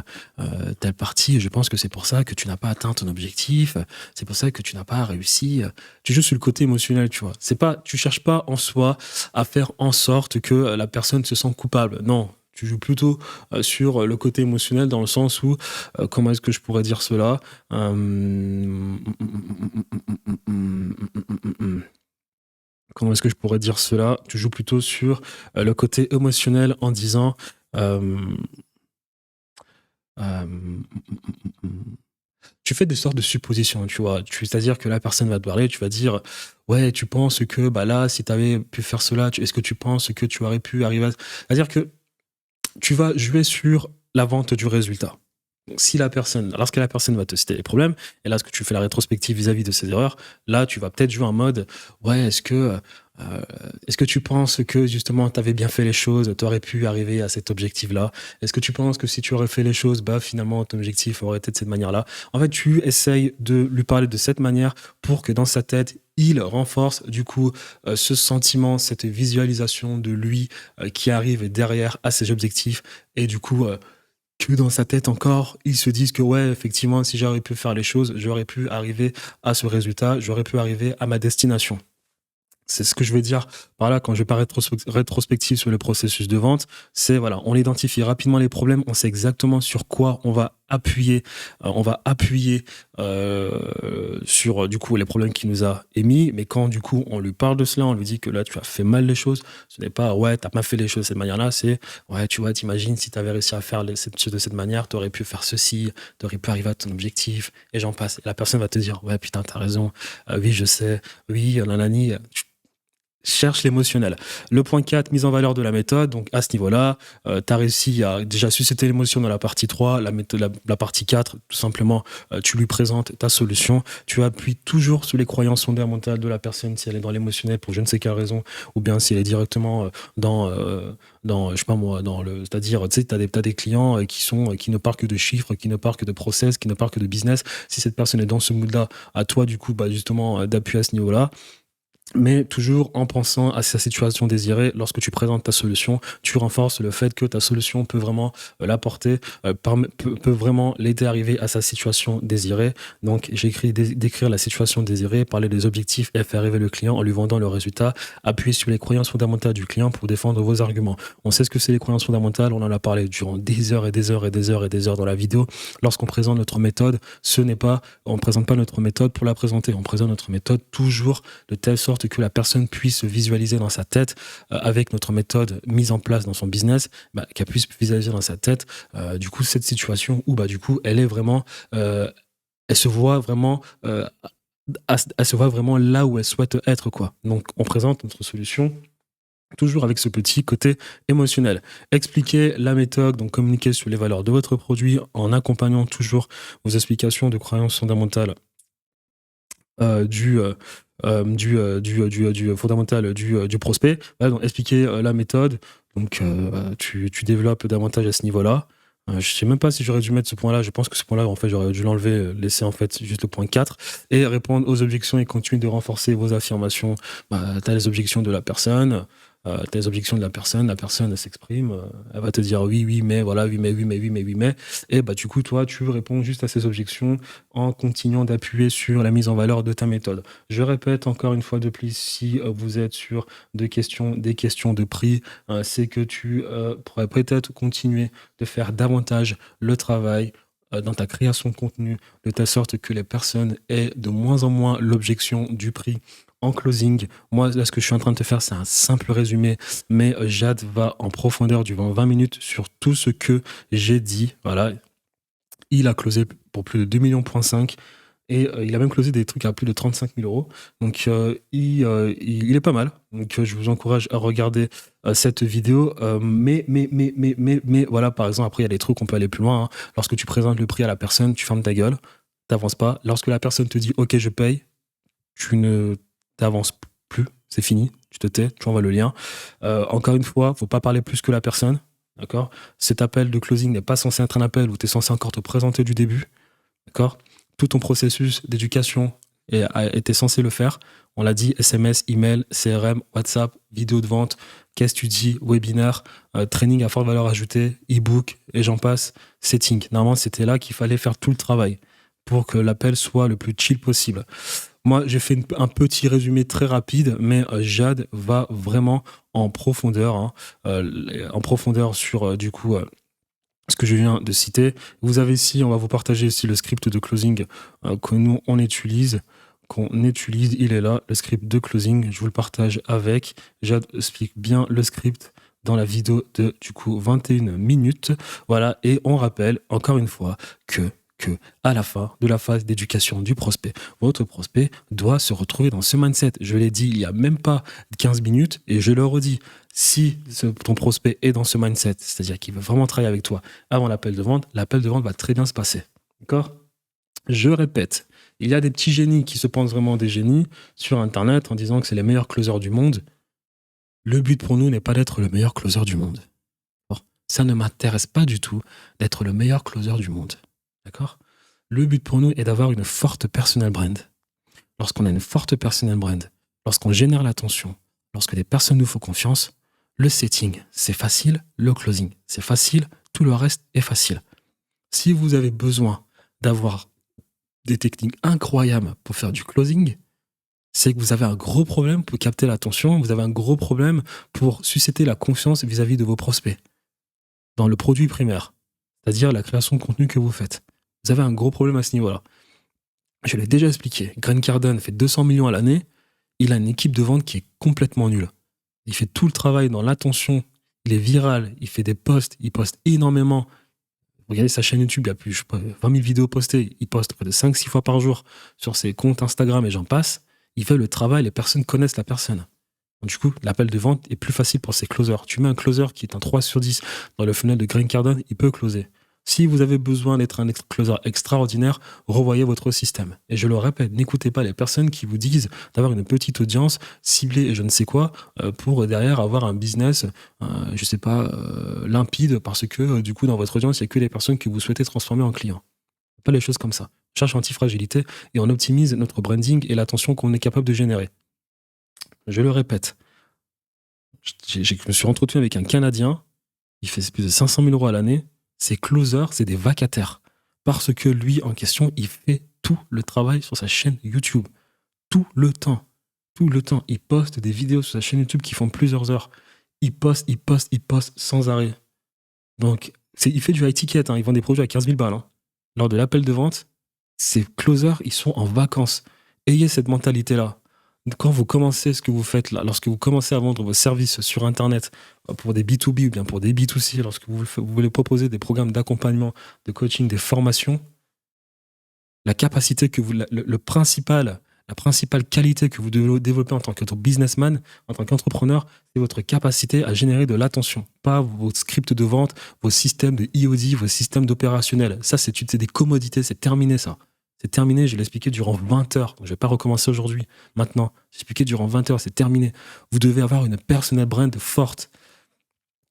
telle partie, je pense que c'est pour ça que tu n'as pas atteint ton objectif, c'est pour ça que tu n'as pas réussi. Tu joues sur le côté émotionnel, tu vois. C'est pas, tu cherches pas en soi à faire en sorte que la personne se sente coupable. Non. Tu joues plutôt sur le côté émotionnel dans le sens où, comment est-ce que je pourrais dire cela Comment est-ce que je pourrais dire cela? Tu joues plutôt sur le côté émotionnel en disant tu fais des sortes de suppositions, tu vois. C'est-à-dire que la personne va te parler, tu vas dire ouais, tu penses que bah là, si tu avais pu faire cela, est-ce que tu penses que tu aurais pu arriver à... C'est-à-dire que tu vas jouer sur la vente du résultat. Donc, lorsque la personne va te citer les problèmes, et là, ce que tu fais la rétrospective vis-à-vis de ses erreurs, là, tu vas peut-être jouer en mode, ouais, est-ce que tu penses que justement, tu avais bien fait les choses, tu aurais pu arriver à cet objectif-là? Est-ce que tu penses que si tu aurais fait les choses, bah finalement, ton objectif aurait été de cette manière-là? En fait, tu essayes de lui parler de cette manière pour que dans sa tête, il renforce du coup ce sentiment, cette visualisation de lui qui arrive derrière à ses objectifs et du coup que dans sa tête encore, ils se disent que ouais, effectivement, si j'aurais pu faire les choses, j'aurais pu arriver à ce résultat, j'aurais pu arriver à ma destination. C'est ce que je veux dire par là quand je vais pas rétrospective sur le processus de vente. C'est voilà, on identifie rapidement les problèmes, on sait exactement sur quoi on va appuyer. Sur du coup les problèmes qu'il nous a émis. Mais quand du coup on lui parle de cela, on lui dit que là tu as fait mal les choses. Ce n'est pas ouais, t'as pas fait les choses de cette manière-là. C'est ouais, tu vois, t'imagines si tu avais réussi à faire cette chose de cette manière, tu aurais pu faire ceci, tu aurais pu arriver à ton objectif. Et j'en passe. Et la personne va te dire ouais, putain, t'as raison. Oui, je sais. Oui, nanani. Cherche l'émotionnel. Le point 4, mise en valeur de la méthode. Donc, à ce niveau-là, tu as réussi à déjà susciter l'émotion dans la partie 3. La partie 4, tout simplement, tu lui présentes ta solution. Tu appuies toujours sur les croyances fondamentales de la personne, si elle est dans l'émotionnel pour je ne sais quelle raison, ou bien si elle est directement je sais pas moi, c'est-à-dire, tu sais, t'as des clients qui ne parlent que de chiffres, qui ne parlent que de process, qui ne parlent que de business. Si cette personne est dans ce mood-là, à toi, du coup, justement, d'appuyer à ce niveau-là. Mais toujours en pensant à sa situation désirée, lorsque tu présentes ta solution, tu renforces le fait que ta solution peut vraiment l'apporter, peut vraiment l'aider à arriver à sa situation désirée. Donc, j'ai écrit décrire la situation désirée, parler des objectifs et faire rêver le client en lui vendant le résultat, appuyer sur les croyances fondamentales du client pour défendre vos arguments. On sait ce que c'est les croyances fondamentales, on en a parlé durant des heures et des heures et des heures et des heures dans la vidéo. Lorsqu'on présente notre méthode, on ne présente pas notre méthode pour la présenter, on présente notre méthode toujours de telle sorte que la personne puisse se visualiser dans sa tête avec notre méthode mise en place dans son business, qu'elle puisse visualiser dans sa tête du coup cette situation où du coup elle est vraiment elle se voit vraiment là où elle souhaite être quoi. Donc on présente notre solution toujours avec ce petit côté émotionnel. Expliquer la méthode, donc communiquer sur les valeurs de votre produit en accompagnant toujours vos explications de croyances fondamentales du fondamental du prospect. Voilà, donc expliquer la méthode. Donc tu développes davantage à ce niveau-là. Je sais même pas si j'aurais dû mettre ce point-là. Je pense que ce point-là, en fait, j'aurais dû l'enlever, laisser en fait juste le point 4 et répondre aux objections et continuer de renforcer vos affirmations. Tu as les objections de la personne. T'as les objections de la personne elle s'exprime, elle va te dire oui, mais voilà, oui, mais. Et du coup, toi, tu réponds juste à ces objections en continuant d'appuyer sur la mise en valeur de ta méthode. Je répète encore une fois de plus, si vous êtes sur des questions de prix, c'est que tu pourrais peut-être continuer de faire davantage le travail dans ta création de contenu, de telle sorte que les personnes aient de moins en moins l'objection du prix en closing. Moi, là, ce que je suis en train de te faire, c'est un simple résumé, mais Jad va en profondeur durant 20 minutes sur tout ce que j'ai dit. Voilà. Il a closé pour plus de 2,5 millions et il a même closé des trucs à plus de 35 000 euros. Donc, il est pas mal. Donc, je vous encourage à regarder cette vidéo. Mais voilà, par exemple, après, il y a des trucs, on peut aller plus loin. Hein. Lorsque tu présentes le prix à la personne, tu fermes ta gueule, t'avances pas. Lorsque la personne te dit « Ok, je paye », tu ne t'avances plus, c'est fini, tu te tais, tu envoies le lien. Encore une fois, faut pas parler plus que la personne, d'accord ? Cet appel de closing n'est pas censé être un appel où tu es censé encore te présenter du début, d'accord ? Tout ton processus d'éducation était censé le faire. On l'a dit, SMS, email, CRM, WhatsApp, vidéo de vente, case study, webinaire, training à forte valeur ajoutée, e-book, et j'en passe, setting. Normalement, c'était là qu'il fallait faire tout le travail pour que l'appel soit le plus chill possible. Moi, j'ai fait un petit résumé très rapide, mais Jad va vraiment en profondeur sur du coup ce que je viens de citer. Vous avez ici, on va vous partager ici le script de closing que nous on utilise. Il est là, le script de closing. Je vous le partage avec. Jad explique bien le script dans la vidéo de du coup 21 minutes. Voilà, et on rappelle encore une fois que à la fin de la phase d'éducation du prospect, votre prospect doit se retrouver dans ce mindset. Je l'ai dit il n'y a même pas 15 minutes et je le redis. Si ton prospect est dans ce mindset, c'est-à-dire qu'il veut vraiment travailler avec toi avant l'appel de vente va très bien se passer. D'accord ? Je répète, il y a des petits génies qui se pensent vraiment des génies sur Internet en disant que c'est les meilleurs closers du monde. Le but pour nous n'est pas d'être le meilleur closer du monde. Ça ne m'intéresse pas du tout d'être le meilleur closer du monde. D'accord ? Le but pour nous est d'avoir une forte personal brand. Lorsqu'on a une forte personal brand, lorsqu'on génère l'attention, lorsque les personnes nous font confiance, le setting, c'est facile, le closing, c'est facile, Tout le reste est facile. Si vous avez besoin d'avoir des techniques incroyables pour faire du closing, c'est que vous avez un gros problème pour capter l'attention, vous avez un gros problème pour susciter la confiance vis-à-vis de vos prospects dans le produit primaire, c'est-à-dire la création de contenu que vous faites. Vous avez un gros problème à ce niveau-là. Je l'ai déjà expliqué. Grant Cardone fait 200 millions à l'année, il a une équipe de vente qui est complètement nulle. Il fait tout le travail dans l'attention, il est viral, il fait des posts, il poste énormément. Regardez sa chaîne YouTube, il y a plus, je sais pas, 20 000 vidéos postées, il poste près de 5-6 fois par jour sur ses comptes Instagram et j'en passe. Il fait le travail, les personnes connaissent la personne. Donc, du coup, l'appel de vente est plus facile pour ses closers. Tu mets un closer qui est un 3 sur 10 dans le funnel de Grant Cardone, il peut closer. Si vous avez besoin d'être un closer extraordinaire, revoyez votre système. Et je le répète, n'écoutez pas les personnes qui vous disent d'avoir une petite audience ciblée et je ne sais quoi pour derrière avoir un business, je sais pas, limpide parce que du coup dans votre audience, il n'y a que les personnes que vous souhaitez transformer en clients. Pas les choses comme ça. On cherche anti-fragilité et on optimise notre branding et l'attention qu'on est capable de générer. Je le répète. Je me suis entretenu avec un Canadien, il fait plus de 500 000 € à l'année. Ses closers, c'est des vacataires. Parce que lui, en question, il fait tout le travail sur sa chaîne YouTube. Tout le temps. Tout le temps. Il poste des vidéos sur sa chaîne YouTube qui font plusieurs heures. Il poste sans arrêt. Donc, il fait du high ticket. Il vend des produits à 15 000 balles. Lors de l'appel de vente, ces closers, ils sont en vacances. Ayez cette mentalité-là. Quand vous commencez ce que vous faites là, lorsque vous commencez à vendre vos services sur Internet pour des B2B ou bien pour des B2C, lorsque vous voulez proposer des programmes d'accompagnement, de coaching, des formations, la capacité que vous, la principale qualité que vous devez développer en tant que businessman, en tant qu'entrepreneur, c'est votre capacité à générer de l'attention, pas vos scripts de vente, vos systèmes de EOD, vos systèmes d'opérationnel. Ça, c'est des commodités, c'est terminé ça. C'est terminé, je l'ai expliqué durant 20 heures. Je ne vais pas recommencer aujourd'hui, maintenant. J'ai expliqué durant 20 heures, c'est terminé. Vous devez avoir une personal brand forte.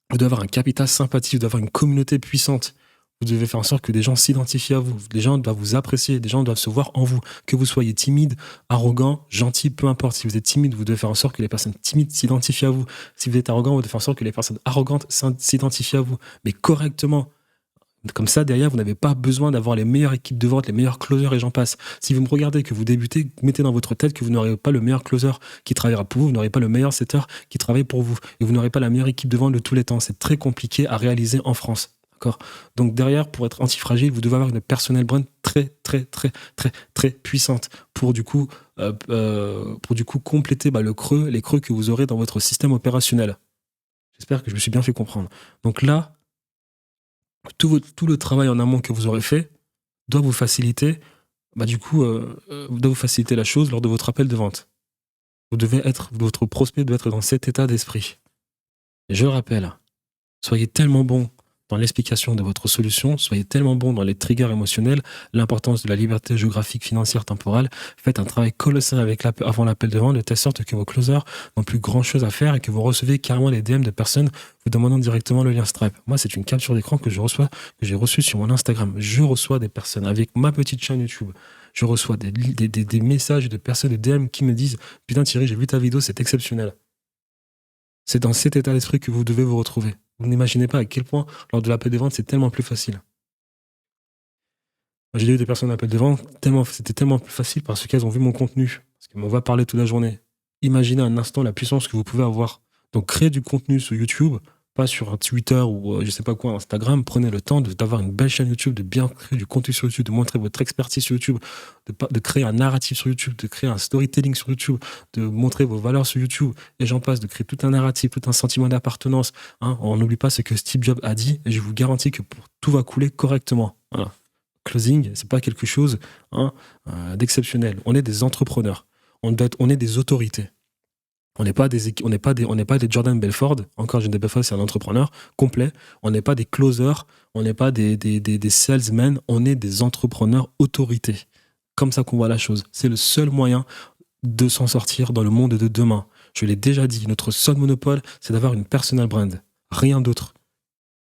Vous devez avoir un capital sympathie, vous devez avoir une communauté puissante. Vous devez faire en sorte que des gens s'identifient à vous. Les gens doivent vous apprécier, des gens doivent se voir en vous. Que vous soyez timide, arrogant, gentil, peu importe. Si vous êtes timide, vous devez faire en sorte que les personnes timides s'identifient à vous. Si vous êtes arrogant, vous devez faire en sorte que les personnes arrogantes s'identifient à vous. Mais correctement. Comme ça, derrière, vous n'avez pas besoin d'avoir les meilleures équipes de vente, les meilleurs closers et j'en passe. Si vous me regardez, que vous débutez, mettez dans votre tête que vous n'aurez pas le meilleur closer qui travaillera pour vous, vous n'aurez pas le meilleur setter qui travaille pour vous et vous n'aurez pas la meilleure équipe de vente de tous les temps. C'est très compliqué à réaliser en France. D'accord ? Donc derrière, pour être antifragile, vous devez avoir une personal brand très puissante pour du coup compléter les creux que vous aurez dans votre système opérationnel. J'espère que je me suis bien fait comprendre. Donc là, tout le travail en amont que vous aurez fait doit vous faciliter, doit vous faciliter la chose lors de votre appel de vente. Votre prospect doit être dans cet état d'esprit. Et je le rappelle, soyez tellement bon dans l'explication de votre solution, soyez tellement bon dans les triggers émotionnels, l'importance de la liberté géographique, financière, temporelle. Faites un travail colossal avant l'appel de vente de telle sorte que vos closers n'ont plus grand chose à faire et que vous recevez carrément les DM de personnes vous demandant directement le lien Stripe. Moi, c'est une capture d'écran que j'ai reçue sur mon Instagram. Je reçois des personnes avec ma petite chaîne YouTube. Je reçois des messages de personnes, des DM qui me disent « Putain Thierry, j'ai vu ta vidéo, c'est exceptionnel ». C'est dans cet état d'esprit que vous devez vous retrouver. Vous n'imaginez pas à quel point, lors de l'appel de vente, c'est tellement plus facile. J'ai eu des personnes à l'appel de vente, c'était tellement plus facile parce qu'elles ont vu mon contenu, parce qu'elles m'ont va parler toute la journée. Imaginez un instant la puissance que vous pouvez avoir. Donc, créez du contenu sur YouTube, pas sur un Twitter ou je sais pas quoi, Instagram. Prenez le temps d'avoir une belle chaîne YouTube, de bien créer du contenu sur YouTube, de montrer votre expertise sur YouTube, de créer un narratif sur YouTube, de créer un storytelling sur YouTube, de montrer vos valeurs sur YouTube, et j'en passe, de créer tout un narratif, tout un sentiment d'appartenance. On n'oublie pas ce que Steve Jobs a dit, et je vous garantis que tout va couler correctement. Voilà. Closing, c'est pas quelque chose d'exceptionnel. On est des entrepreneurs. On est des autorités. On n'est pas des Jordan Belfort. Encore, Jordan Belfort, c'est un entrepreneur complet. On n'est pas des closers. On n'est pas des salesmen. On est des entrepreneurs autorités. Comme ça qu'on voit la chose. C'est le seul moyen de s'en sortir dans le monde de demain. Je l'ai déjà dit, notre seul monopole, c'est d'avoir une personal brand. Rien d'autre.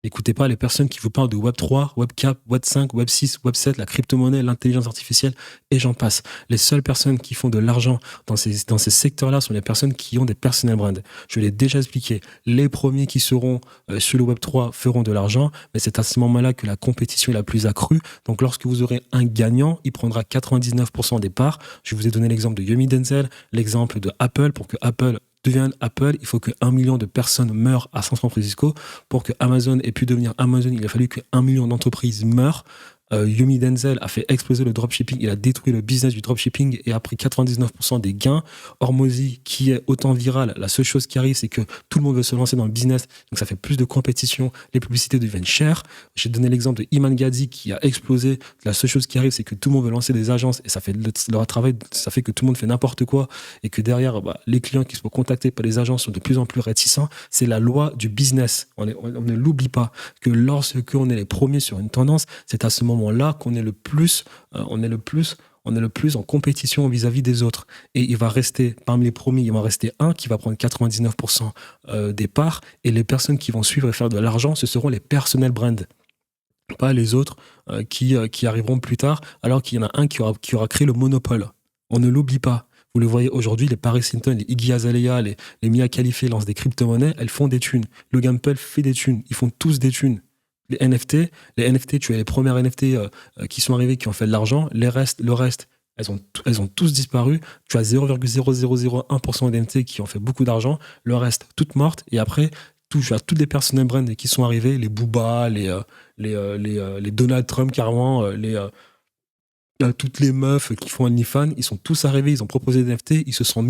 Écoutez pas les personnes qui vous parlent de Web3, Web4, Web5, Web6, Web7, la crypto-monnaie, l'intelligence artificielle, et j'en passe. Les seules personnes qui font de l'argent dans ces secteurs-là sont les personnes qui ont des personal brands. Je l'ai déjà expliqué. Les premiers qui seront sur le Web3 feront de l'argent, mais c'est à ce moment-là que la compétition est la plus accrue. Donc, lorsque vous aurez un gagnant, il prendra 99% des parts. Je vous ai donné l'exemple de Yumi Denzel, l'exemple de Apple. Pour que Apple devienne Apple, il faut que 1 million de personnes meurent à San Francisco. Pour que Amazon ait pu devenir Amazon, il a fallu que 1 million d'entreprises meurent. Yumi Denzel a fait exploser le dropshipping, il a détruit le business du dropshipping et a pris 99% des gains. Hormozy, qui est autant viral, la seule chose qui arrive, c'est que tout le monde veut se lancer dans le business, donc ça fait plus de compétition, les publicités deviennent chères. J'ai donné l'exemple de Iman Gadzhi qui a explosé. La seule chose qui arrive, c'est que tout le monde veut lancer des agences et ça fait leur travail, ça fait que tout le monde fait n'importe quoi et que derrière, les clients qui sont contactés par les agences sont de plus en plus réticents. C'est la loi du business. On ne l'oublie pas que lorsque on est les premiers sur une tendance, c'est à ce moment-là qu'on est le plus, on est le plus en compétition vis-à-vis des autres. Et il va rester, parmi les premiers, il va en rester un qui va prendre 99% des parts. Et les personnes qui vont suivre et faire de l'argent, ce seront les personal brands. Pas les autres qui arriveront plus tard, alors qu'il y en a un qui aura créé le monopole. On ne l'oublie pas. Vous le voyez aujourd'hui, les Paris Hilton, les Iggy Azalea, les Mia Khalifa lancent des crypto-monnaies, elles font des thunes. Logan Paul fait des thunes. Ils font tous des thunes. Les NFT, tu as les premières NFT qui sont arrivées, qui ont fait de l'argent. Le reste, elles ont tous disparu. Tu as 0,0001% d'NFT qui ont fait beaucoup d'argent. Le reste, toutes mortes. Et après, tu as toutes les personal brands qui sont arrivées, les Booba, les Donald Trump carrément, toutes les meufs qui font OnlyFans, ils sont tous arrivés, ils ont proposé des NFT, ils se sont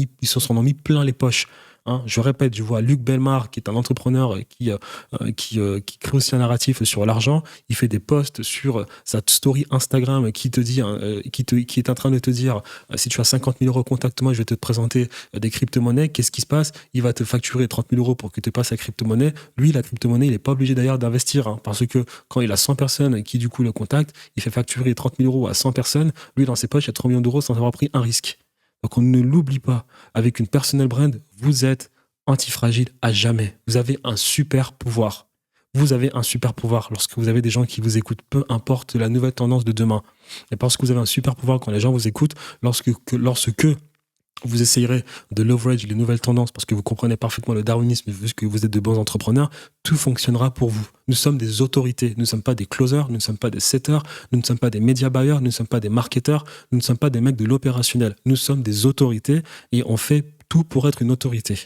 en mis plein les poches. Hein, je répète, je vois Luc Belmar, qui est un entrepreneur qui crée aussi un narratif sur l'argent. Il fait des posts sur sa story Instagram qui te dit, qui est en train de te dire si tu as 50 000 euros, contacte-moi, je vais te présenter des crypto-monnaies. Qu'est-ce qui se passe? Il va te facturer 30 000 euros pour que tu passes la crypto-monnaie. Lui, la crypto-monnaie, il n'est pas obligé d'ailleurs d'investir, hein, parce que quand il a 100 personnes qui du coup le contactent, il fait facturer 30 000 euros à 100 personnes. Lui, dans ses poches, il y a 3 millions d'euros sans avoir pris un risque. Donc on ne l'oublie pas. Avec une personal brand, vous êtes antifragile à jamais. Vous avez un super pouvoir. Vous avez un super pouvoir lorsque vous avez des gens qui vous écoutent, peu importe la nouvelle tendance de demain. Et parce que vous avez un super pouvoir quand les gens vous écoutent, lorsque vous essayerez de leverage les nouvelles tendances parce que vous comprenez parfaitement le darwinisme vu que vous êtes de bons entrepreneurs, tout fonctionnera pour vous. Nous sommes des autorités, nous ne sommes pas des closers, nous ne sommes pas des setters, nous ne sommes pas des media buyers, nous ne sommes pas des marketeurs, nous ne sommes pas des mecs de l'opérationnel. Nous sommes des autorités et on fait tout pour être une autorité.